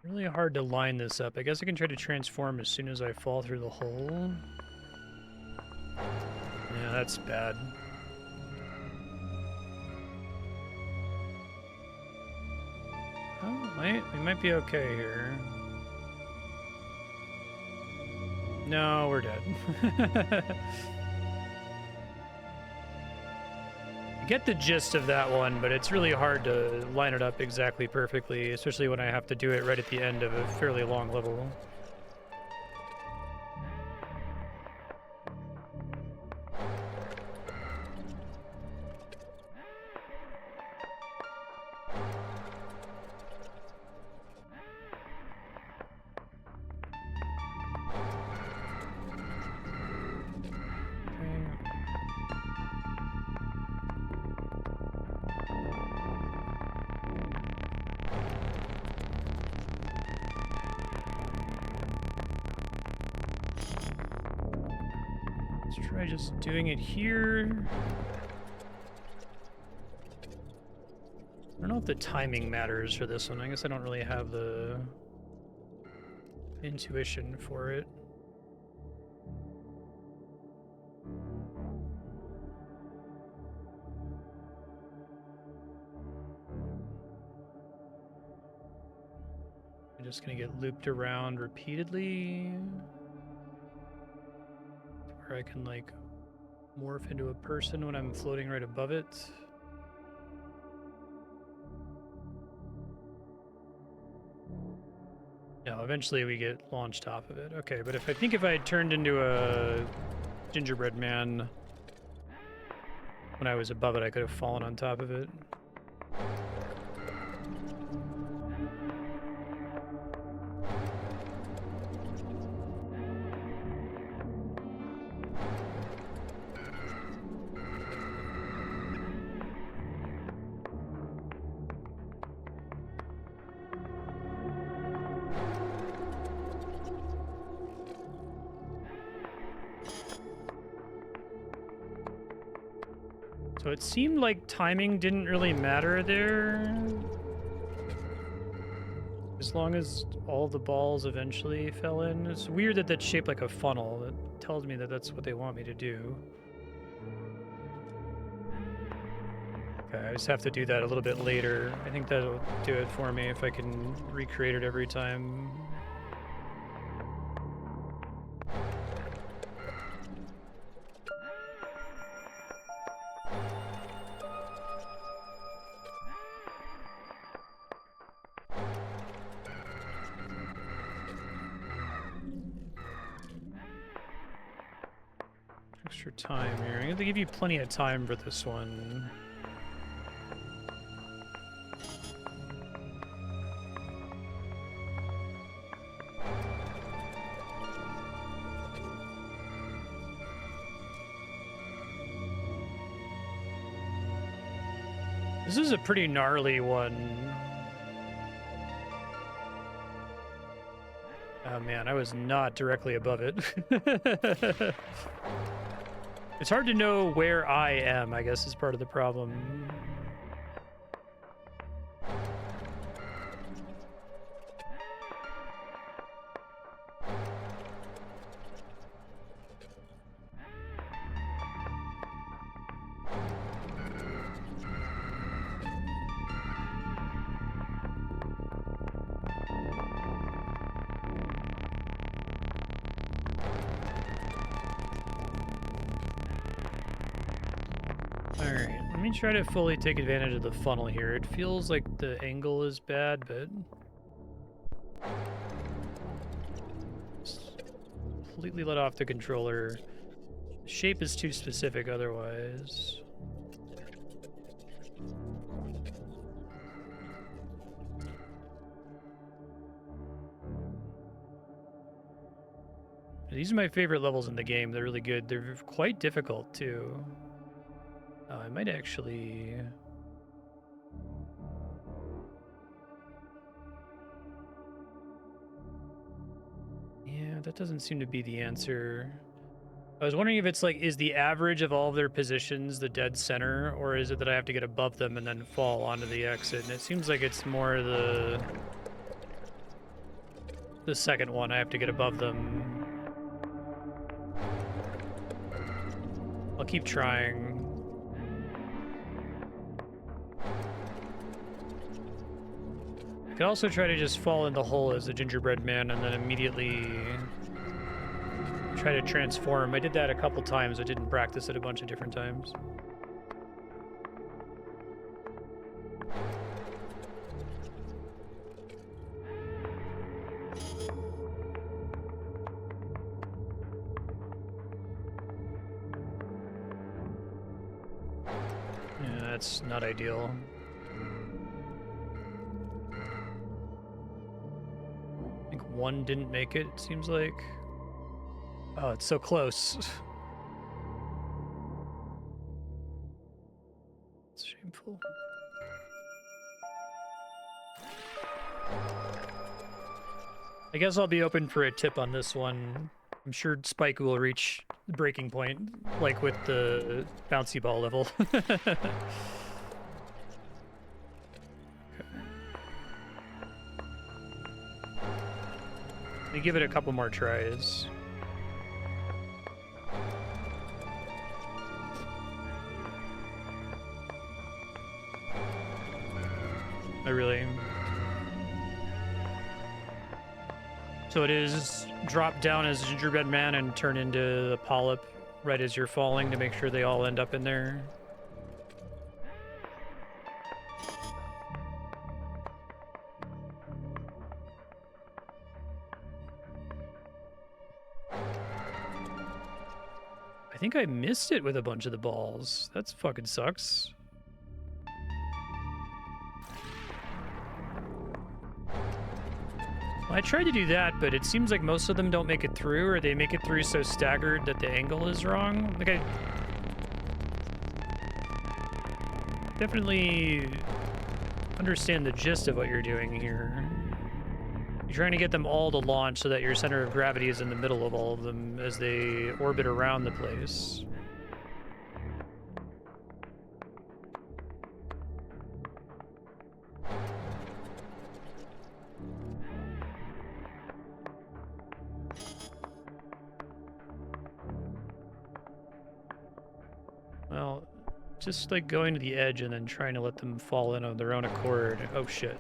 Really hard to line this up. I guess I can try to transform as soon as I fall through the hole. Yeah, that's bad. Oh, wait, we might be okay here. No, we're dead. I get the gist of that one, but it's really hard to line it up exactly perfectly, especially when I have to do it right at the end of a fairly long level. Let's try just doing it here. I don't know if the timing matters for this one. I guess I don't really have the intuition for it. I'm just gonna get looped around repeatedly. Where I can like morph into a person when I'm floating right above it. No, eventually we get launched off of it. Okay, but I think if I had turned into a gingerbread man when I was above it, I could have fallen on top of it. So it seemed like timing didn't really matter there. As long as all the balls eventually fell in. It's weird that that's shaped like a funnel. That tells me that that's what they want me to do. Okay, I just have to do that a little bit later. I think that'll do it for me if I can recreate it every time. Extra time here. I'm gonna give you plenty of time for this one. This is a pretty gnarly one. Oh man, I was not directly above it. It's hard to know where I am, I guess, is part of the problem. Alright, let me try to fully take advantage of the funnel here. It feels like the angle is bad, but just completely let off the controller. Shape is too specific otherwise. These are my favorite levels in the game. They're really good. They're quite difficult, too. Oh, I might actually... Yeah, that doesn't seem to be the answer. I was wondering if it's like, is the average of all of their positions the dead center, or is it that I have to get above them and then fall onto the exit? And it seems like it's more the second one. I have to get above them. I'll keep trying. I could also try to just fall in the hole as a gingerbread man and then immediately try to transform. I did that a couple times. I didn't practice it a bunch of different times. Yeah, that's not ideal. I think one didn't make it seems like. Oh, it's so close. It's shameful. I guess I'll be open for a tip on this one. I'm sure Spike will reach the breaking point, like with the bouncy ball level. Okay. Let me give it a couple more tries. I really... So it is drop down as a gingerbread man and turn into the polyp right as you're falling to make sure they all end up in there. I think I missed it with a bunch of the balls. That's fucking sucks. I tried to do that, but it seems like most of them don't make it through, or they make it through so staggered that the angle is wrong. Like, I definitely understand the gist of what you're doing here. You're trying to get them all to launch so that your center of gravity is in the middle of all of them as they orbit around the place. Well, just like going to the edge and then trying to let them fall in on their own accord. Oh shit.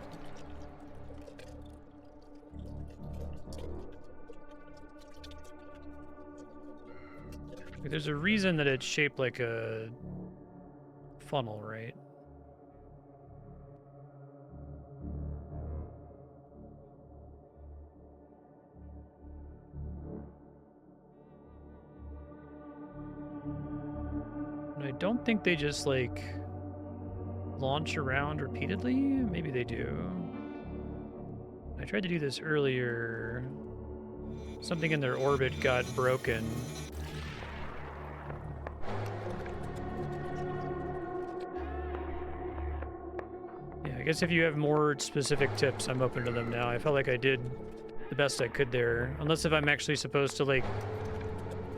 Like, there's a reason that it's shaped like a funnel, right? I don't think they just, like, launch around repeatedly. Maybe they do. I tried to do this earlier. Something in their orbit got broken. Yeah, I guess if you have more specific tips, I'm open to them now. I felt like I did the best I could there. Unless if I'm actually supposed to, like,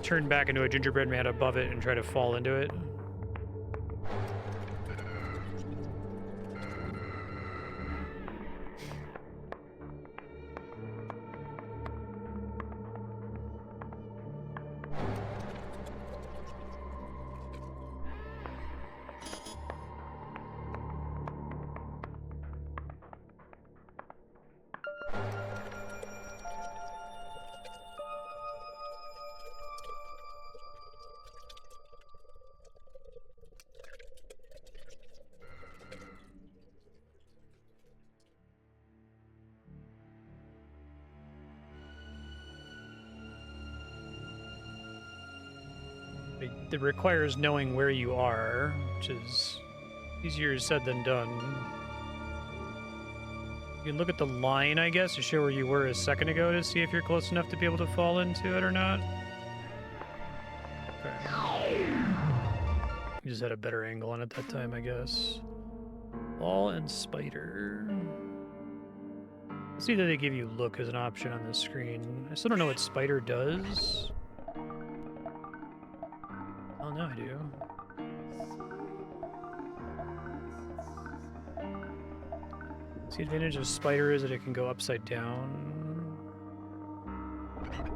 turn back into a gingerbread man above it and try to fall into it. It requires knowing where you are, which is easier said than done. You can look at the line, I guess, to show where you were a second ago to see if you're close enough to be able to fall into it or not. Okay. You just had a better angle on it that time, I guess. Ball and spider. Let's see that they give you look as an option on the screen. I still don't know what spider does. Oh, now I do. The advantage of spider is that it can go upside down. Okay.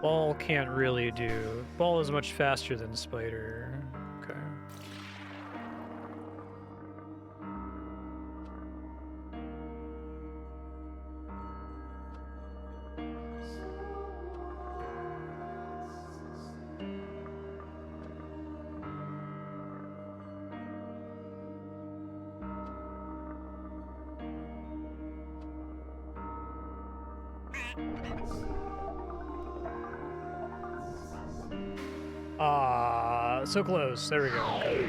Ball can't really do. Ball is much faster than spider. Okay. Ah, so close. There we go. Okay.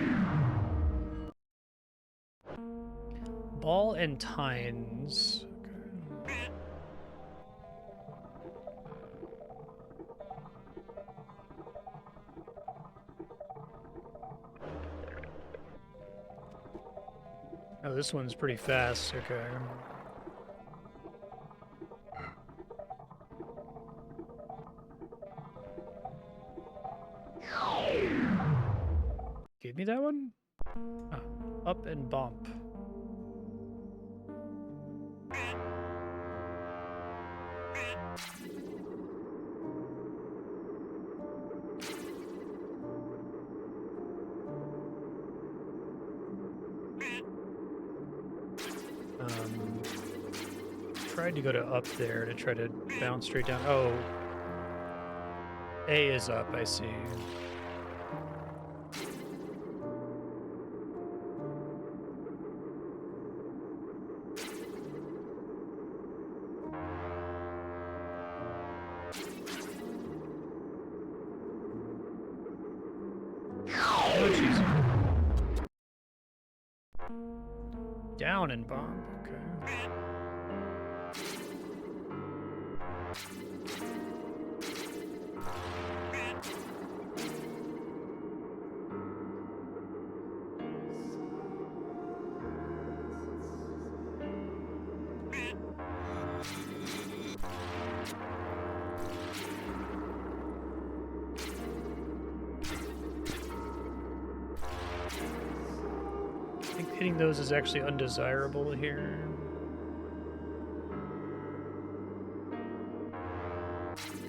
Ball and tines. Okay. Oh, this one's pretty fast. Okay. Gave me that one? Oh, up and bump. Tried to go to up there to try to bounce straight down. Oh. A is up, I see. Down and bomb. Okay. I think hitting those is actually undesirable here.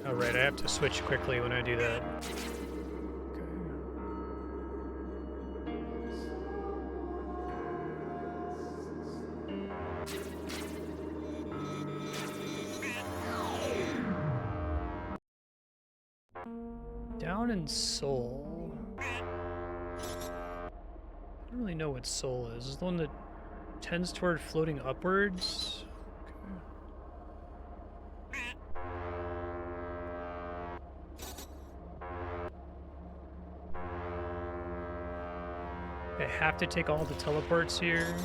Oh, right, I have to switch quickly when I do that. Down in soul. I don't really know what soul is. Is it the one that tends toward floating upwards? Okay. I have to take all the teleports here.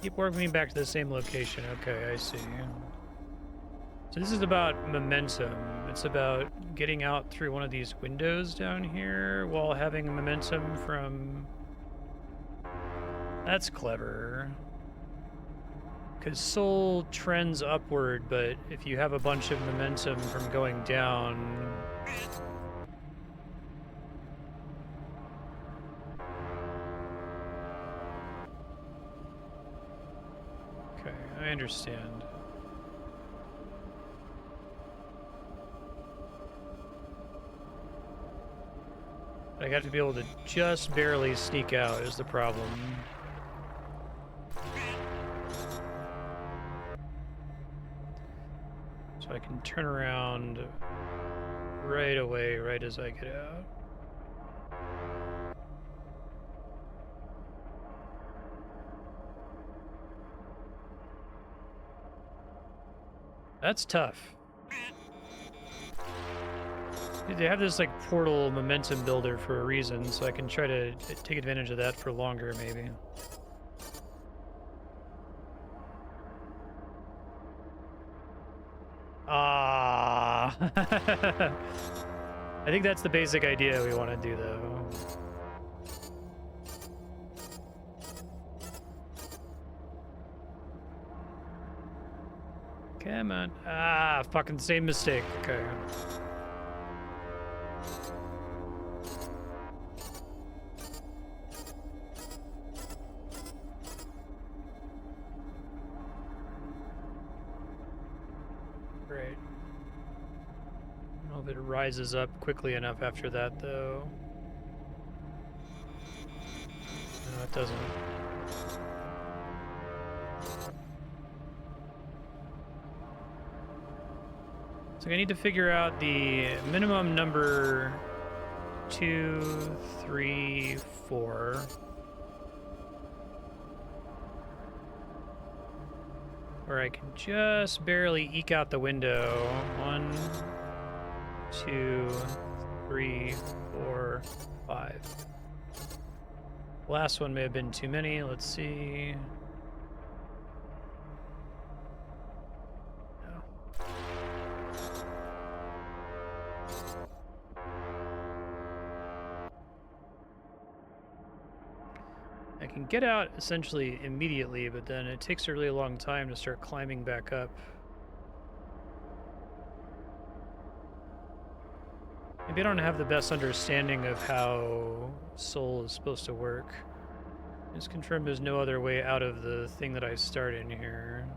Keep working me back to the same location. Okay, I see. So this is about momentum. It's about getting out through one of these windows down here while having momentum from... That's clever. Because soul trends upward, but if you have a bunch of momentum from going down... Okay, I understand. I have to be able to just barely sneak out is the problem. So I can turn around right away, right as I get out. That's tough. They have this like portal momentum builder for a reason, so I can try to take advantage of that for longer, maybe. Ah. I think that's the basic idea we want to do, though. Come on. Ah, fucking same mistake. Okay. Great. I don't know if it rises up quickly enough after that, though. No, it doesn't. So I need to figure out the minimum number 2, 3, 4. Where I can just barely eke out the window. 1, 2, 3, 4, 5. Last one may have been too many. Let's see. No. I can get out essentially immediately, but then it takes a really long time to start climbing back up. Maybe I don't have the best understanding of how soul is supposed to work. Just confirm there's no other way out of the thing that I start in here.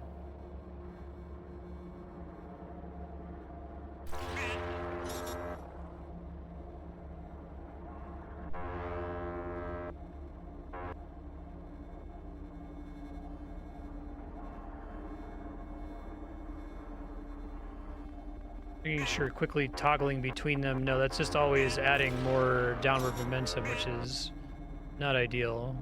Making sure quickly toggling between them. No, that's just always adding more downward momentum, which is not ideal.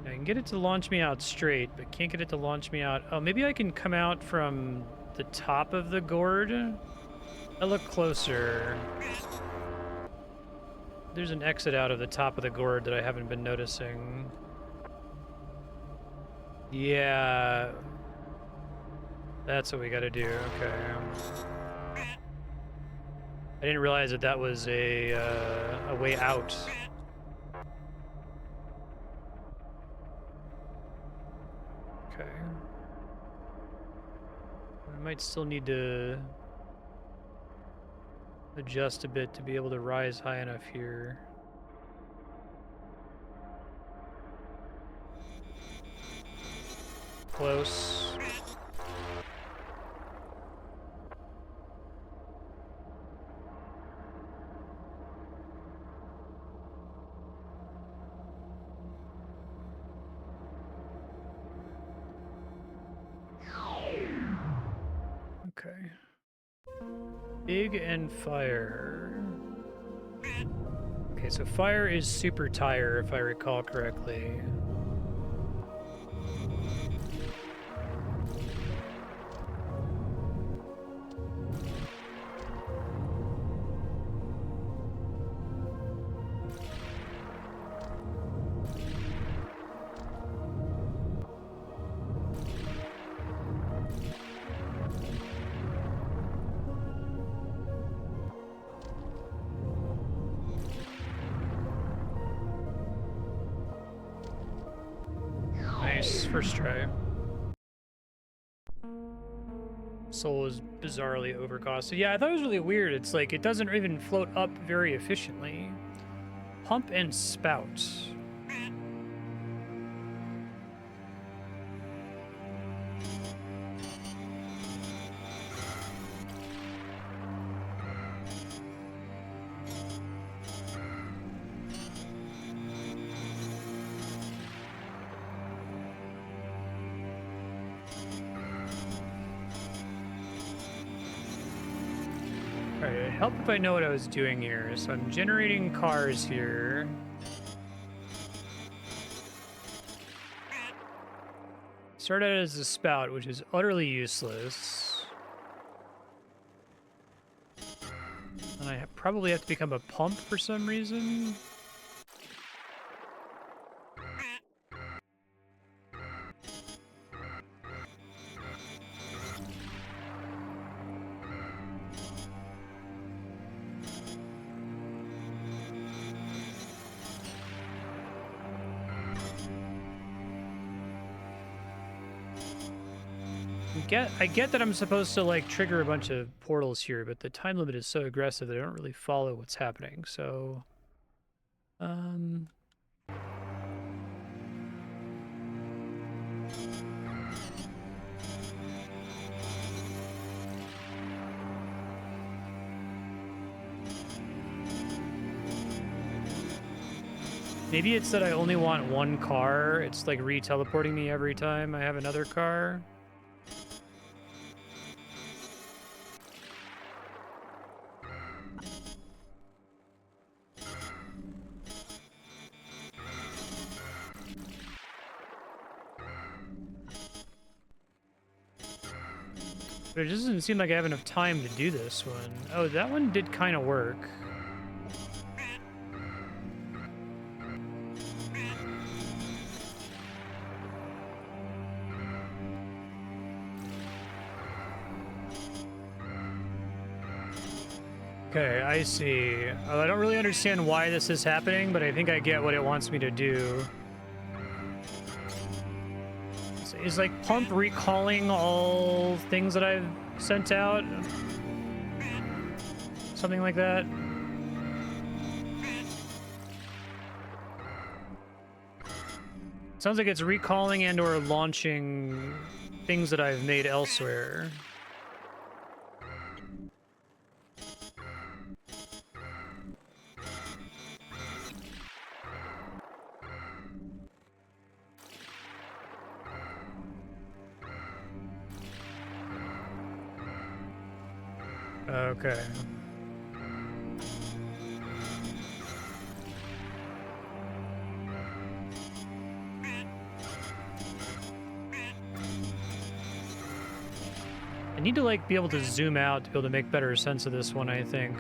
I can get it to launch me out straight, but can't get it to launch me out. Oh, maybe I can come out from the top of the gourd. I look closer. There's an exit out of the top of the gourd that I haven't been noticing. Yeah. That's what we gotta do, okay. I didn't realize that that was a way out. Okay. I might still need to adjust a bit to be able to rise high enough here. Close. Okay. Big and fire. Okay, so fire is super tire, if I recall correctly. Nice, first try. Soul is bizarrely overcosted. Yeah, I thought it was really weird. It's like it doesn't even float up very efficiently. Pump and spout. Alright, it'd help if I know what I was doing here. So I'm generating cars here. Started out as a spout, which is utterly useless. And I probably have to become a pump for some reason. I get that I'm supposed to like trigger a bunch of portals here, but the time limit is so aggressive that I don't really follow what's happening. So, maybe it's that I only want one car. It's like re-teleporting me every time I have another car. But it just doesn't seem like I have enough time to do this one. Oh, that one did kind of work. Okay, I see. I don't really understand why this is happening, but I think I get what it wants me to do. Is like pump recalling all things that I've sent out? Something like that? Sounds like it's recalling and or launching things that I've made elsewhere. Okay. I need to like be able to zoom out to be able to make better sense of this one, I think.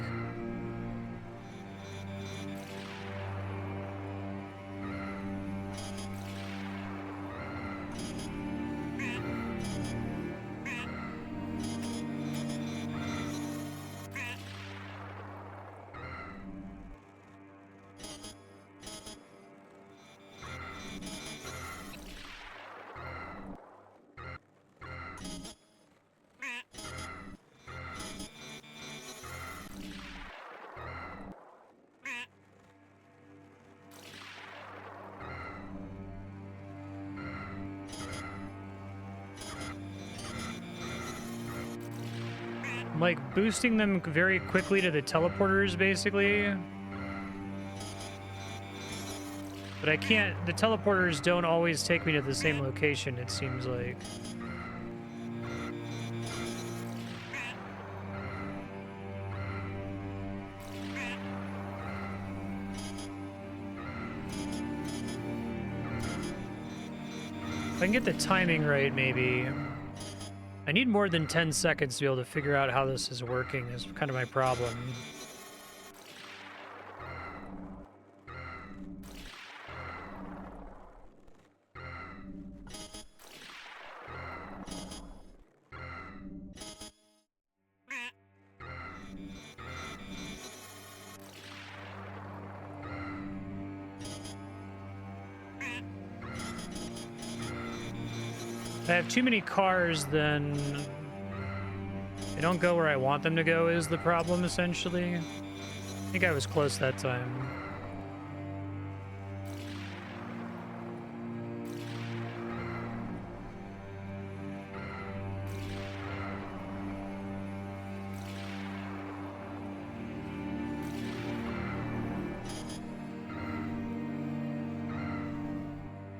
Like boosting them very quickly to the teleporters, basically. But I can't, the teleporters don't always take me to the same location, it seems like. If I can get the timing right, maybe. I need more than 10 seconds to be able to figure out how this is working, is kind of my problem. If I have too many cars, then they don't go where I want them to go is the problem, essentially. I think I was close that time.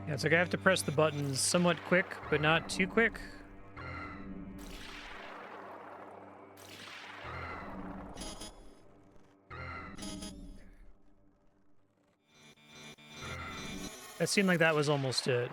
Yeah, it's like I have to press the buttons somewhat quick, but not too quick. That seemed like that was almost it.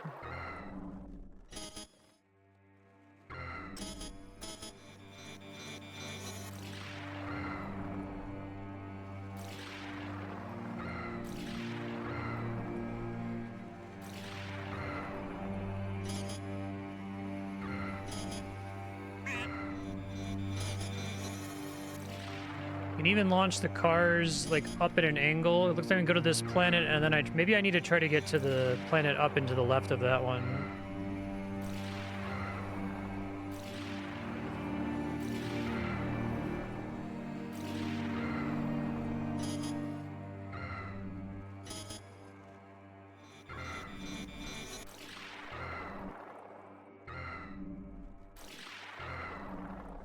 You can even launch the cars like up at an angle. It looks like I can go to this planet, and then maybe I need to try to get to the planet up and to the left of that one.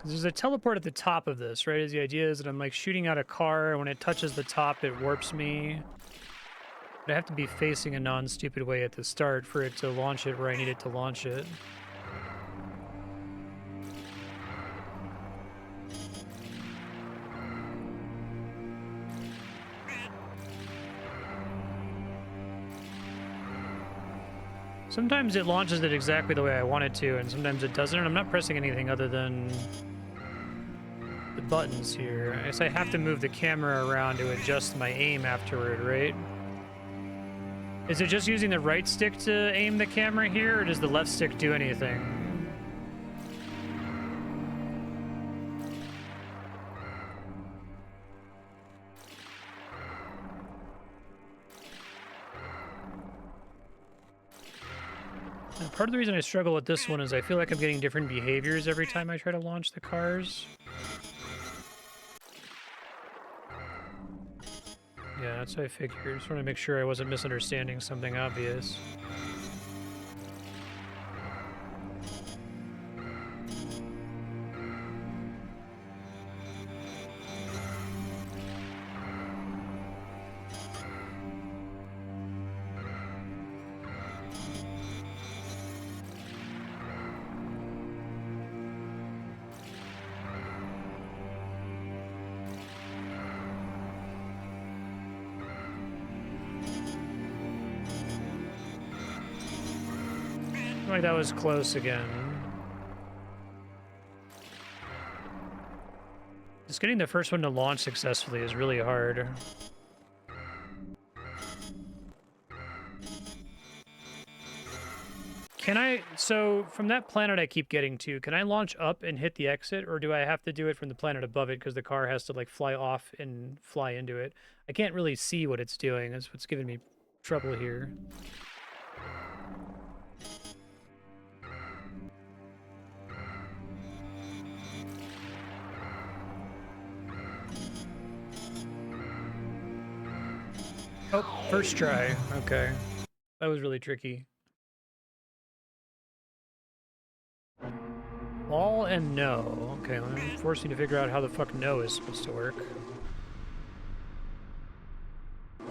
There's a teleport at the top of this, right? The idea is that I'm like shooting out a car, and when it touches the top, it warps me. But I have to be facing a non-stupid way at the start for it to launch it where I need it to launch it. Sometimes it launches it exactly the way I want it to, and sometimes it doesn't, and I'm not pressing anything other than the buttons here. I guess I have to move the camera around to adjust my aim afterward, right? Is it just using the right stick to aim the camera here, or does the left stick do anything? And part of the reason I struggle with this one is I feel like I'm getting different behaviors every time I try to launch the cars. Yeah, that's what I figured. Just want to make sure I wasn't misunderstanding something obvious. Like that was close again. Just getting the first one to launch successfully is really hard. Can I, so from that planet I keep getting to, can I launch up and hit the exit, or do I have to do it from the planet above it because the car has to like fly off and fly into it? I can't really see what it's doing. That's what's giving me trouble here. Oh, first try. Okay. That was really tricky. All and no. Okay, let me force you to figure out how the fuck no is supposed to work. I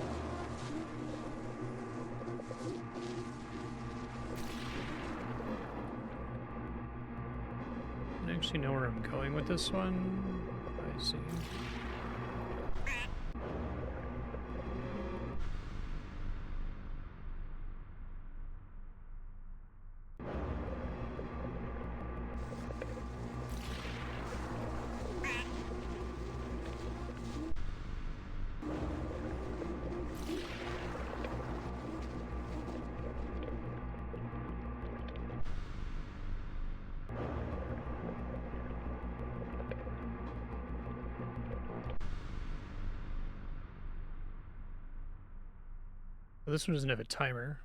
don't actually know where I'm going with this one. I see. Well, this one doesn't have a timer.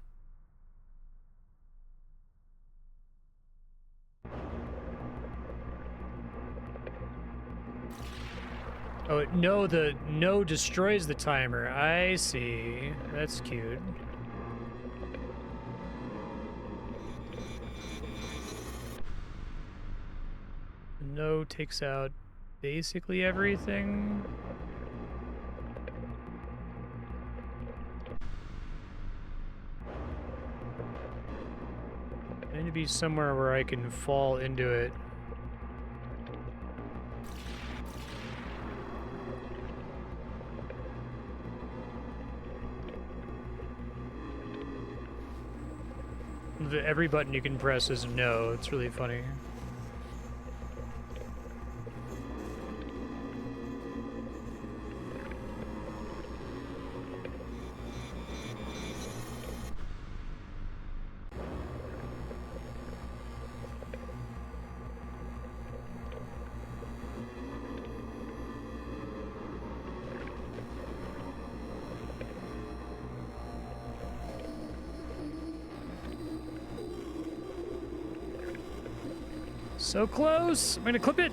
Oh, no, the no destroys the timer. I see. That's cute. No takes out basically everything. I need to be somewhere where I can fall into it. every button you can press is no. It's really funny. So close! I'm gonna clip it!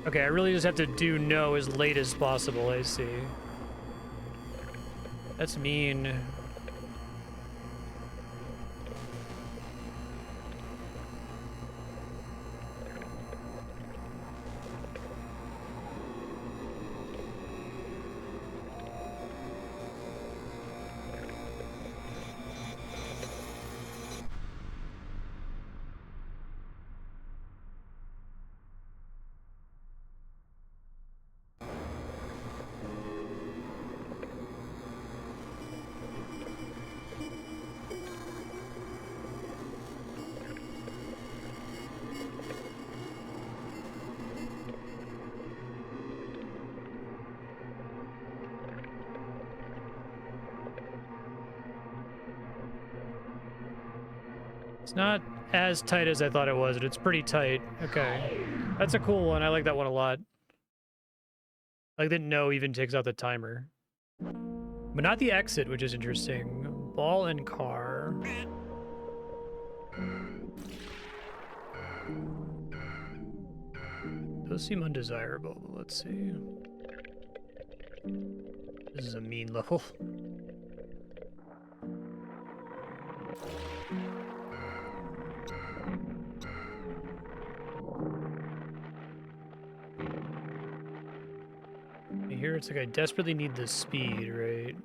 Okay, I really just have to do no as late as possible, I see. That's mean. It's not as tight as I thought it was, but it's pretty tight. Okay. That's a cool one. I like that one a lot. Like that no even takes out the timer. But not the exit, which is interesting. Ball and car. Those seem undesirable. Let's see. This is a mean level. Here it's like I desperately need the speed, right?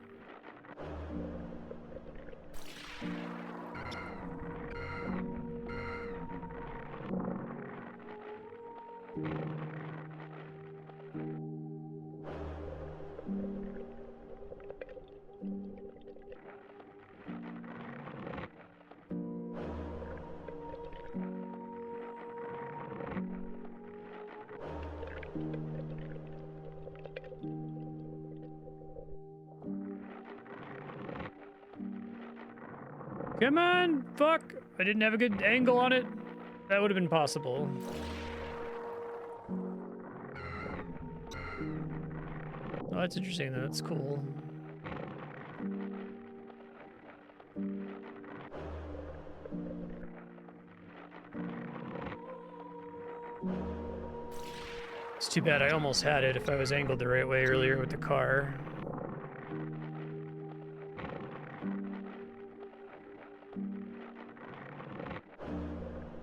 Come on! Fuck! I didn't have a good angle on it. That would have been possible. Oh, that's interesting. That's cool. It's too bad I almost had it if I was angled the right way earlier with the car.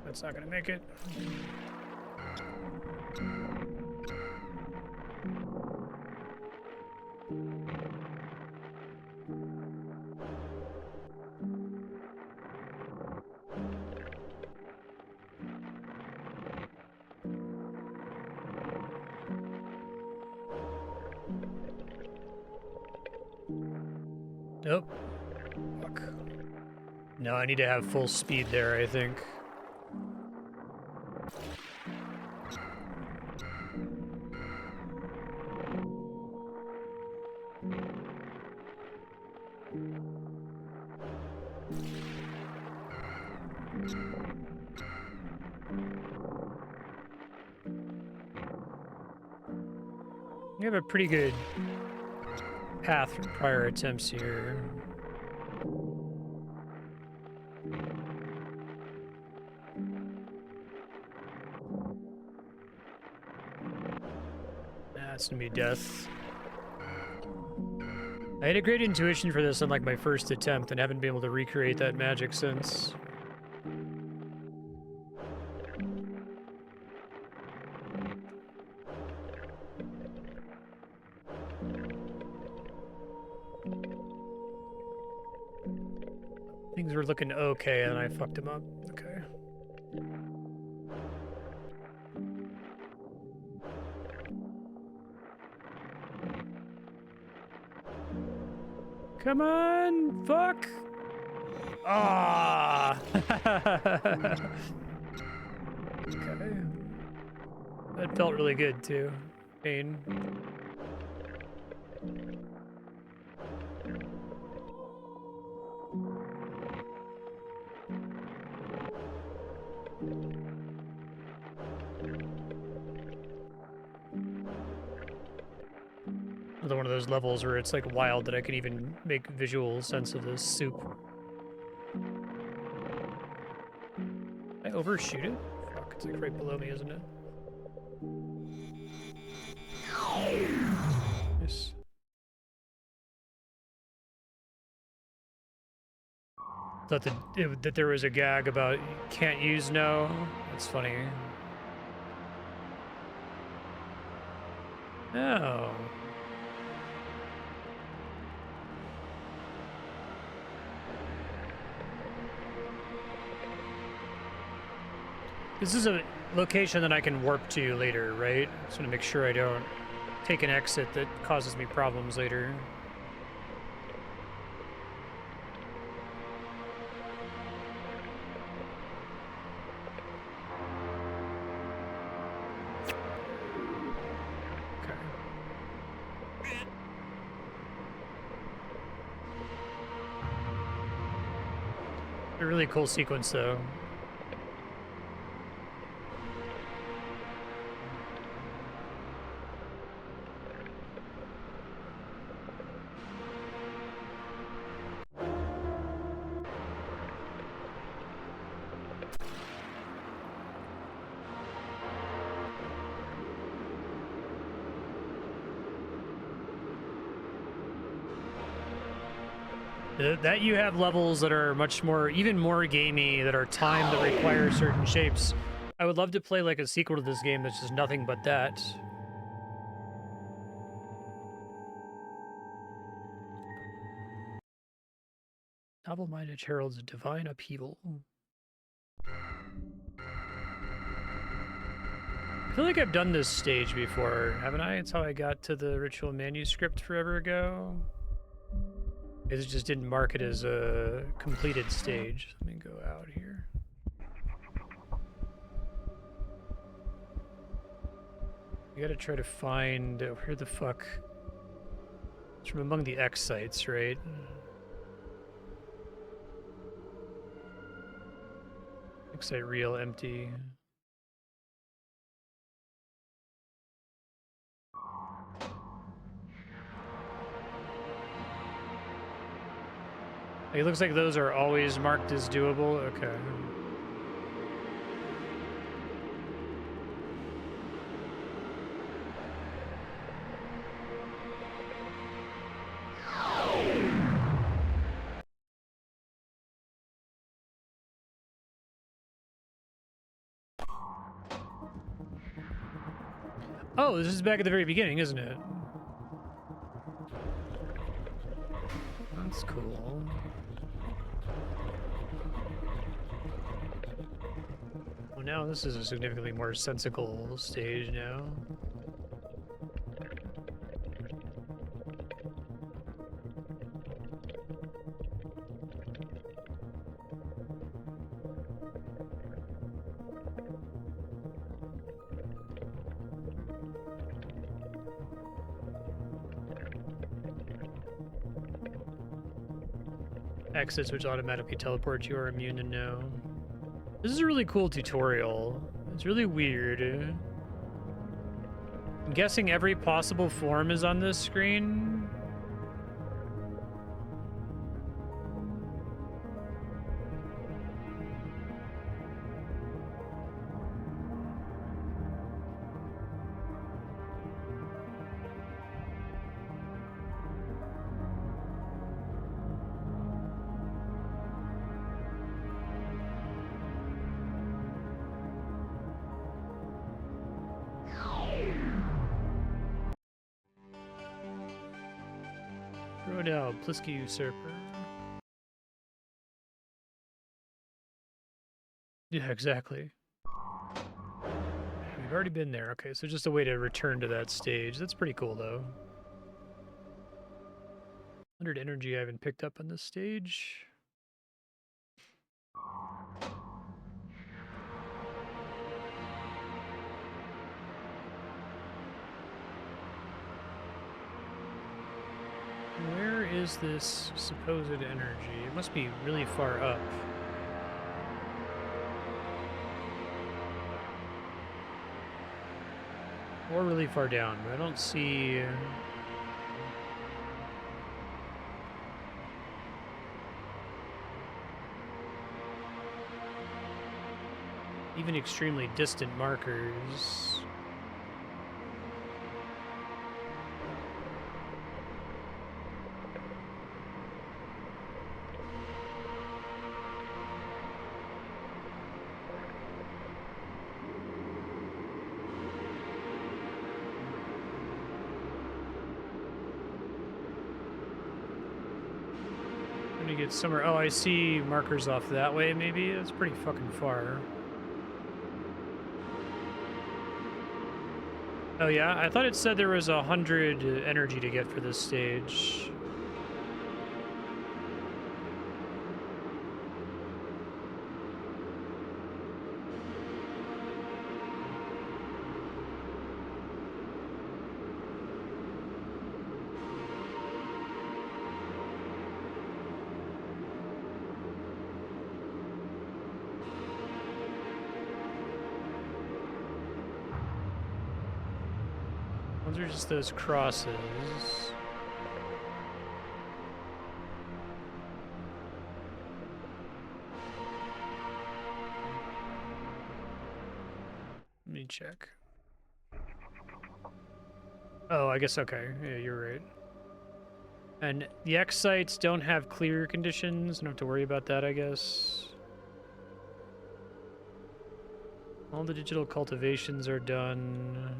That's not gonna make it. Nope. Fuck. No, I need to have full speed there, I think. We have a pretty good path from prior attempts here. That's gonna be death. I had a great intuition for this on like my first attempt and haven't been able to recreate that magic since. Things were looking okay and I fucked him up. Okay. Come on! Fuck! Ah. Okay. That felt really good too. Pain. Another one of those levels where it's like wild that I can even make visual sense of this soup. Did I overshoot it? Fuck, it's like right below me, isn't it? Nice. Thought that there was a gag about can't use no. That's funny. Oh. This is a location that I can warp to later, right? Just want to make sure I don't take an exit that causes me problems later. A really cool sequence, though. That you have levels that are much more, even more gamey, that are timed, that require certain shapes. I would love to play like a sequel to this game that's just nothing but that. Double-minded heralds of divine upheaval. I feel like I've done this stage before, haven't I? It's how I got to the ritual manuscript forever ago. It just didn't mark it as a completed stage. Let me go out here. We gotta try to find where the fuck. It's from among the X sites, right? X site real empty. It looks like those are always marked as doable. Okay. Oh, this is back at the very beginning, isn't it? That's cool. Well, now this is a significantly more sensical stage now. Exits which automatically teleport you are immune to no. This is a really cool tutorial. It's really weird. I'm guessing every possible form is on this screen. Rodell, Plisky Usurper. Yeah, exactly. We've already been there. Okay, so just a way to return to that stage. That's pretty cool, though. 100 energy I haven't picked up on this stage. Where is this supposed energy? It must be really far up. Or really far down, but I don't see... even extremely distant markers. I'm gonna get somewhere. Oh, I see markers off that way, maybe? That's pretty fucking far. Oh yeah, I thought it said there was 100 energy to get for this stage. Those are just those crosses. Let me check. Oh, I guess okay. Yeah, you're right. And the X sites don't have clear conditions. Don't have to worry about that, I guess. All the digital cultivations are done.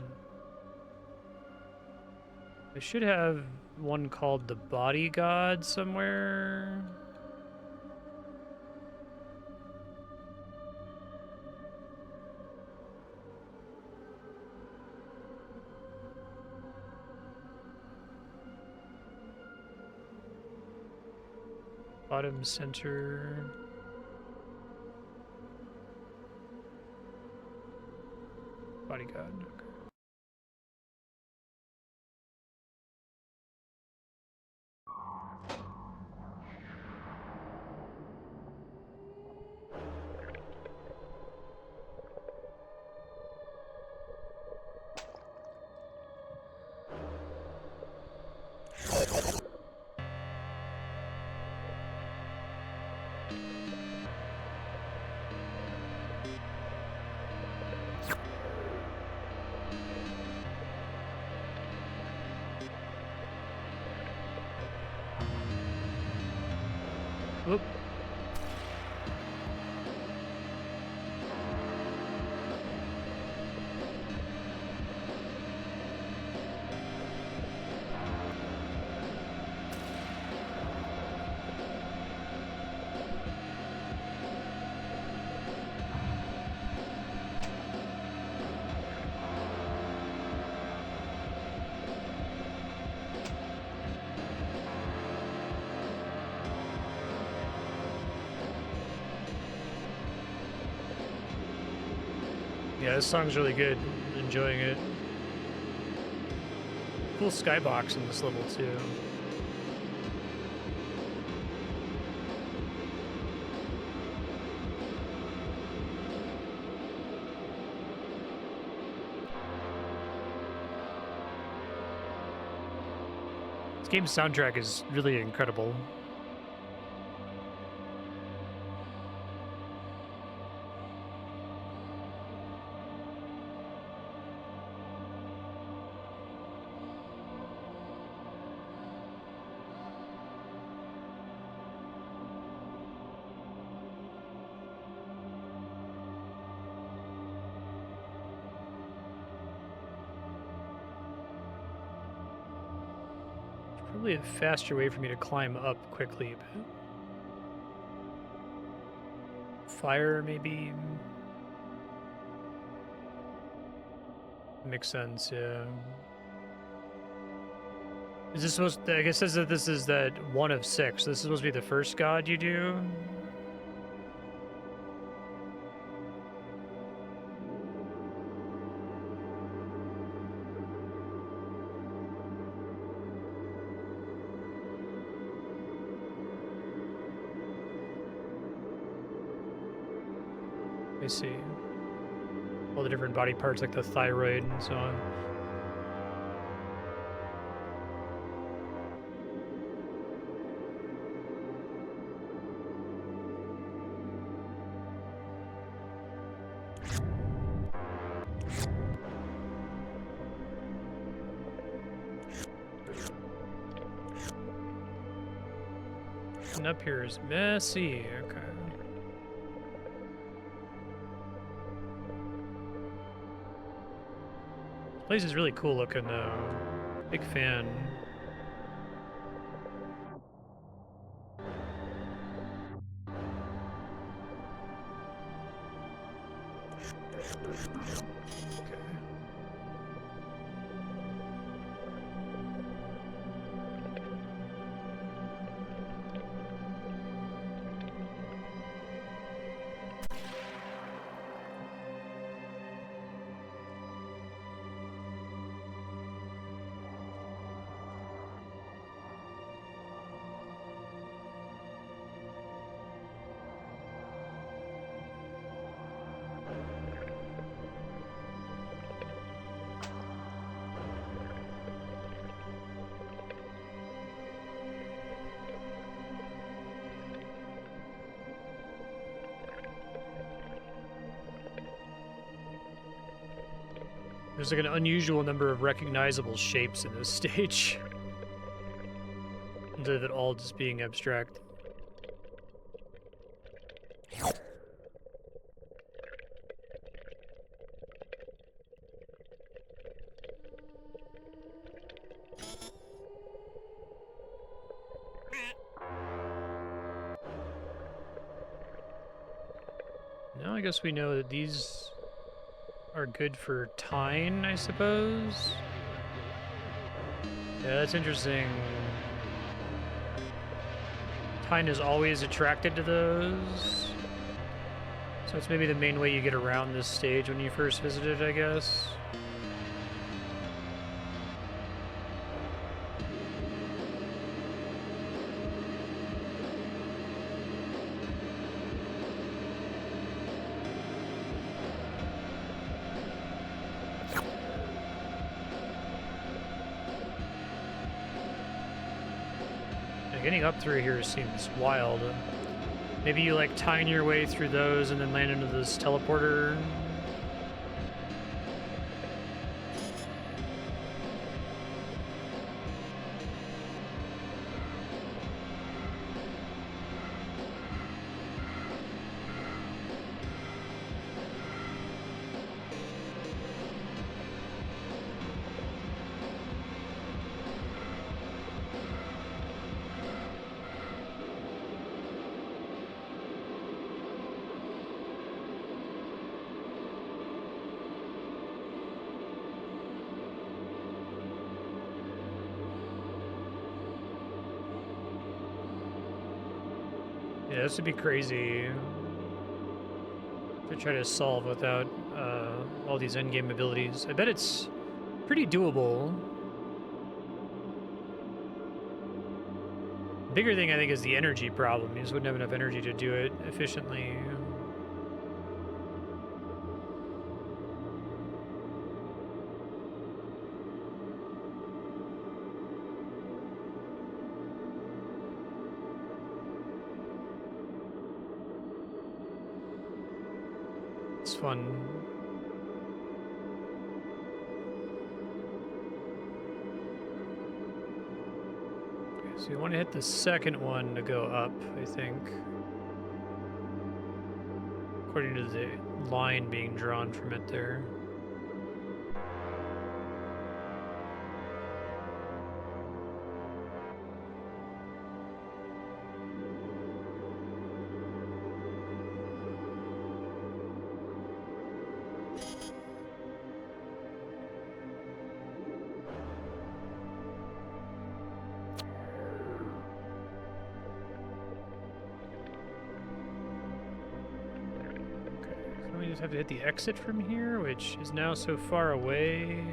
I should have one called the Body God somewhere. Bottom center. Body God. Okay. Oop. Yeah, this song's really good. Enjoying it. Cool skybox in this level too. This game's soundtrack is really incredible. Probably a faster way for me to climb up quickly, but... Fire, maybe? Makes sense, yeah. Is this supposed to... I guess it says that this is that 1 of 6. This is supposed to be the first god you do? I see. All the different body parts like the thyroid and so on. And up here is messy. Okay. This place is really cool looking though. Big fan. There's like an unusual number of recognizable shapes in this stage. Instead of it all just being abstract. Now I guess we know that these are good for Tyne, I suppose. Yeah, that's interesting. Tyne is always attracted to those. So it's maybe the main way you get around this stage when you first visit it, I guess. Getting up through here seems wild. Maybe you like tine your way through those and then land into this teleporter. Yeah, this would be crazy to try to solve without all these endgame abilities. I bet it's pretty doable. Bigger thing I think is the energy problem. You just wouldn't have enough energy to do it efficiently. It's fun. So you want to hit the second one to go up, I think. According to the line being drawn from it there. We just have to hit the exit from here, which is now so far away.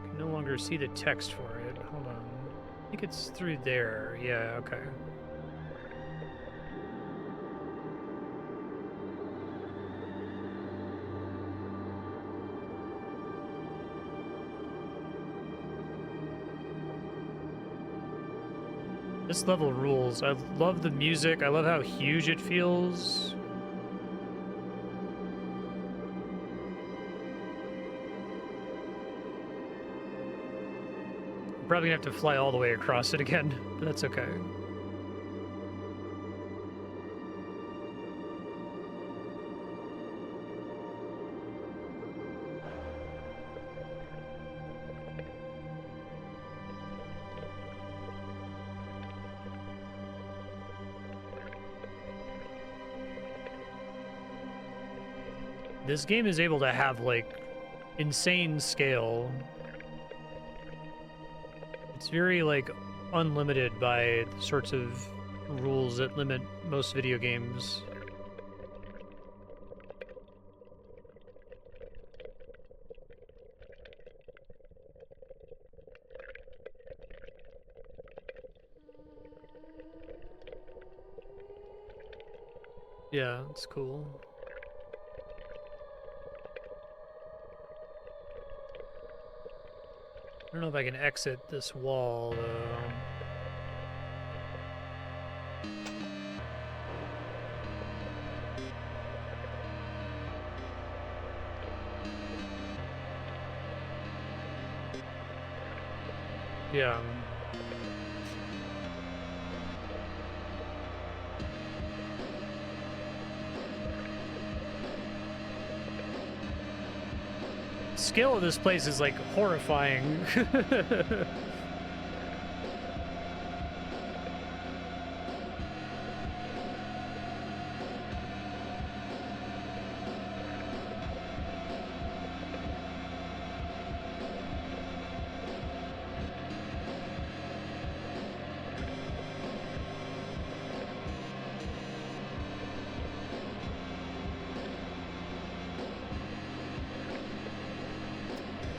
Can no longer see the text for it. Hold on. I think it's through there. Yeah, okay. This level rules. I love the music. I love how huge it feels. I'm probably gonna have to fly all the way across it again, but that's okay. This game is able to have, like, insane scale. It's very, like, unlimited by the sorts of rules that limit most video games. Yeah, it's cool. I don't know if I can exit this wall, though. Yeah. Scale of this place is, like, horrifying.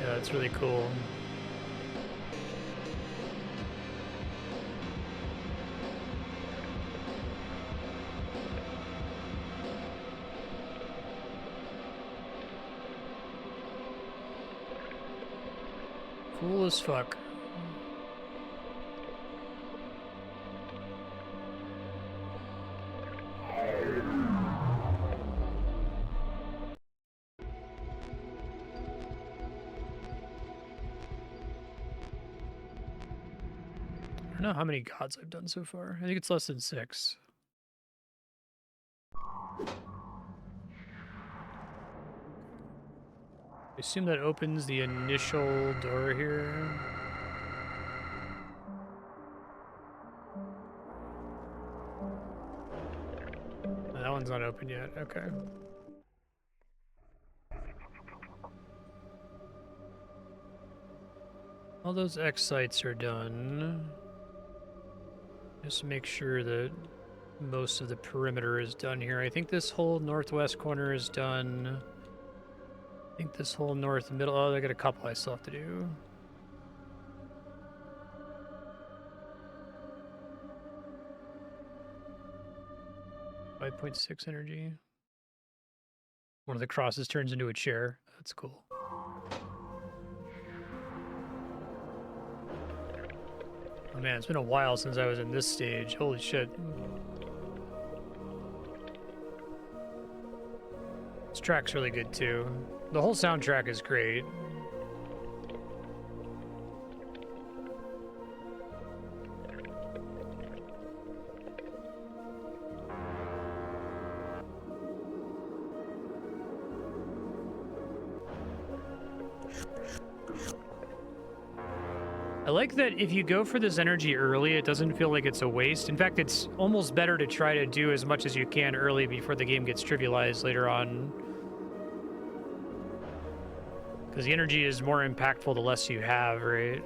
Yeah, it's really cool. Cool as fuck. I don't know how many gods I've done so far. I think it's less than 6. I assume that opens the initial door here. Oh, that one's not open yet. Okay. All those X sites are done. Just make sure that most of the perimeter is done here. I think this whole northwest corner is done. I think this whole north middle. Oh, I got a couple I still have to do. .6 energy. One of the crosses turns into a chair. That's cool. Oh man, it's been a while since I was in this stage. Holy shit. This track's really good too. The whole soundtrack is great. I like that if you go for this energy early, it doesn't feel like it's a waste. In fact, it's almost better to try to do as much as you can early before the game gets trivialized later on. Because the energy is more impactful the less you have, right?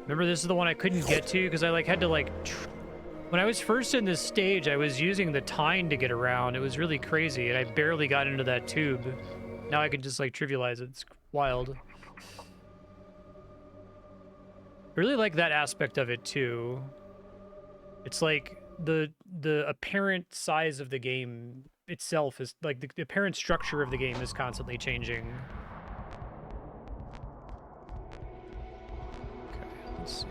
Remember, this is the one I couldn't get to because I like had to like... When I was first in this stage, I was using the tine to get around. It was really crazy, and I barely got into that tube. Now I can just like trivialize it. It's wild. I really like that aspect of it too. It's like the apparent size of the game itself is like the apparent structure of the game is constantly changing. Okay, let's see.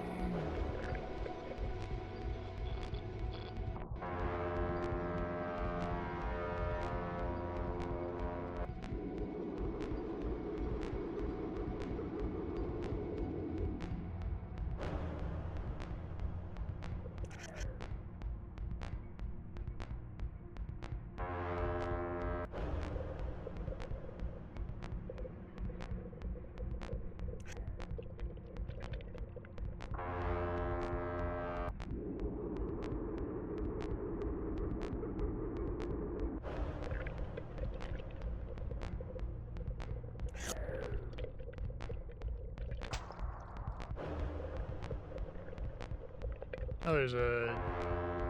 Oh, there's a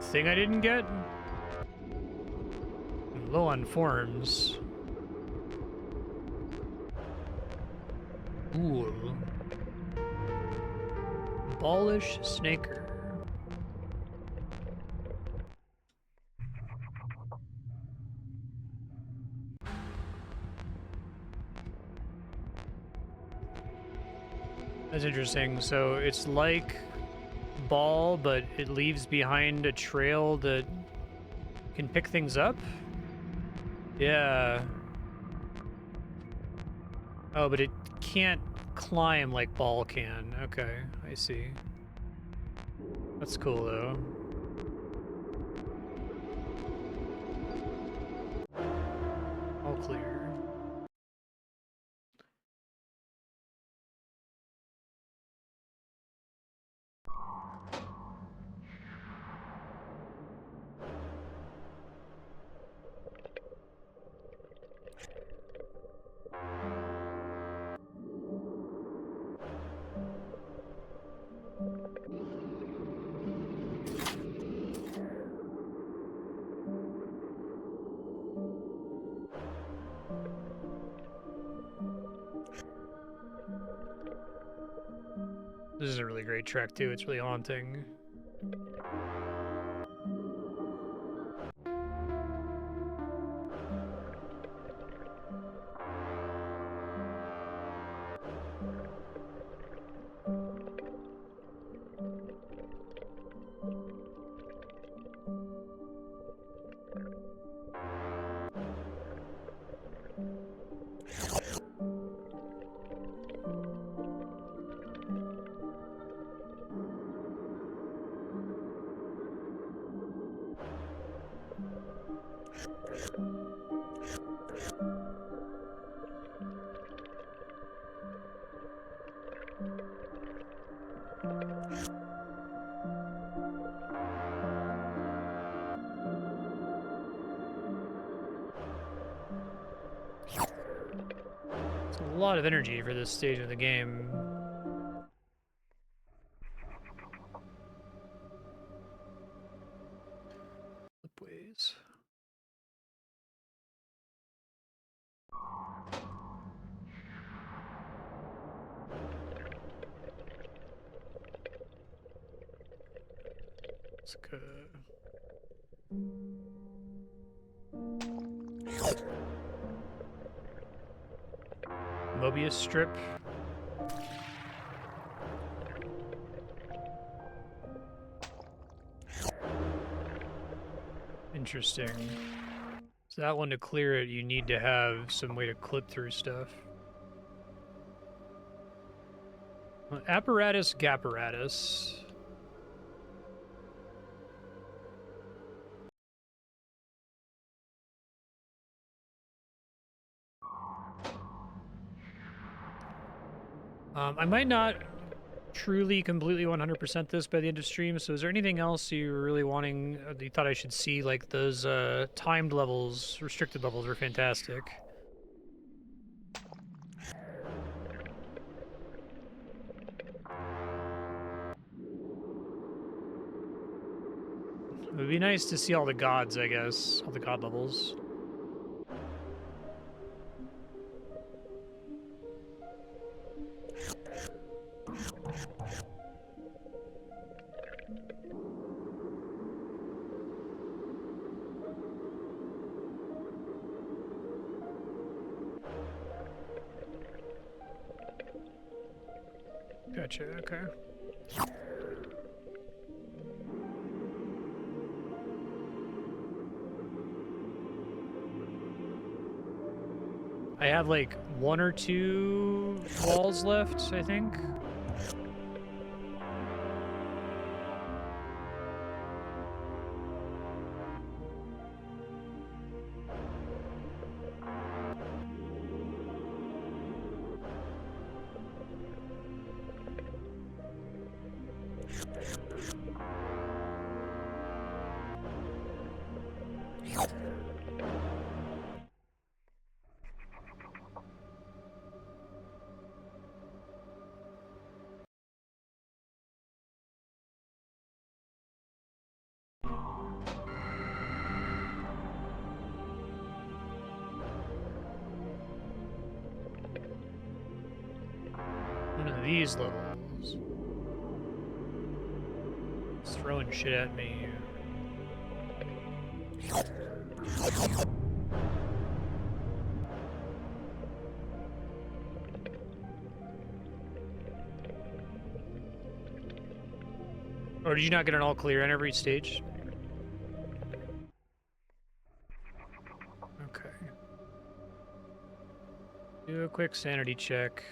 thing I didn't get? I'm low on forms. Ooh. Ballish Snaker. That's interesting. So it's like Ball, but it leaves behind a trail that can pick things up? Yeah. Oh, but it can't climb like Ball can. Okay, I see. That's cool, though. All clear. This is a really great track, too. It's really haunting. It's a lot of energy for this stage of the game. Flipways. Let's go. Mobius strip. Interesting. So that one, to clear it, you need to have some way to clip through stuff. Apparatus, gapparatus. I might not truly, completely 100% this by the end of stream, so is there anything else you were really wanting, you thought I should see? Like those timed levels, restricted levels are fantastic. It would be nice to see all the gods, I guess, all the god levels. Gotcha, okay. I have like 1 or 2 walls left, I think. One of these levels. It's throwing shit at me. Or did you not get an all clear on every stage? Okay. Do a quick sanity check.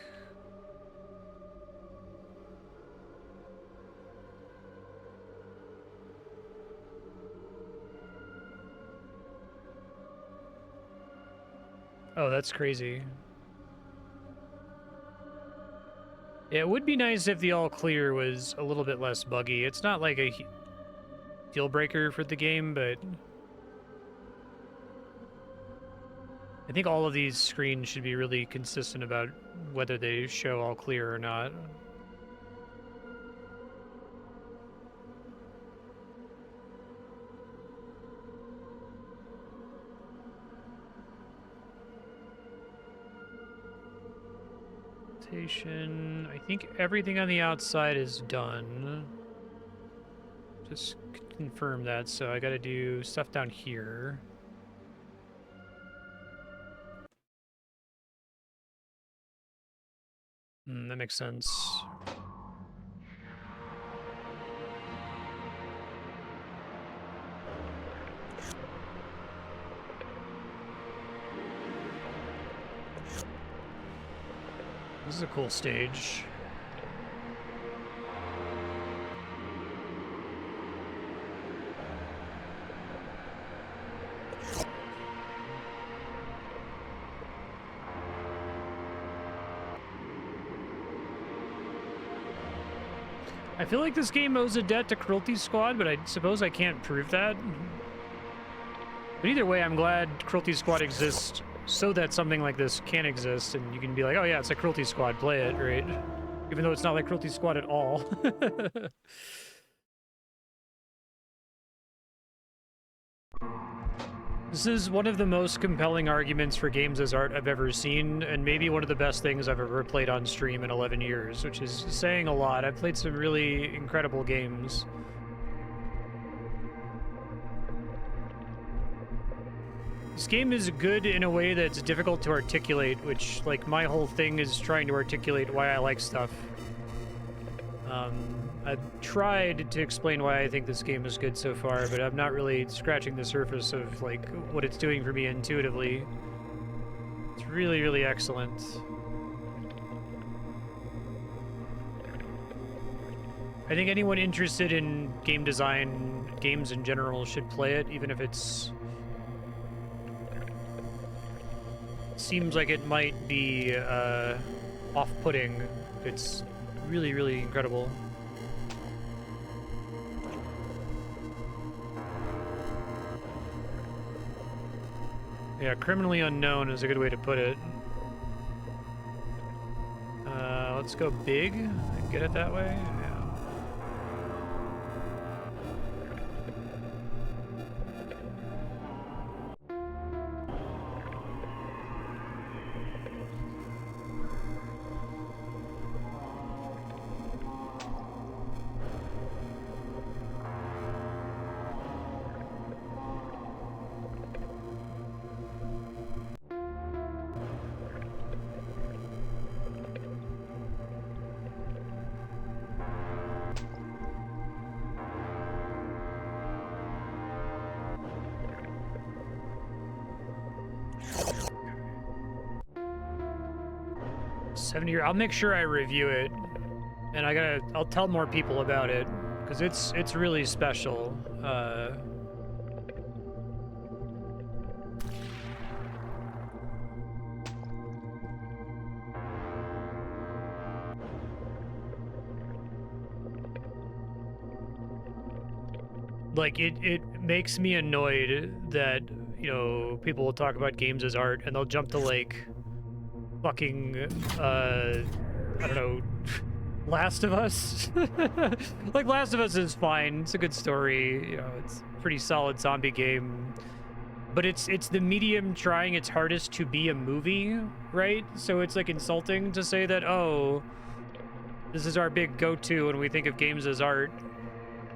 Oh, that's crazy. Yeah, it would be nice if the all clear was a little bit less buggy. It's not like a deal breaker for the game, but I think all of these screens should be really consistent about whether they show all clear or not. I think everything on the outside is done. Just confirm that, so I gotta do stuff down here. That makes sense. This is a cool stage. I feel like this game owes a debt to Cruelty Squad, but I suppose I can't prove that. But either way, I'm glad Cruelty Squad exists so that something like this can exist, and you can be like, oh yeah, it's a Cruelty Squad, play it, right? Even though it's not like Cruelty Squad at all. This is one of the most compelling arguments for games as art I've ever seen, and maybe one of the best things I've ever played on stream in 11 years, which is saying a lot. I've played some really incredible games. This game is good in a way that's difficult to articulate, which, like, my whole thing is trying to articulate why I like stuff. I've tried to explain why I think this game is good so far, but I'm not really scratching the surface of, like, what it's doing for me intuitively. It's really, really excellent. I think anyone interested in game design, games in general, should play it, even if it's... seems like it might be off-putting. It's really, really incredible. Yeah, criminally unknown is a good way to put it. Let's go big and get it that way. Yeah. I'll make sure I review it, and I'll tell more people about it, because it's really special. Like, it makes me annoyed that, you know, people will talk about games as art, and they'll jump to, like, fucking, I don't know, Last of Us. Like, Last of Us is fine. It's a good story. You know, it's a pretty solid zombie game. But it's the medium trying its hardest to be a movie, right? So it's like insulting to say that, oh, this is our big go-to when we think of games as art.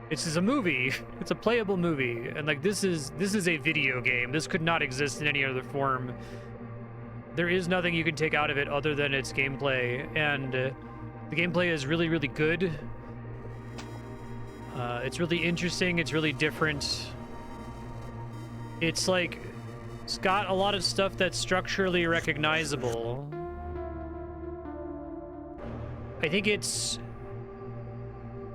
This is a movie. It's a playable movie. And like this is a video game. This could not exist in any other form. There is nothing you can take out of it other than its gameplay, and the gameplay is really, really good. It's really interesting. It's really different. It's like, it's got a lot of stuff that's structurally recognizable. I think it's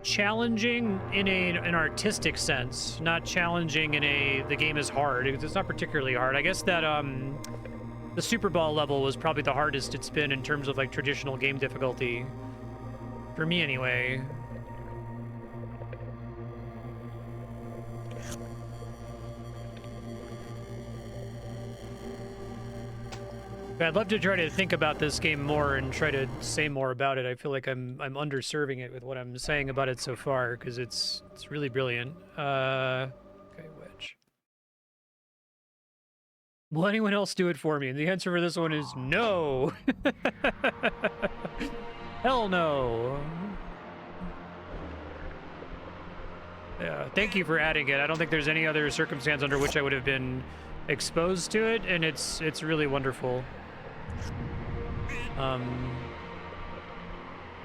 challenging in an artistic sense, not challenging in the game is hard. It's not particularly hard. I guess that the Super Ball level was probably the hardest it's been in terms of like traditional game difficulty. For me anyway. I'd love to try to think about this game more and try to say more about it. I feel like I'm underserving it with what I'm saying about it so far, because it's really brilliant. Okay, Wedge. Will anyone else do it for me? And the answer for this one is no. Hell no. Yeah, thank you for adding it. I don't think there's any other circumstance under which I would have been exposed to it, and it's really wonderful.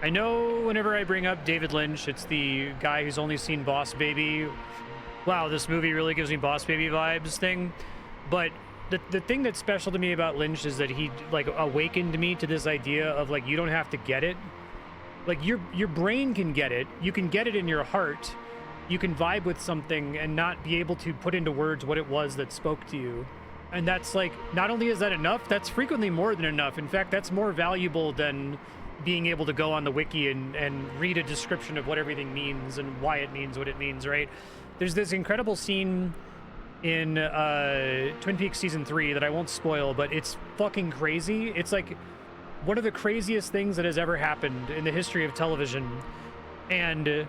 I know whenever I bring up David Lynch, it's the guy who's only seen Boss Baby. Wow, this movie really gives me Boss Baby vibes thing. But the thing that's special to me about Lynch is that he like awakened me to this idea of like, you don't have to get it. Like your brain can get it. You can get it in your heart. You can vibe with something and not be able to put into words what it was that spoke to you. And that's like, not only is that enough, that's frequently more than enough. In fact, that's more valuable than being able to go on the wiki and read a description of what everything means and why it means what it means, right? There's this incredible scene in Twin Peaks Season 3 that I won't spoil, but it's fucking crazy. It's like one of the craziest things that has ever happened in the history of television. And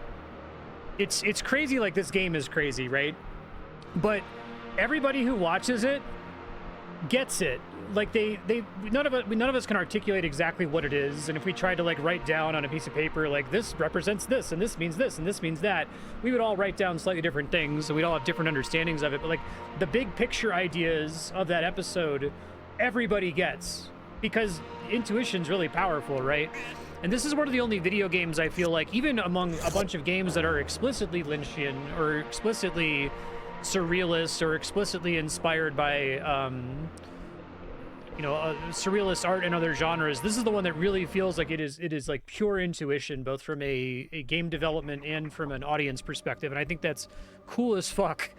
it's crazy like this game is crazy, right? But everybody who watches it gets it. Like none of us can articulate exactly what it is, and if we tried to like write down on a piece of paper like this represents this and this means this and this means that, we would all write down slightly different things, and we'd all have different understandings of it. But like the big picture ideas of that episode, everybody gets, because intuition's really powerful, right? And this is one of the only video games I feel like, even among a bunch of games that are explicitly Lynchian or explicitly surrealist or explicitly inspired by surrealist art and other genres, this is the one that really feels like it is like pure intuition, both from a game development and from an audience perspective. And I think that's cool as fuck.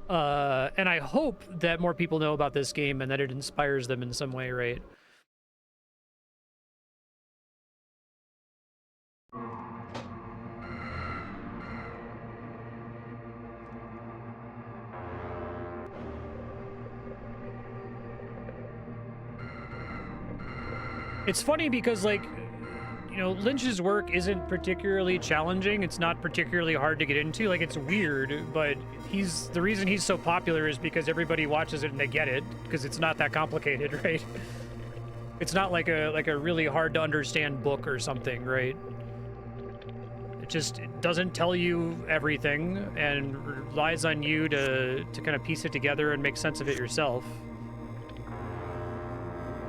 And I hope that more people know about this game and that it inspires them in some way, right? It's funny because, like, you know, Lynch's work isn't particularly challenging. It's not particularly hard to get into. Like, it's weird, but the reason he's so popular is because everybody watches it and they get it, because it's not that complicated, right? It's not like a really hard to understand book or something, right? It doesn't tell you everything and relies on you to kind of piece it together and make sense of it yourself.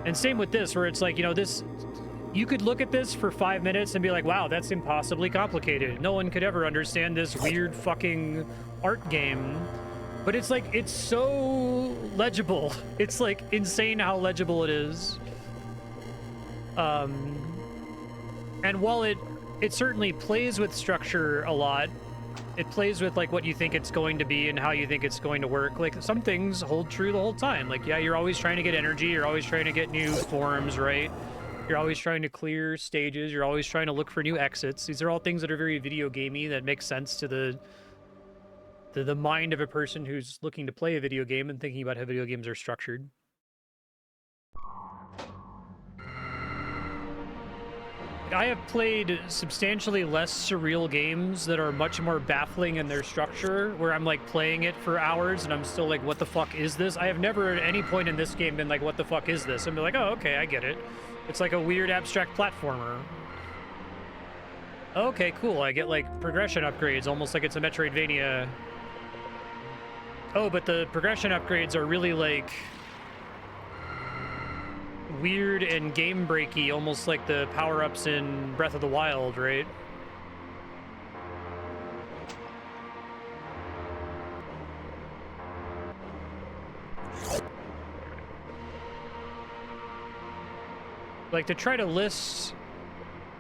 And same with this, where it's like, you know, you could look at this for 5 minutes and be like, wow, that's impossibly complicated. No one could ever understand this weird fucking art game. But it's like, it's so legible. It's like insane how legible it is. And while it certainly plays with structure a lot, it plays with like what you think it's going to be and how you think it's going to work. Like, some things hold true the whole time. Like, yeah, you're always trying to get energy, you're always trying to get new forms, right? You're always trying to clear stages, you're always trying to look for new exits. These are all things that are very video gamey, that make sense to the mind of a person who's looking to play a video game and thinking about how video games are structured. I have played substantially less surreal games that are much more baffling in their structure, where I'm like playing it for hours and I'm still like, what the fuck is this? I have never at any point in this game been like, what the fuck is this? And be like, oh, okay, I get it. It's like a weird abstract platformer. Okay, cool. I get like progression upgrades, almost like it's a Metroidvania. Oh, but the progression upgrades are really like weird and game breaky, almost like the power-ups in Breath of the Wild, right? Like, to try to list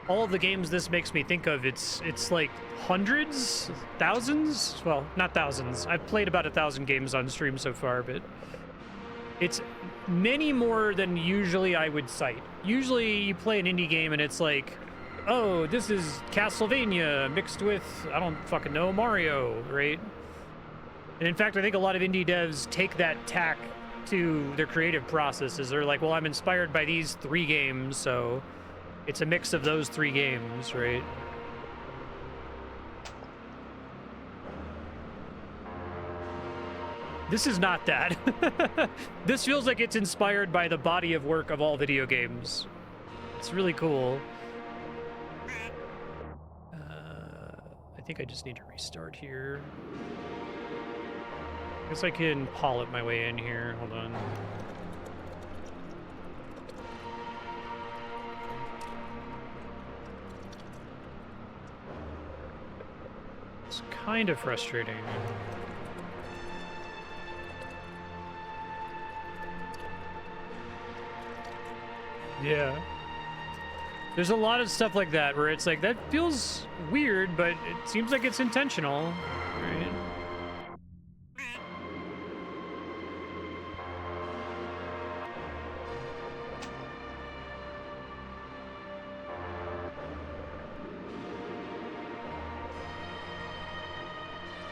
all of the games this makes me think of, it's like hundreds, thousands. Well, not thousands. I've played about 1,000 games on stream so far, but it's many more than usually I would cite. Usually you play an indie game and it's like, oh, this is Castlevania mixed with, I don't fucking know, Mario, right? And in fact, I think a lot of indie devs take that tack to their creative processes. They're like, well, I'm inspired by these 3 games, so it's a mix of those 3 games, right? This is not that. This feels like it's inspired by the body of work of all video games. It's really cool. I think I just need to restart here. I guess I can polyp my way in here. Hold on. It's kind of frustrating. Yeah. There's a lot of stuff like that where it's like, that feels weird, but it seems like it's intentional, right?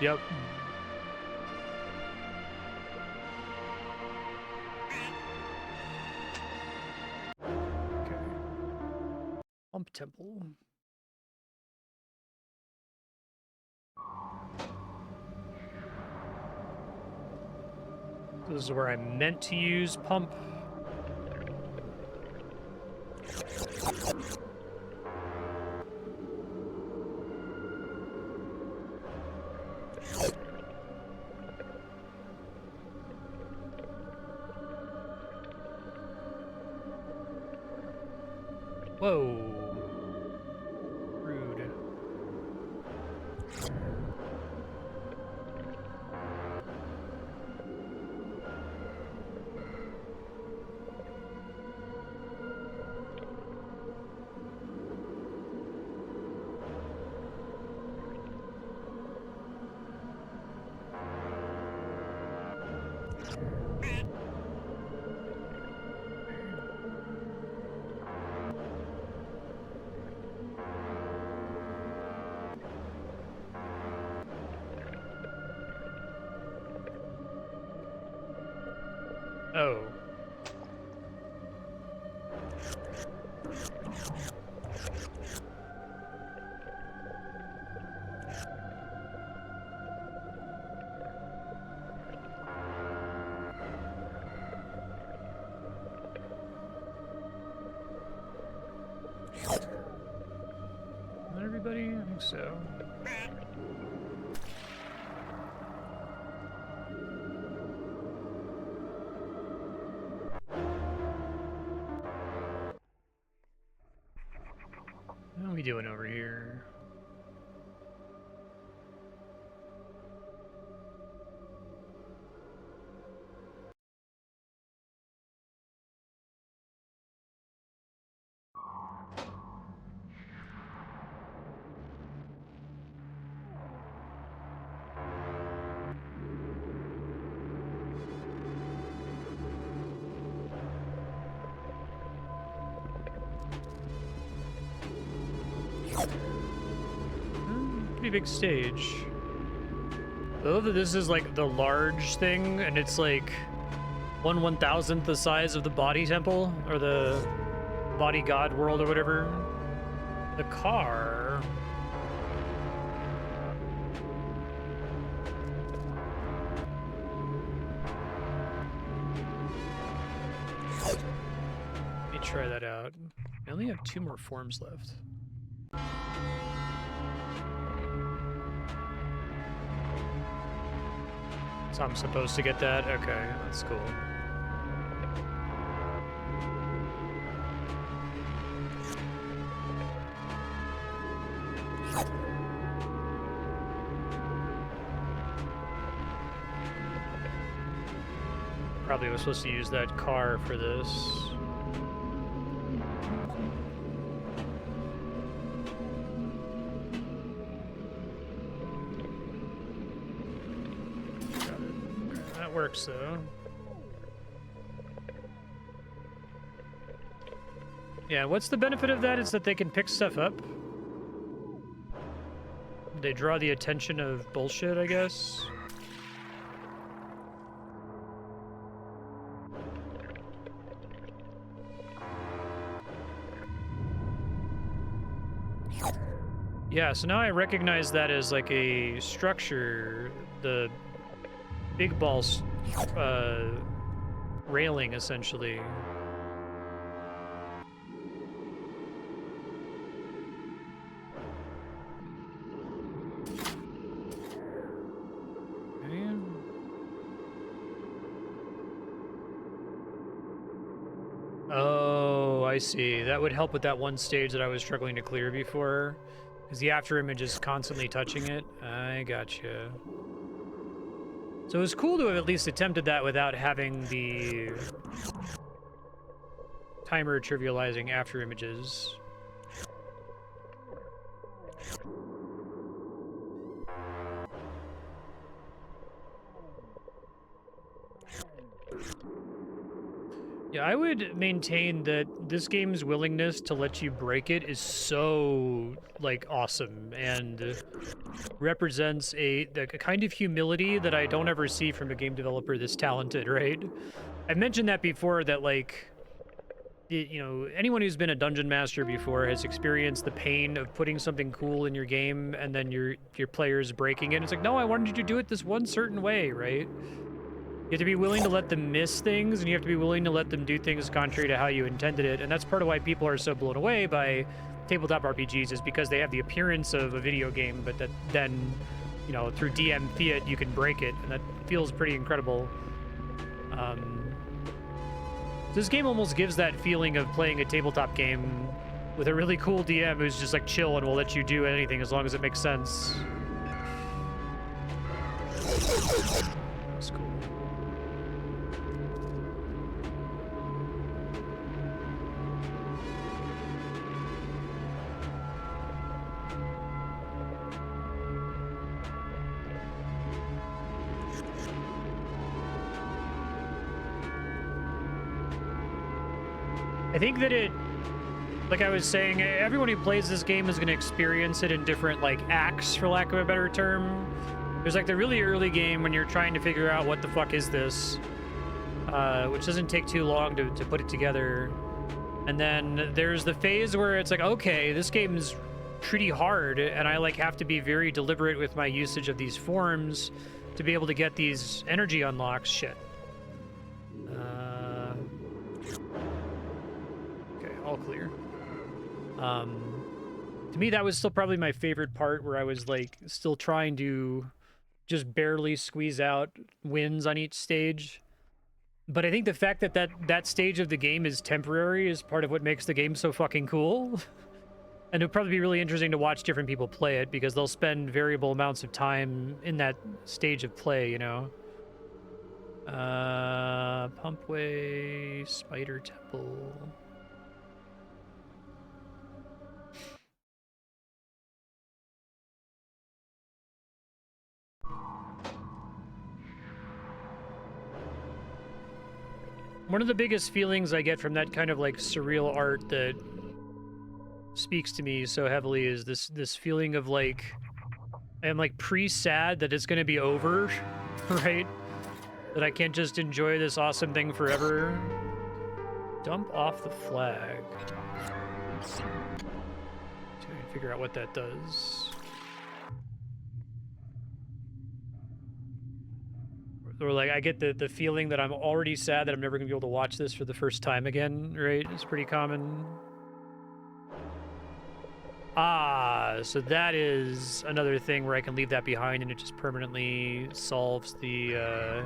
Yep. Pump Temple. This is where I meant to use pump. Whoa. Rude. Oh. Not everybody? I think so. What are we doing over here? Pretty big stage. I love that this is like the large thing, and it's like 1/1000th the size of the body temple, or the body god world, or whatever. The car. Let me try that out. I only have 2 more forms left. So I'm supposed to get that? Okay, that's cool. Probably was supposed to use that car for this. Got it. Okay, that works though. Yeah, what's the benefit of that is that they can pick stuff up. They draw the attention of bullshit, I guess. Yeah, so now I recognize that as like a structure, the big balls railing essentially. Okay. Oh, I see. That would help with that one stage that I was struggling to clear before. Because the after image is constantly touching it. I gotcha. So it was cool to have at least attempted that without having the timer trivializing after images. Yeah, I would maintain that this game's willingness to let you break it is so, like, awesome and represents a kind of humility that I don't ever see from a game developer this talented, right? I've mentioned that before, that, like, you know, anyone who's been a dungeon master before has experienced the pain of putting something cool in your game and then your players breaking it. It's like, no, I wanted you to do it this one certain way, right? You have to be willing to let them miss things, and you have to be willing to let them do things contrary to how you intended it. And that's part of why people are so blown away by tabletop RPGs, is because they have the appearance of a video game, but that then, you know, through DM fiat, you can break it, and that feels pretty incredible. This game almost gives that feeling of playing a tabletop game with a really cool DM who's just like chill and will let you do anything as long as it makes sense. That's cool. I think that it, like I was saying, everyone who plays this game is going to experience it in different, like, acts, for lack of a better term. There's, like, the really early game when you're trying to figure out what the fuck is this, which doesn't take too long to put it together. And then there's the phase where it's like, okay, this game's pretty hard, and I, like, have to be very deliberate with my usage of these forms to be able to get these energy unlocks. Shit. All clear. To me, that was still probably my favorite part, where I was like still trying to just barely squeeze out wins on each stage. But I think the fact that that stage of the game is temporary is part of what makes the game so fucking cool. And it'll probably be really interesting to watch different people play it, because they'll spend variable amounts of time in that stage of play, you know? Pumpway, Spider Temple. One of the biggest feelings I get from that kind of like surreal art that speaks to me so heavily is this feeling of like, I'm like pre-sad that it's gonna be over, right? That I can't just enjoy this awesome thing forever. Dump off the flag. figure out what that does. Or like I get the feeling that I'm already sad that I'm never gonna be able to watch this for the first time again, right? It's pretty common. Ah, so that is another thing where I can leave that behind and it just permanently solves the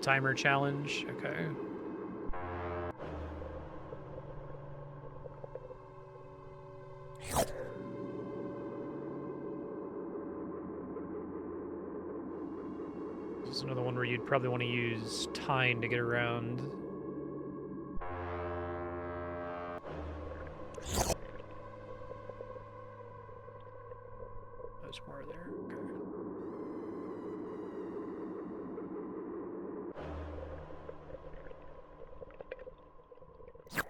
timer challenge. Okay. This is another one where you'd probably want to use Tine to get around. There's more there. Okay.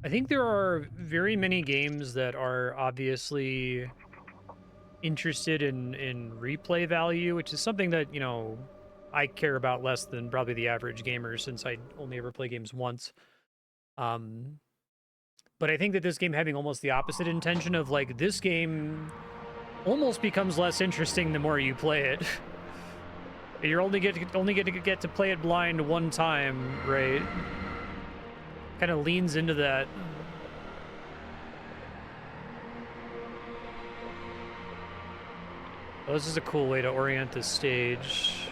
I think there are very many games that are obviously interested in replay value, which is something that, you know, I care about less than probably the average gamer since I only ever play games once. But I think that this game having almost the opposite intention of like this game almost becomes less interesting the more you play it. You're only get to play it blind one time, right? Kind of leans into that. Oh, this is a cool way to orient the stage.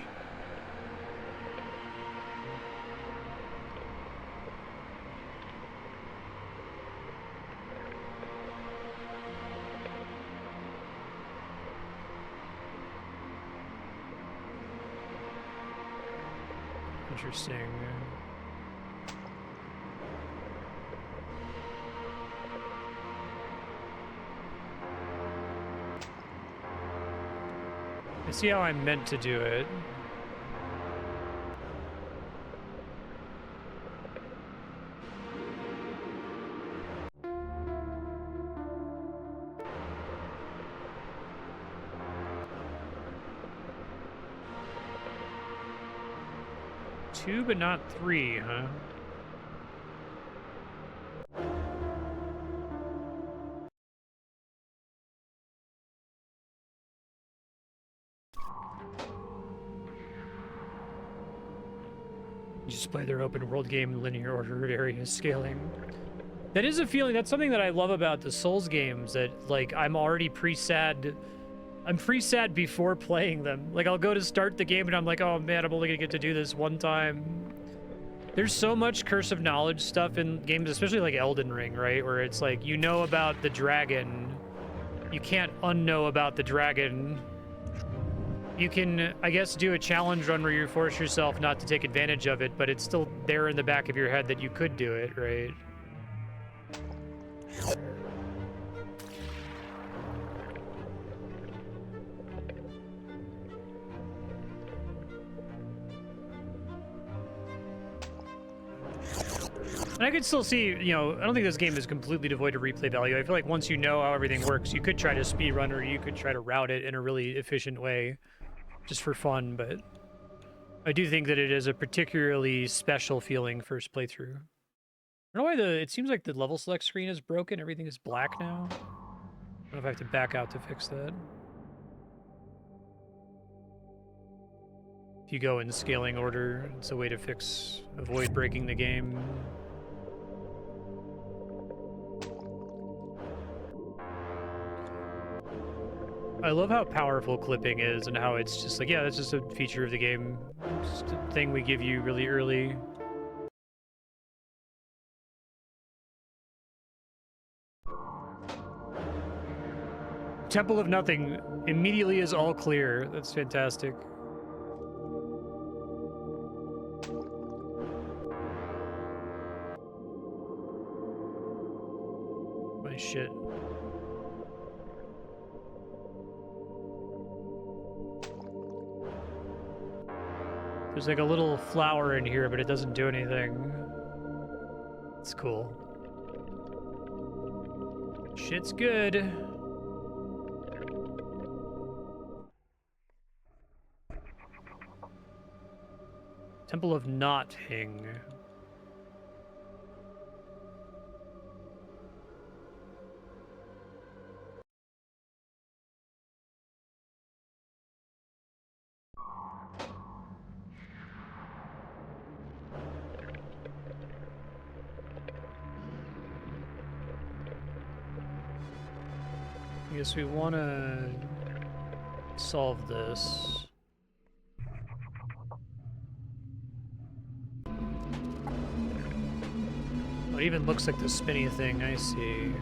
Interesting. I see how I'm meant to do it. Two, but not three, huh? You just play their open world game, linear order of area scaling. That is a feeling, that's something that I love about the Souls games, that, like, I'm already pre-sad. I'm pre-sad before playing them. Like, I'll go to start the game and I'm like, oh man, I'm only gonna get to do this one time. There's so much Curse of Knowledge stuff in games, especially like Elden Ring, right? Where it's like, you know about the dragon. You can't unknow about the dragon. You can, I guess, do a challenge run where you force yourself not to take advantage of it, but it's still there in the back of your head that you could do it, right? And I could still see, you know, I don't think this game is completely devoid of replay value. I feel like once you know how everything works, you could try to speedrun or you could try to route it in a really efficient way just for fun, but I do think that it is a particularly special feeling first playthrough. I don't know why it seems like the level select screen is broken. Everything is black now. I don't know if I have to back out to fix that. If you go in scaling order, it's a way to avoid breaking the game. I love how powerful clipping is and how it's just like, yeah, that's just a feature of the game. Just a thing we give you really early. Temple of Nothing immediately is all clear. That's fantastic. My shit. There's like a little flower in here, but it doesn't do anything. It's cool. Shit's good. Temple of Not Hing. I guess we want to solve this. Oh, it even looks like the spinny thing, I see.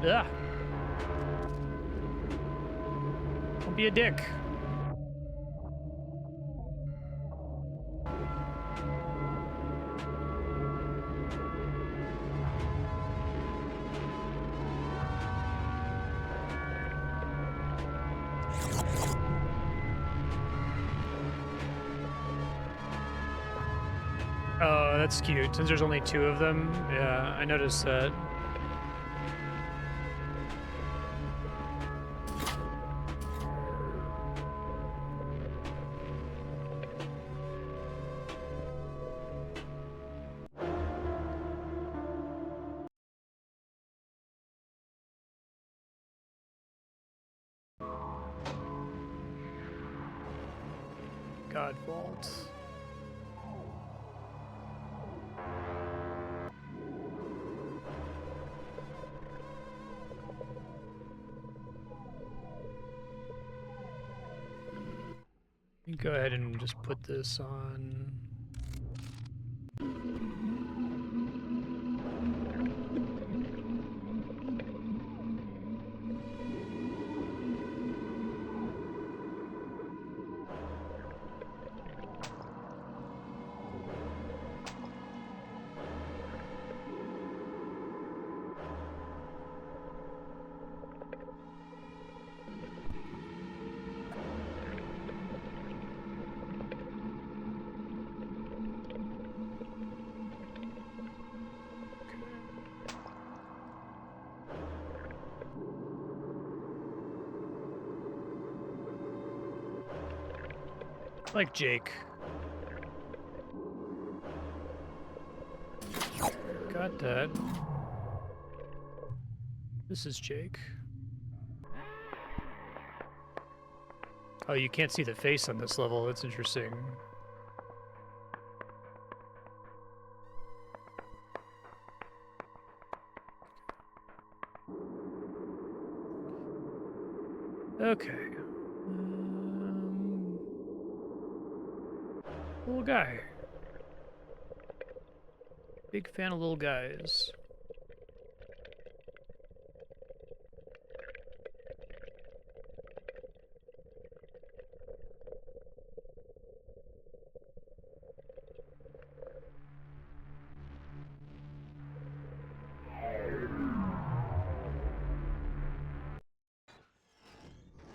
Ugh. Don't be a dick. Oh, that's cute. Since there's only 2 of them, yeah, I noticed that. God vault. You go ahead and just put this on. Like Jake. Got that. This is Jake. Oh, you can't see the face on this level. That's interesting. Okay. Little guy. Big fan of little guys.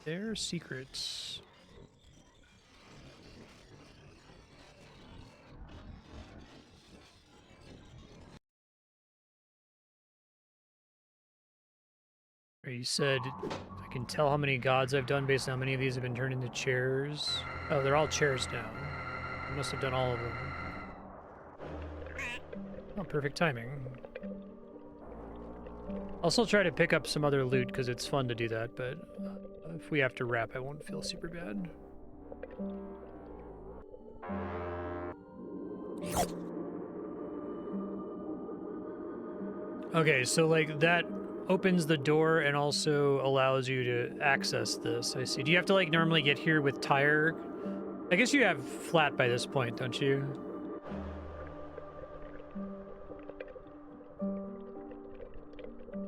Their secrets. You said I can tell how many gods I've done based on how many of these have been turned into chairs. Oh, they're all chairs now. I must have done all of them. Oh, perfect timing. I'll still try to pick up some other loot because it's fun to do that, but if we have to wrap, I won't feel super bad. Okay, so like that opens the door and also allows you to access this. I see. Do you have to like normally get here with tire? I guess you have flat by this point, don't you?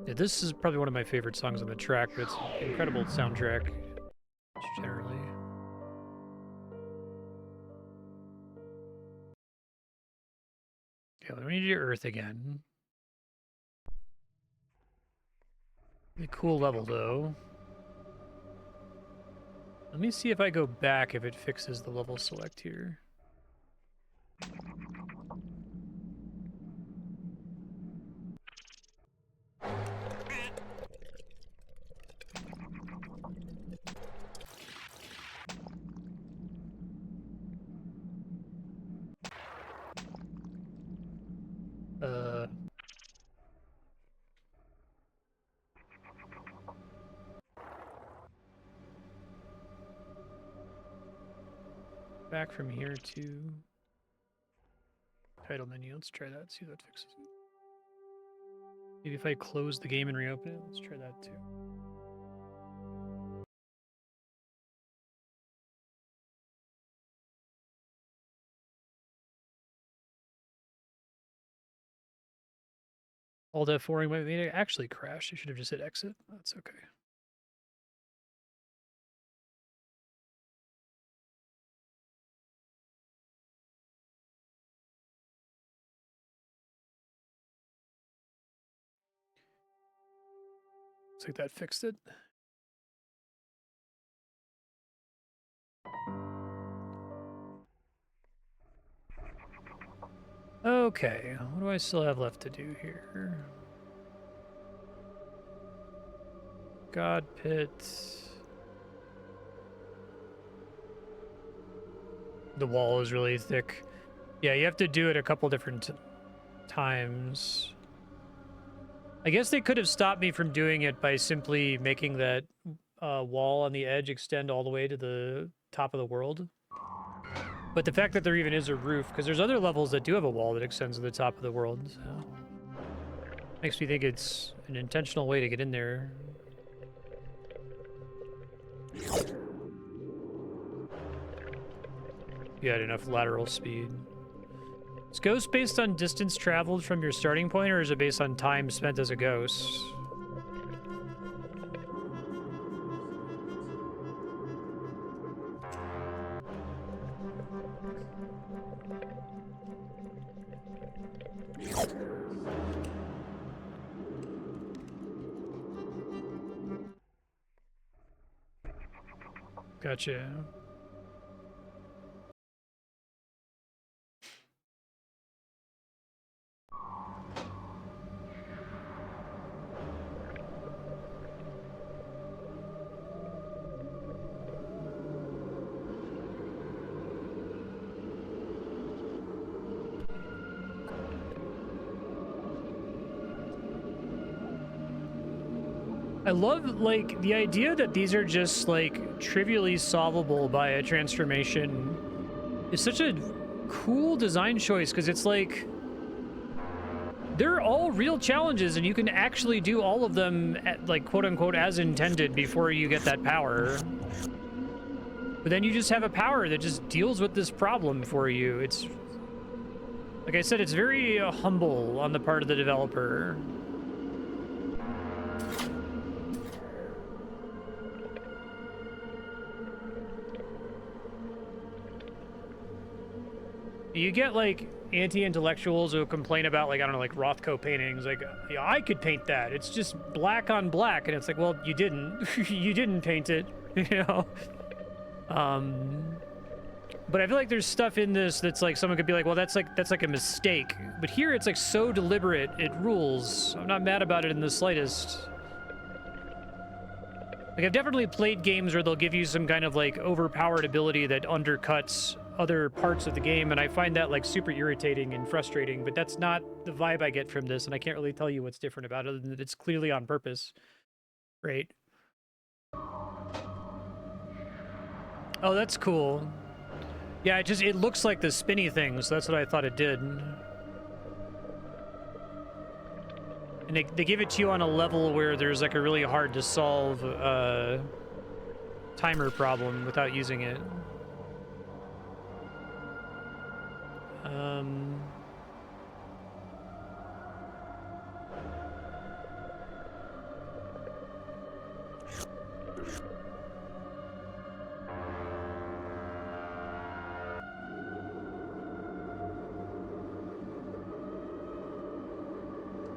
Yeah, this is probably one of my favorite songs on the track, but it's an incredible soundtrack, generally. Okay, let me do Earth again. A cool level, though. Let me see if I go back if it fixes the level select here. Back from here to title menu. Let's try that. See if that fixes it. Maybe if I close the game and reopen it, let's try that too. Alt F4 might made it actually crash. I should have just hit exit. That's okay. Looks like that fixed it. Okay, what do I still have left to do here? God Pit. The wall is really thick. Yeah, you have to do it a couple different times. I guess they could have stopped me from doing it by simply making that wall on the edge extend all the way to the top of the world. But the fact that there even is a roof, because there's other levels that do have a wall that extends to the top of the world, so makes me think it's an intentional way to get in there. You had enough lateral speed. Is ghost based on distance traveled from your starting point, or is it based on time spent as a ghost? Gotcha. I love, like, the idea that these are just, like, trivially solvable by a transformation is such a cool design choice, because it's like, they're all real challenges, and you can actually do all of them, like, quote-unquote, as intended before you get that power. But then you just have a power that just deals with this problem for you. It's, like I said, it's very humble on the part of the developer. You get, like, anti-intellectuals who complain about, like, I don't know, like, Rothko paintings. Like, yeah, I could paint that. It's just black on black. And it's like, well, you didn't. You didn't paint it, you know? But I feel like there's stuff in this that's, like, someone could be like, well, that's like a mistake. But here it's, like, so deliberate. It rules. I'm not mad about it in the slightest. Like, I've definitely played games where they'll give you some kind of, like, overpowered ability that undercuts other parts of the game, and I find that, like, super irritating and frustrating, but that's not the vibe I get from this, and I can't really tell you what's different about it, other than that it's clearly on purpose. Right. Oh, that's cool. Yeah, it looks like the spinny thing, so that's what I thought it did. And they give it to you on a level where there's, like, a really hard to solve timer problem without using it.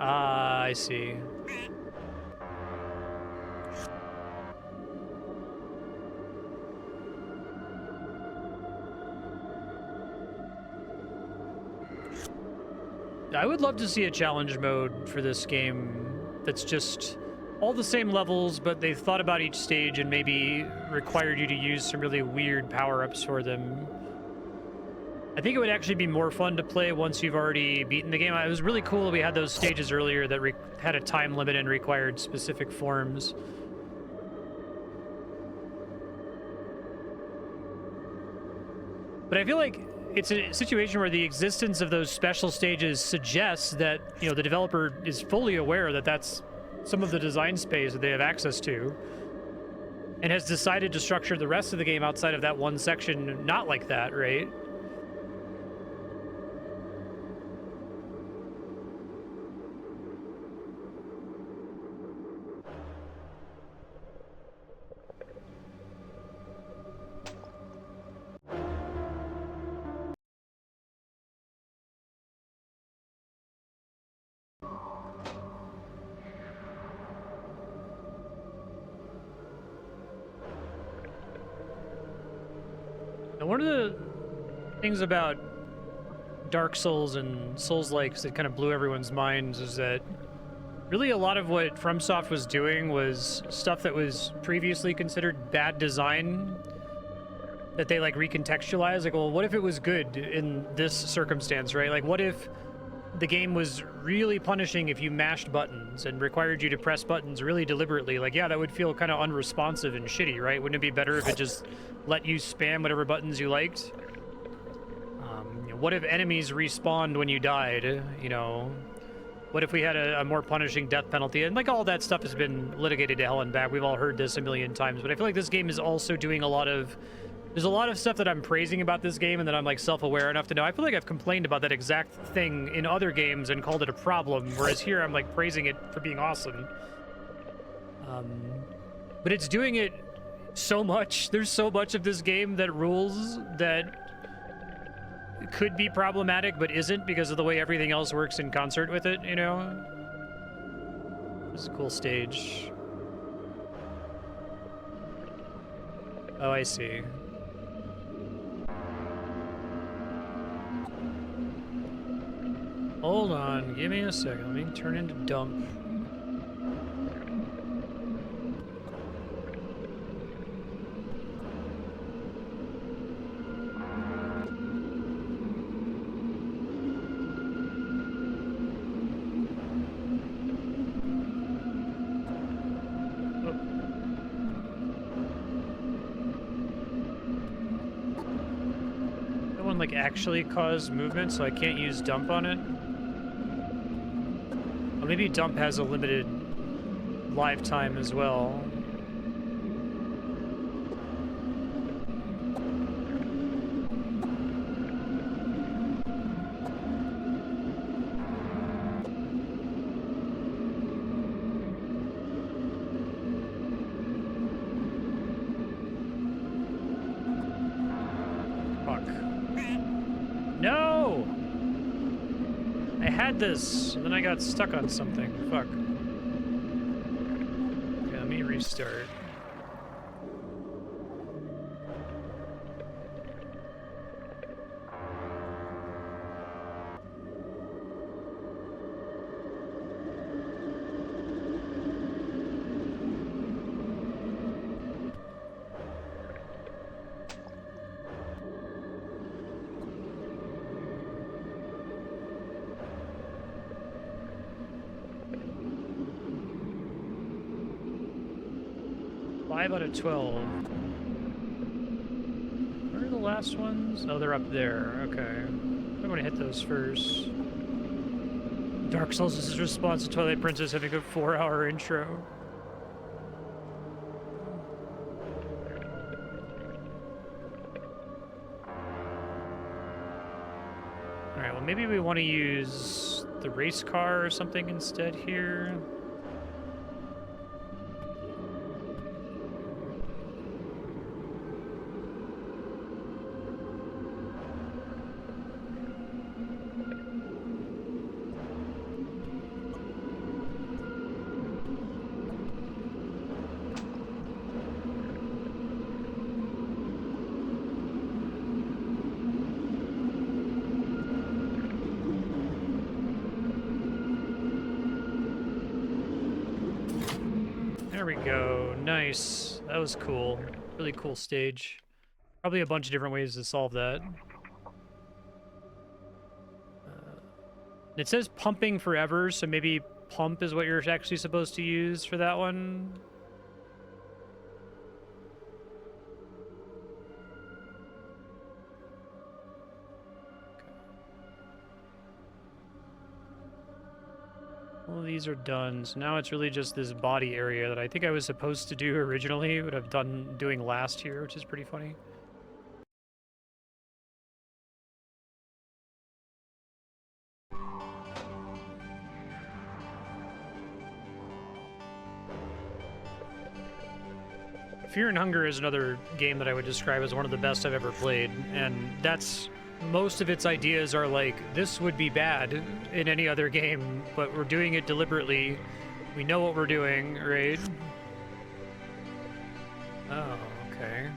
Ah, I see. I would love to see a challenge mode for this game that's just all the same levels, but they've thought about each stage and maybe required you to use some really weird power-ups for them. I think it would actually be more fun to play once you've already beaten the game. It was really cool we had those stages earlier that had a time limit and required specific forms. But I feel like it's a situation where the existence of those special stages suggests that, you know, the developer is fully aware that that's some of the design space that they have access to, and has decided to structure the rest of the game outside of that one section not like that, right? And one of the things about Dark Souls and Souls-likes that kind of blew everyone's minds is that really a lot of what FromSoft was doing was stuff that was previously considered bad design that they like recontextualized. Like, well, what if it was good in this circumstance, right? Like, what if the game was really punishing if you mashed buttons and required you to press buttons really deliberately? Like, yeah, that would feel kind of unresponsive and shitty, right? Wouldn't it be better if it just let you spam whatever buttons you liked? You know, what if enemies respawned when you died? You know, what if we had a more punishing death penalty? And like all that stuff has been litigated to hell and back. We've all heard this a million times, but I feel like this game is also doing a lot of... There's a lot of stuff that I'm praising about this game and that I'm like self-aware enough to know. I feel like I've complained about that exact thing in other games and called it a problem, whereas here I'm like praising it for being awesome. But it's doing it so much. There's so much of this game that rules that could be problematic but isn't because of the way everything else works in concert with it, you know? This is a cool stage. Oh, I see. Hold on, give me a second. Let me turn into dump. That one like actually caused movement, so I can't use dump on it. Or maybe dump has a limited lifetime as well. Fuck. No! I had this, and then I got stuck on something. Fuck. Okay, let me restart. Five out of 12. Where are the last ones? Oh, they're up there. Okay. I'm gonna hit those first. Dark Souls is his response to Twilight Princess having a 4-hour intro. Alright, well maybe we want to use the race car or something instead here. There we go. Nice. That was cool. Really cool stage. Probably a bunch of different ways to solve that. It says pumping forever, so maybe pump is what you're actually supposed to use for that one. these are done, so now it's really just this body area that I think I was supposed to do originally, but I've done doing last year, which is pretty funny. Fear and Hunger is another game that I would describe as one of the best I've ever played, and that's most of its ideas are like, this would be bad in any other game, but we're doing it deliberately. We know what we're doing, right? Oh, okay.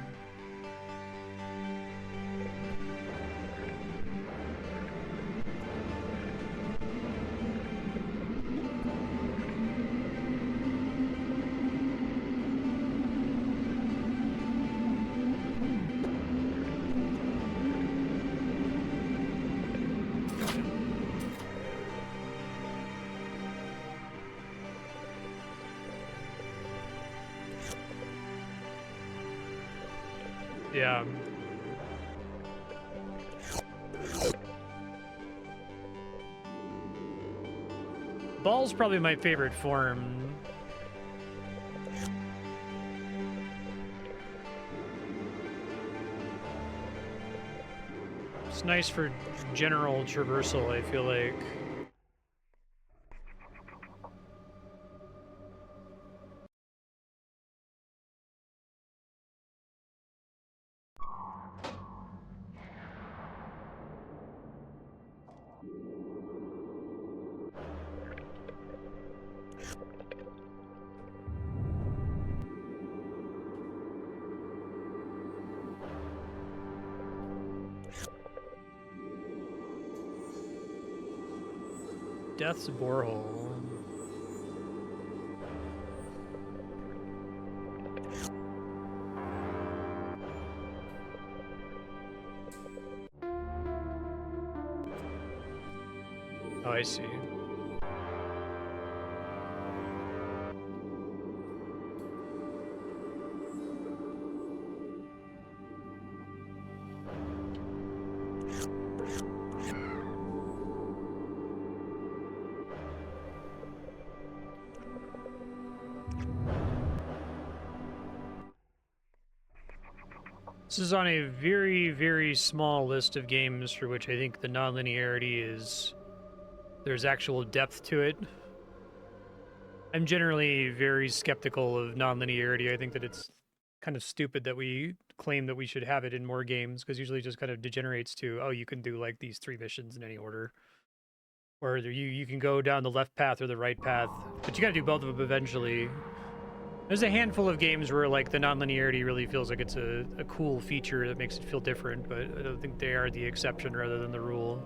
Yeah. Ball's probably my favorite form. It's nice for general traversal, I feel like. Death's Borehole. Oh, I see. This is on a very, very small list of games for which I think the non-linearity is... there's actual depth to it. I'm generally very skeptical of non-linearity. I think that it's kind of stupid that we claim that we should have it in more games, because usually it just kind of degenerates to, oh, you can do like these 3 missions in any order. Or you can go down the left path or the right path, but you gotta do both of them eventually. There's a handful of games where like the non-linearity really feels like it's a cool feature that makes it feel different, but I don't think they are the exception rather than the rule.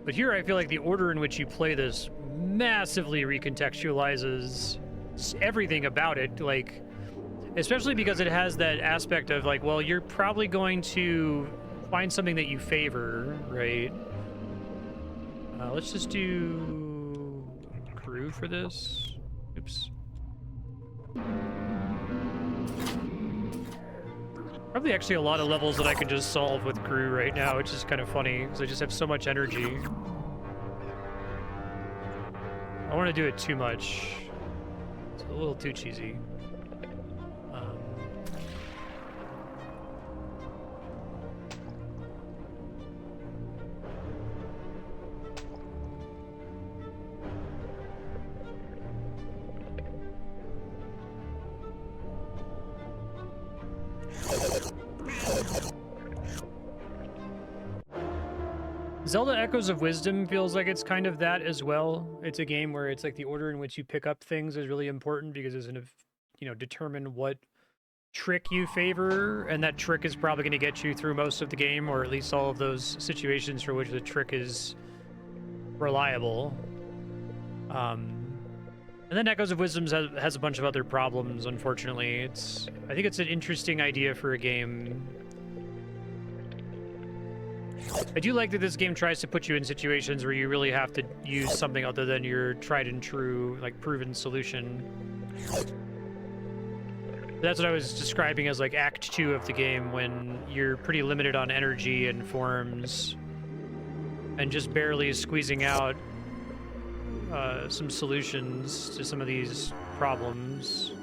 But here I feel like the order in which you play this massively recontextualizes everything about it, like, especially because it has that aspect of like, well, you're probably going to find something that you favor, right? Let's just do crew for this. Oops. Probably actually a lot of levels that I can just solve with crew right now, which is kind of funny, because I just have so much energy. I don't want to do it too much. It's a little too cheesy. Zelda Echoes of Wisdom feels like it's kind of that as well. It's a game where it's like the order in which you pick up things is really important, because it's going to, you know, determine what trick you favor, and that trick is probably going to get you through most of the game, or at least all of those situations for which the trick is reliable. And then Echoes of Wisdom has a bunch of other problems, unfortunately. I think it's an interesting idea for a game. I do like that this game tries to put you in situations where you really have to use something other than your tried and true, like, proven solution. That's what I was describing as like Act 2 of the game, when you're pretty limited on energy and forms. and just barely squeezing out some solutions to some of these problems.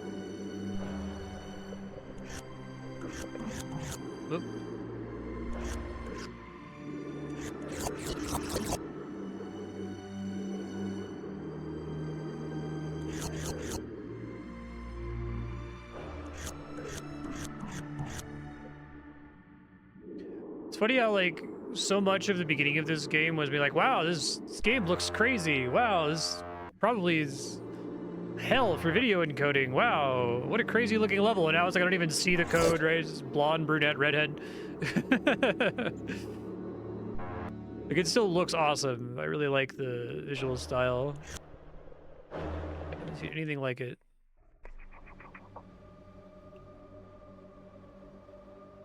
Oop. It's funny how, like, so much of the beginning of this game was me like, wow, this game looks crazy. Wow, this probably is hell for video encoding. Wow, what a crazy looking level. And now it's like I don't even see the code, right? It's blonde, brunette, redhead. Like, it still looks awesome. I really like the visual style. I don't see anything like it.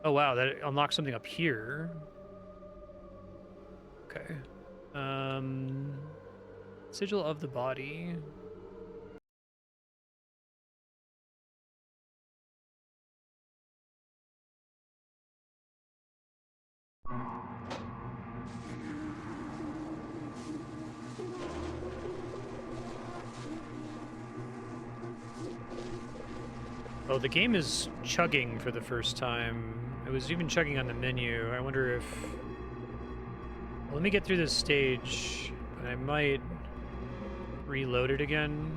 Oh wow, that unlocks something up here. Okay. Sigil of the body. Oh, the game is chugging for the first time. It was even chugging on the menu. I wonder if... Well, let me get through this stage, and I might reload it again.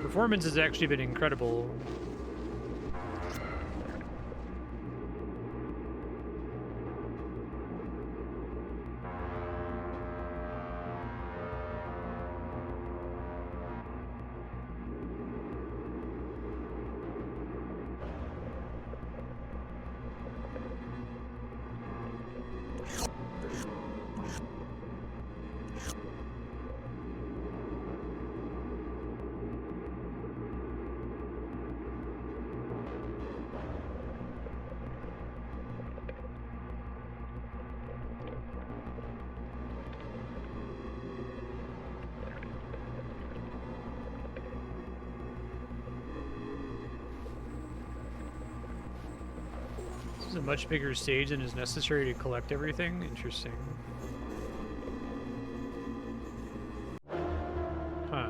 Performance has actually been incredible. This is a much bigger stage than is necessary to collect everything. Interesting. Huh.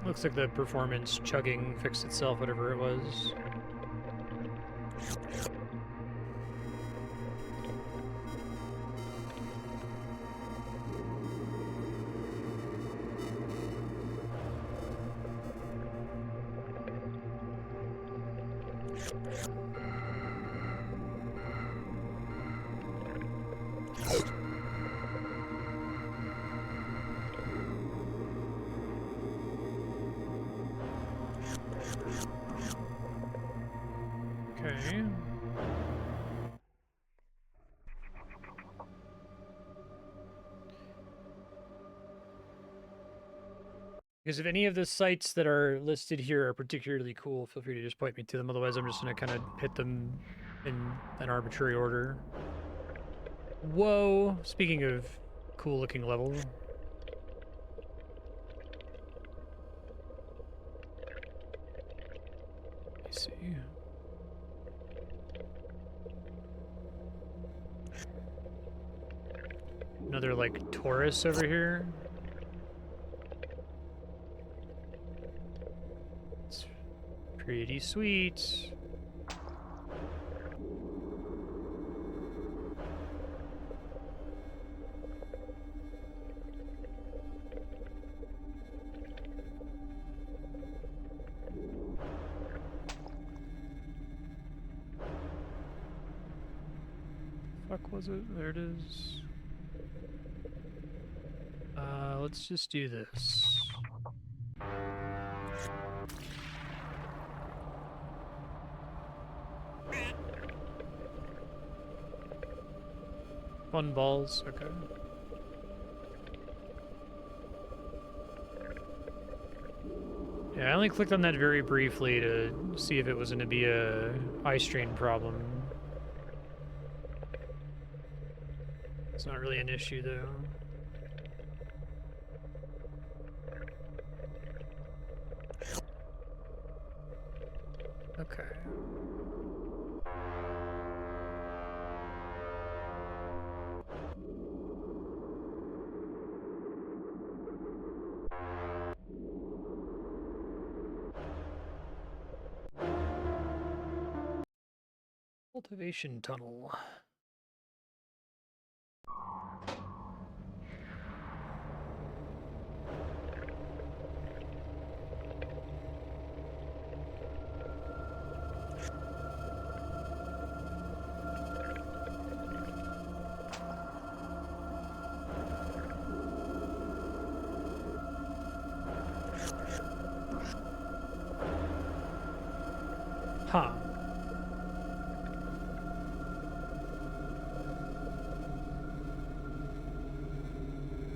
Looks like the performance chugging fixed itself, whatever it was. Okay. Because if any of the sites that are listed here are particularly cool, feel free to just point me to them. Otherwise, I'm just going to kind of hit them in an arbitrary order. Whoa! Speaking of cool-looking level. Let me see. Another, like, Taurus over here. It's pretty sweet. Fuck was it? There it is. Let's just do this. Fun balls, okay. Yeah, I only clicked on that very briefly to see if it was going to be a eye strain problem. It's not really an issue, though. Okay. Cultivation tunnel. Huh.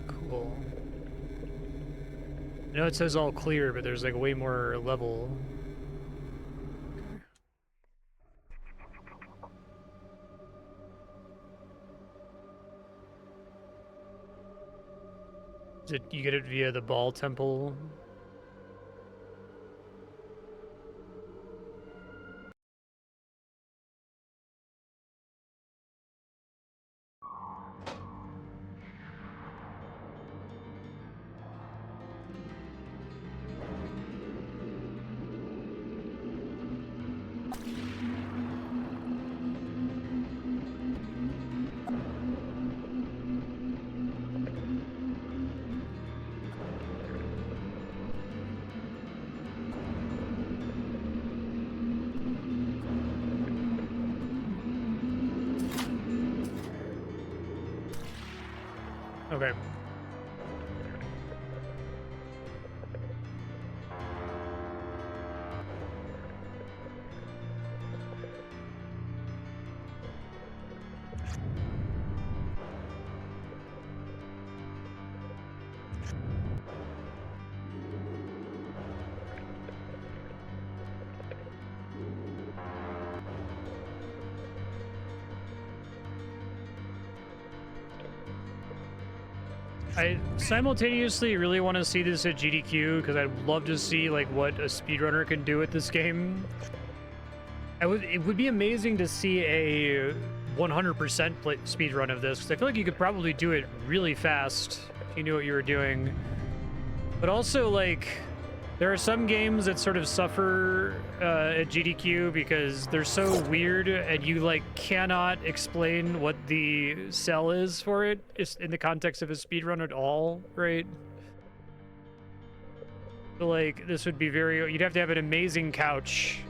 Cool. I know it says all clear, but there's like way more level. Is it, you get it via the ball temple? Okay. I simultaneously really want to see this at GDQ because I'd love to see like what a speedrunner can do with this game. It would be amazing to see a 100% speedrun of this because I feel like you could probably do it really fast if you knew what you were doing. But also, like, there are some games that sort of suffer at GDQ because they're so weird and you, like, cannot explain what the sell is for it in the context of a speedrun at all, right? So, like, this would be you'd have to have an amazing couch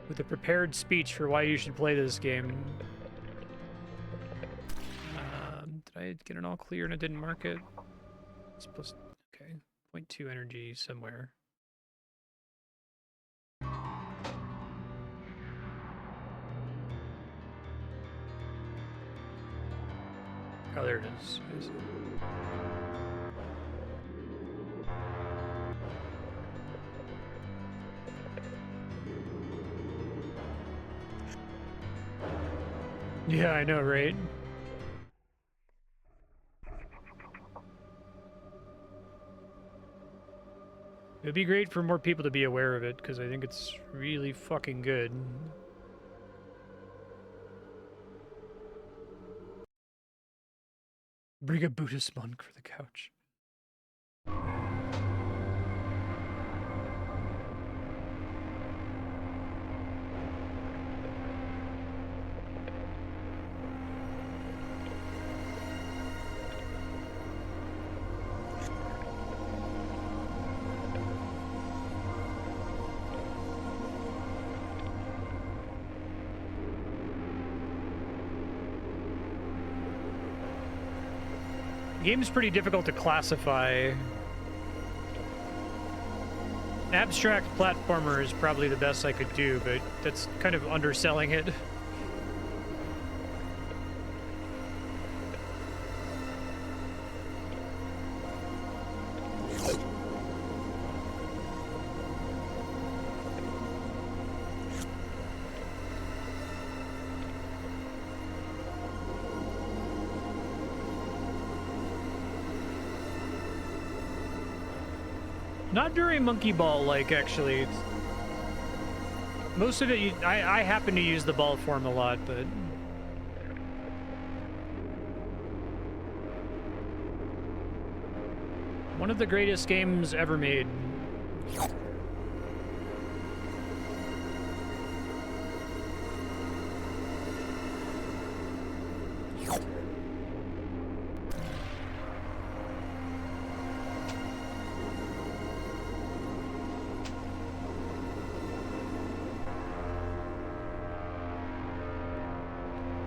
with a prepared speech for why you should play this game. Did I get an all clear and I didn't mark it? It's supposed to, okay. 0.2 energy somewhere. Oh, there it is. Yeah, I know, right? It'd be great for more people to be aware of it, because I think it's really fucking good. Bring a Buddhist monk for the couch. The game's pretty difficult to classify. Abstract platformer is probably the best I could do, but that's kind of underselling it. Not during Monkey Ball, like, actually. Most of it, I happen to use the ball form a lot, but... One of the greatest games ever made.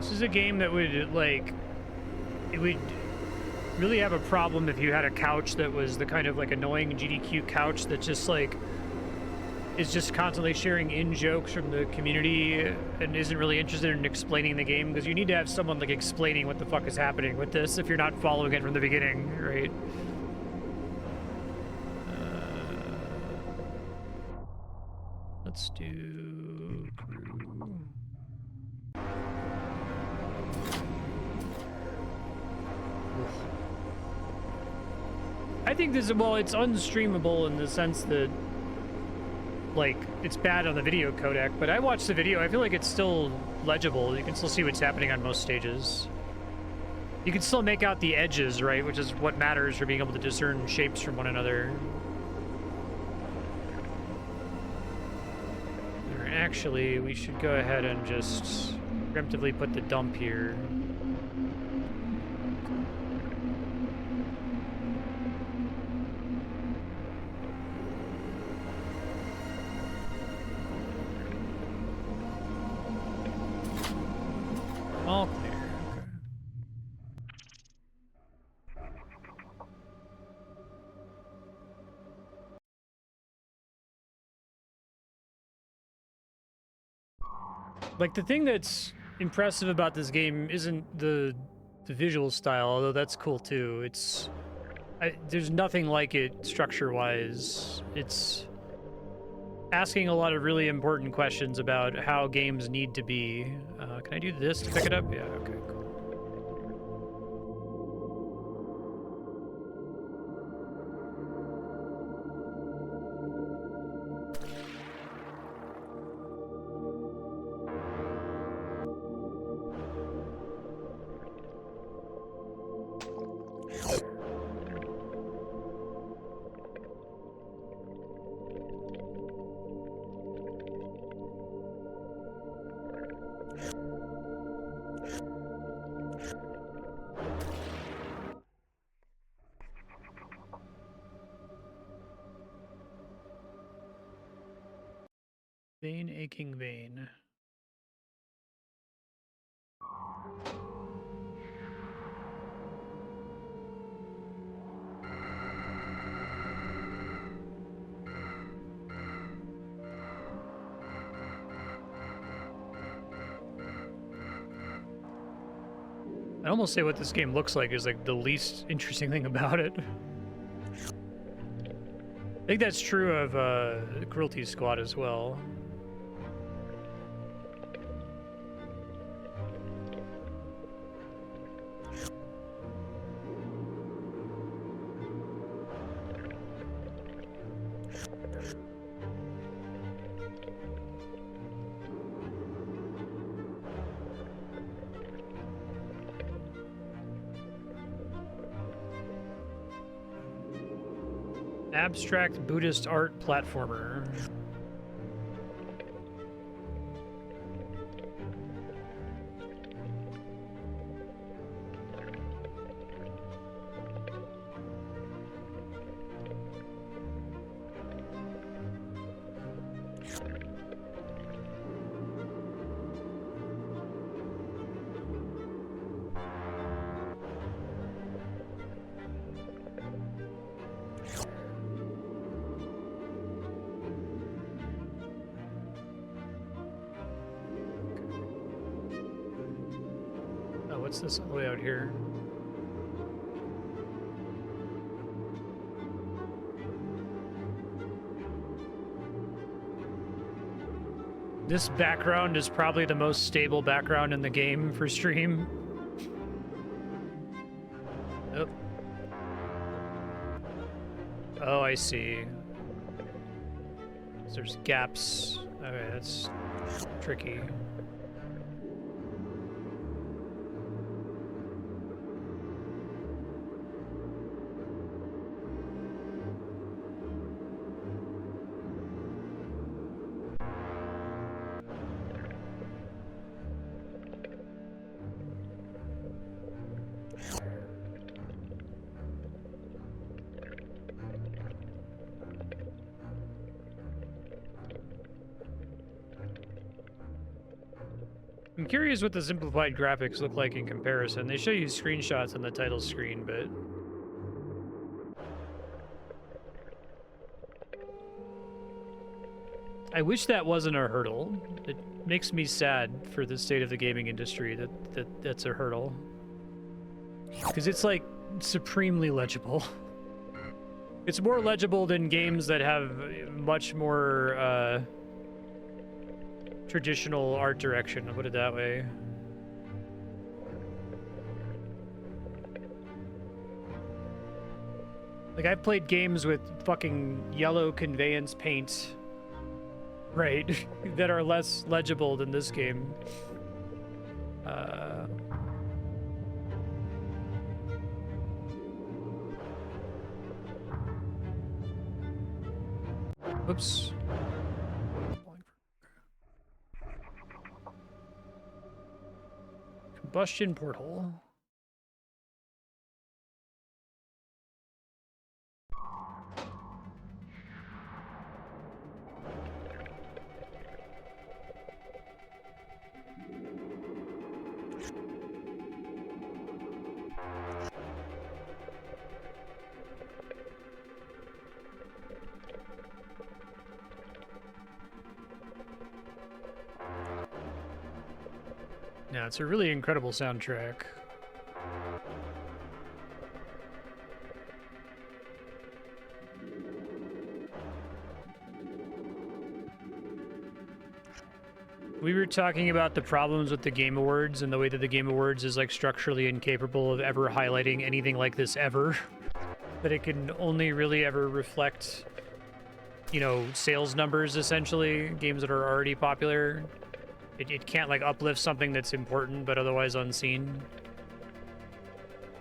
This is a game that would, like, it would really have a problem if you had a couch that was the kind of, like, annoying GDQ couch that just, like, is just constantly sharing in-jokes from the community and isn't really interested in explaining the game, because you need to have someone, like, explaining what the fuck is happening with this if you're not following it from the beginning, right? Let's do crew. I think this is, well, it's unstreamable in the sense that, like, it's bad on the video codec, but I watched the video, I feel like it's still legible. You can still see what's happening on most stages. You can still make out the edges, right, which is what matters for being able to discern shapes from one another. Or actually, we should go ahead and just preemptively put the dump here. All clear, okay. Like, the thing that's impressive about this game isn't the visual style, although that's cool too. It's... there's nothing like it structure-wise. It's asking a lot of really important questions about how games need to be. Can I do this to pick it up? Yeah, okay, cool. Vein, aching vein. I'd almost say what this game looks like is, like, the least interesting thing about it. I think that's true of Cruelty Squad as well. Abstract Buddhist art platformer. What's this all the way out here? This background is probably the most stable background in the game for stream. Oh. Oh, I see. There's gaps. Okay, that's tricky. I'm curious what the simplified graphics look like in comparison. They show you screenshots on the title screen, but... I wish that wasn't a hurdle. It makes me sad for the state of the gaming industry that's a hurdle. Because it's, like, supremely legible. It's more legible than games that have much more, traditional art direction, I'll put it that way. Like, I've played games with fucking yellow conveyance paint, right, that are less legible than this game. Oops. Combustion portal. Yeah, it's a really incredible soundtrack. We were talking about the problems with the Game Awards and the way that the Game Awards is like structurally incapable of ever highlighting anything like this ever. That it can only really ever reflect, you know, sales numbers, essentially, games that are already popular. It can't like uplift something that's important but otherwise unseen.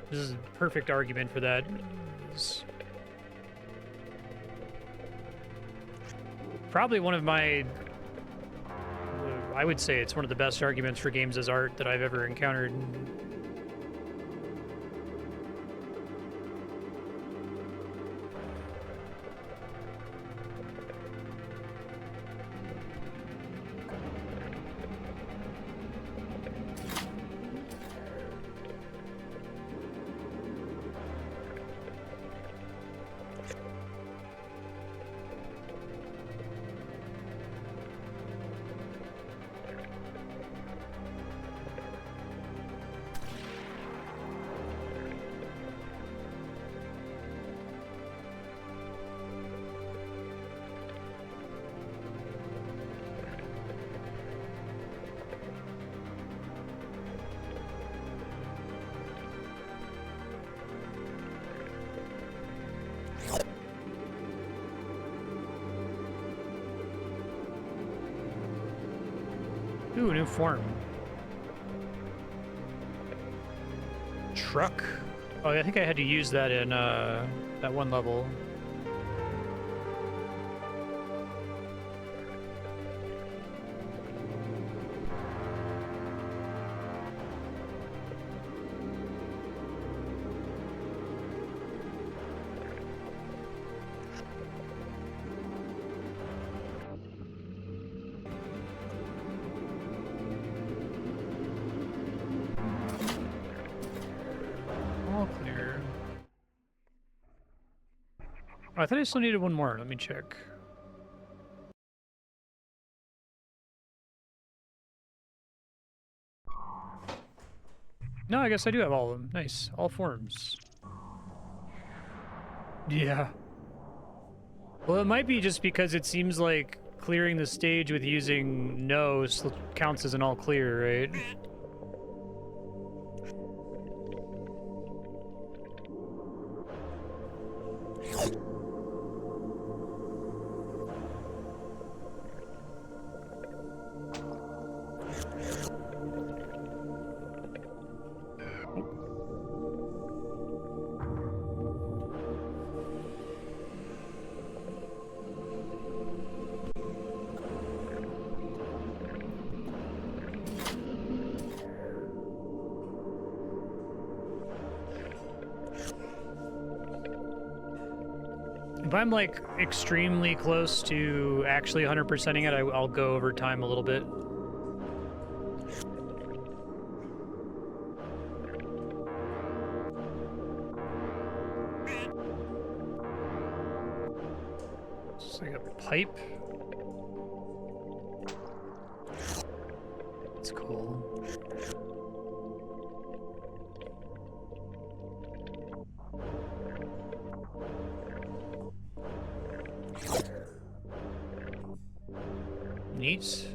This is a perfect argument for that. It's probably one of my... I would say it's one of the best arguments for games as art that I've ever encountered. Ooh, new form. Truck. Oh, I think I had to use that in that one level. Oh, I thought I still needed one more. Let me check. No, I guess I do have all of them. Nice. All forms. Yeah. Well, it might be just because it seems like clearing the stage with using no counts as an all clear, right? If I'm like extremely close to actually 100%ing it, I'll go over time a little bit. It's like a pipe. It's cool. Neat.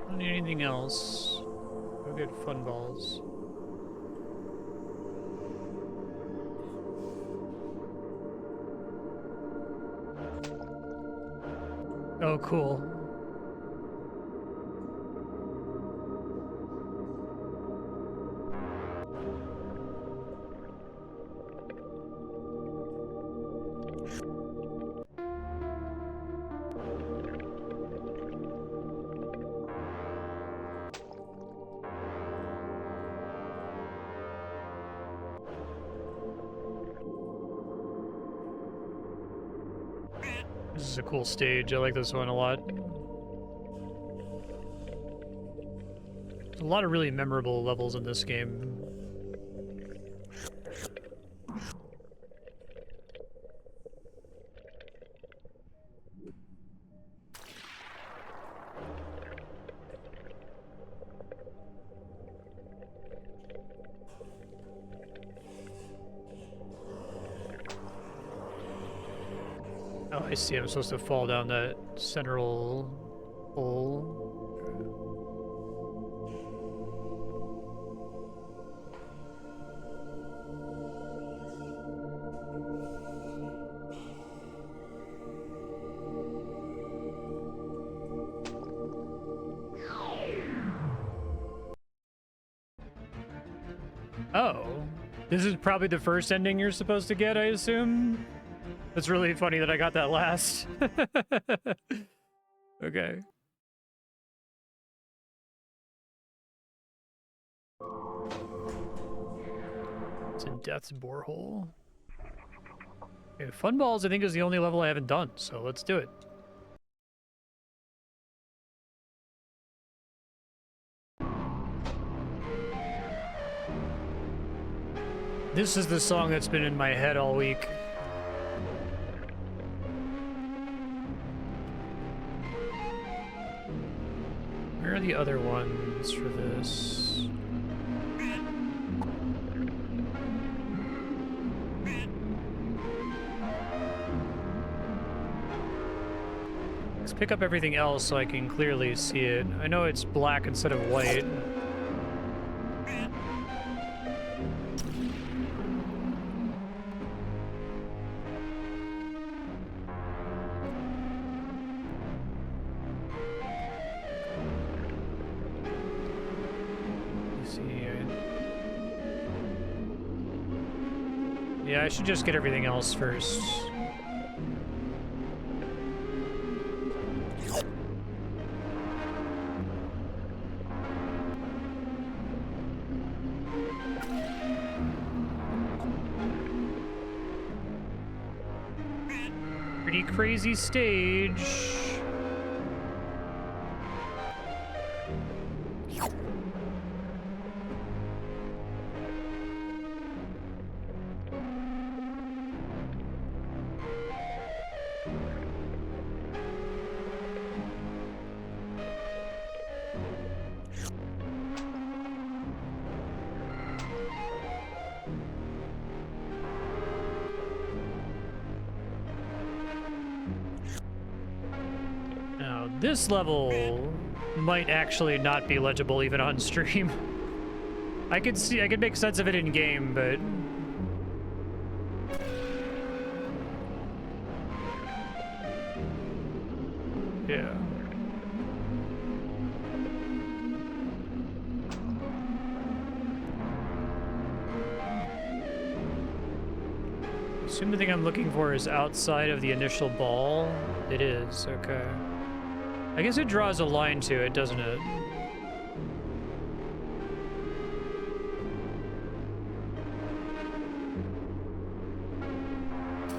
Don't need anything else. Go get fun balls. Oh, cool. This is a cool stage. I like this one a lot. There's a lot of really memorable levels in this game. Oh, I see. I'm supposed to fall down that central hole. Oh, this is probably the first ending you're supposed to get, I assume? It's really funny that I got that last. Okay. It's in Death's Borehole. Okay, Fun Balls, I think, is the only level I haven't done, so let's do it. This is the song that's been in my head all week. Where are the other ones for this? Let's pick up everything else so I can clearly see it. I know it's black instead of white. Yeah, I should just get everything else first. Pretty crazy stage. This level might actually not be legible even on stream. I could make sense of it in game, but yeah. Assume the thing I'm looking for is outside of the initial ball. It is, okay. I guess it draws a line to it, doesn't it?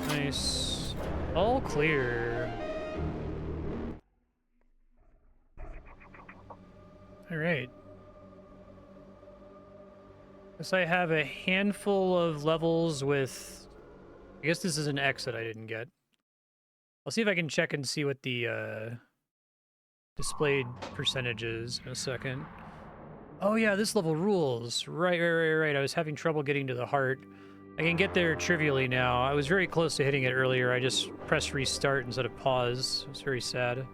Nice. All clear. All right. Guess I have a handful of levels with... I guess this is an exit I didn't get. I'll see if I can check and see what the displayed percentage is in a second. Oh yeah, this level rules. Right. I was having trouble getting to the heart. I can get there trivially now. I was very close to hitting it earlier. I just pressed restart instead of pause. It's very sad.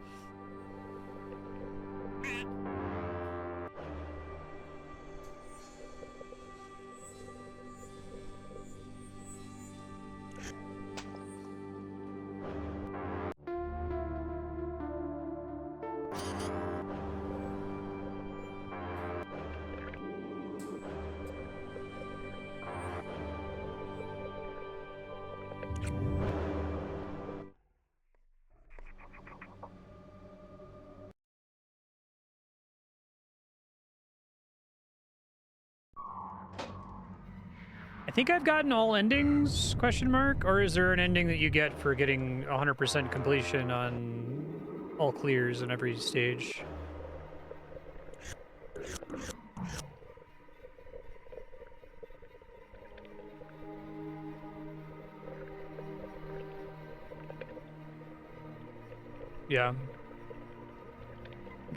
I think I've gotten all endings, question mark? Or is there an ending that you get for getting 100% completion on all clears in every stage? Yeah.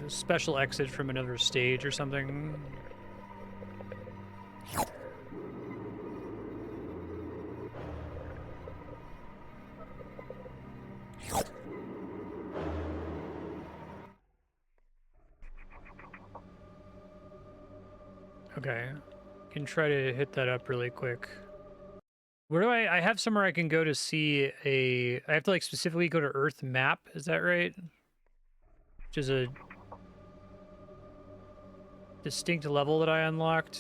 A special exit from another stage or something. Okay. Can try to hit that up really quick. Where do I have somewhere I can go to see I have to like specifically go to Earth map, is that right? Which is a distinct level that I unlocked.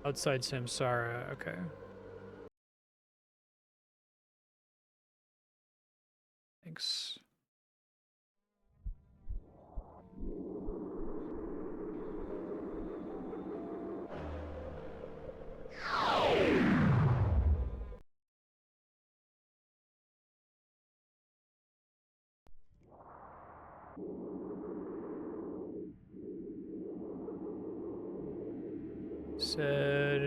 Outside Samsara, okay. Thanks. Said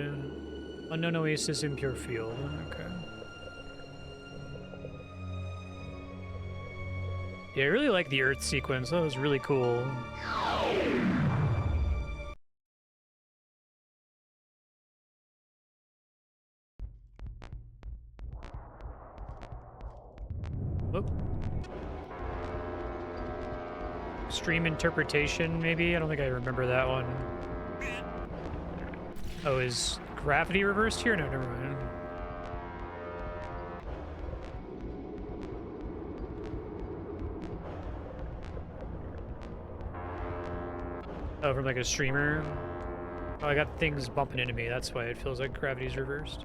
unknown oasis impure field. Okay. Yeah, I really like the Earth sequence. That was really cool. Whoop. Extreme interpretation, maybe? I don't think I remember that one. Oh, is gravity reversed here? No, never mind. Oh, from like a streamer? Oh, I got things bumping into me. That's why it feels like gravity's reversed.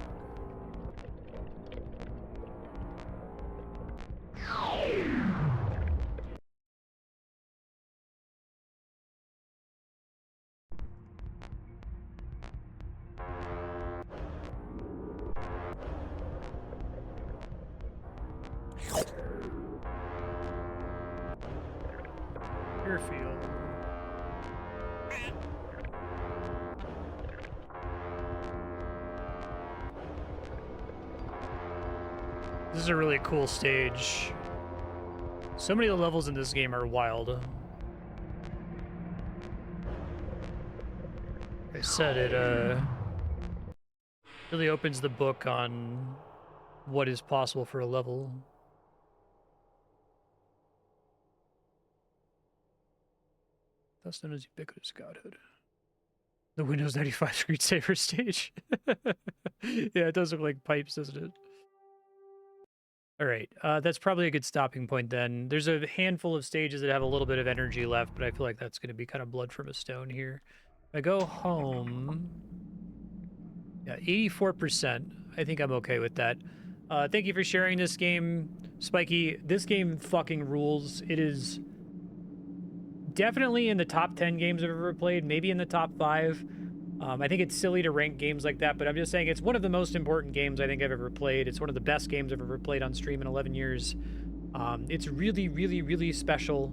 Airfield. This is a really cool stage. So many of the levels in this game are wild. Like I said, it really opens the book on what is possible for a level. Thus known as ubiquitous godhood. The Windows 95 screensaver stage. Yeah, it does look like pipes, doesn't it? All right, that's probably a good stopping point then. There's a handful of stages that have a little bit of energy left, but I feel like that's going to be kind of blood from a stone here. If I go home, yeah, 84%. I think I'm okay with that. Thank you for sharing this game, Spiky. This game fucking rules. It is definitely in the top 10 games I've ever played, maybe in the top 5. I think it's silly to rank games like that, but I'm just saying it's one of the most important games I think I've ever played. It's one of the best games I've ever played on stream in 11 years. It's really, really, really special.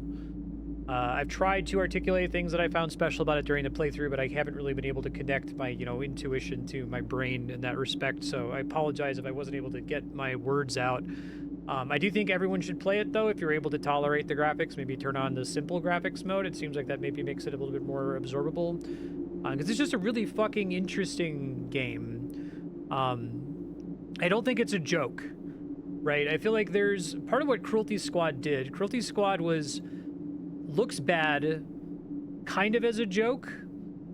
I've tried to articulate things that I found special about it during the playthrough, but I haven't really been able to connect my, intuition to my brain in that respect. So I apologize if I wasn't able to get my words out. I do think everyone should play it, though, if you're able to tolerate the graphics. Maybe turn on the simple graphics mode. It seems like that maybe makes it a little bit more absorbable. Because it's just a really fucking interesting game. I don't think it's a joke, right? I feel like there's part of what Cruelty Squad did. Cruelty Squad looks bad kind of as a joke,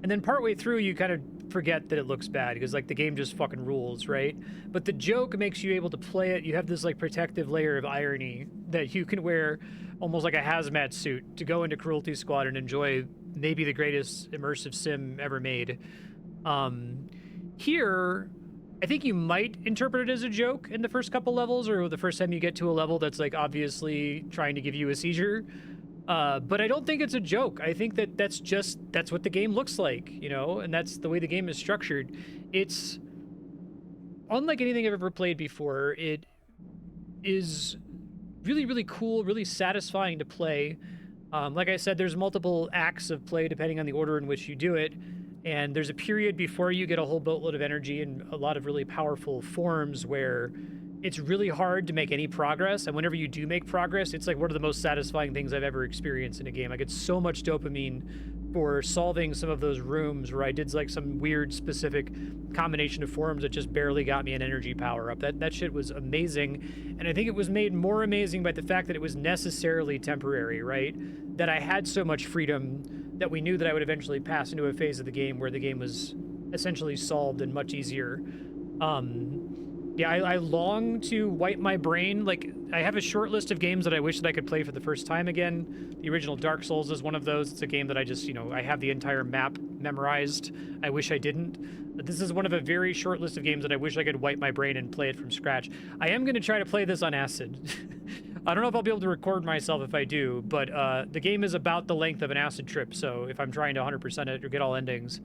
and then partway through you kind of forget that it looks bad because like the game just fucking rules, right? But the joke makes you able to play it. You have this like protective layer of irony that you can wear almost like a hazmat suit to go into Cruelty Squad and enjoy maybe the greatest immersive sim ever made. Here, I think you might interpret it as a joke in the first couple levels, or the first time you get to a level that's like obviously trying to give you a seizure. But I don't think it's a joke. I think that's what the game looks like, and that's the way the game is structured. It's unlike anything I've ever played before. It is really, really cool, really satisfying to play. Like I said, there's multiple acts of play depending on the order in which you do it. And there's a period before you get a whole boatload of energy and a lot of really powerful forms where it's really hard to make any progress. And whenever you do make progress, it's like one of the most satisfying things I've ever experienced in a game. I get so much dopamine for solving some of those rooms where I did like some weird specific combination of forms that just barely got me an energy power up. That shit was amazing. And I think it was made more amazing by the fact that it was necessarily temporary, right? That I had so much freedom that we knew that I would eventually pass into a phase of the game where the game was essentially solved and much easier. Yeah, I long to wipe my brain. Like, I have a short list of games that I wish that I could play for the first time again. The original Dark Souls is one of those. It's a game that I just, I have the entire map memorized. I wish I didn't. But this is one of a very short list of games that I wish I could wipe my brain and play it from scratch. I am going to try to play this on acid. I don't know if I'll be able to record myself if I do, but the game is about the length of an acid trip, so if I'm trying to 100% it or get all endings,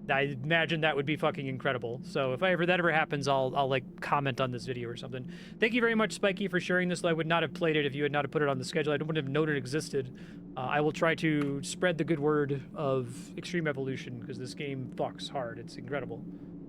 I imagine that would be fucking incredible. So if that ever happens, I'll like comment on this video or something. Thank you very much, Spiky, for sharing this. I would not have played it if you had not put it on the schedule. I wouldn't have known it existed. I will try to spread the good word of Extreme Evolution because this game fucks hard. It's incredible.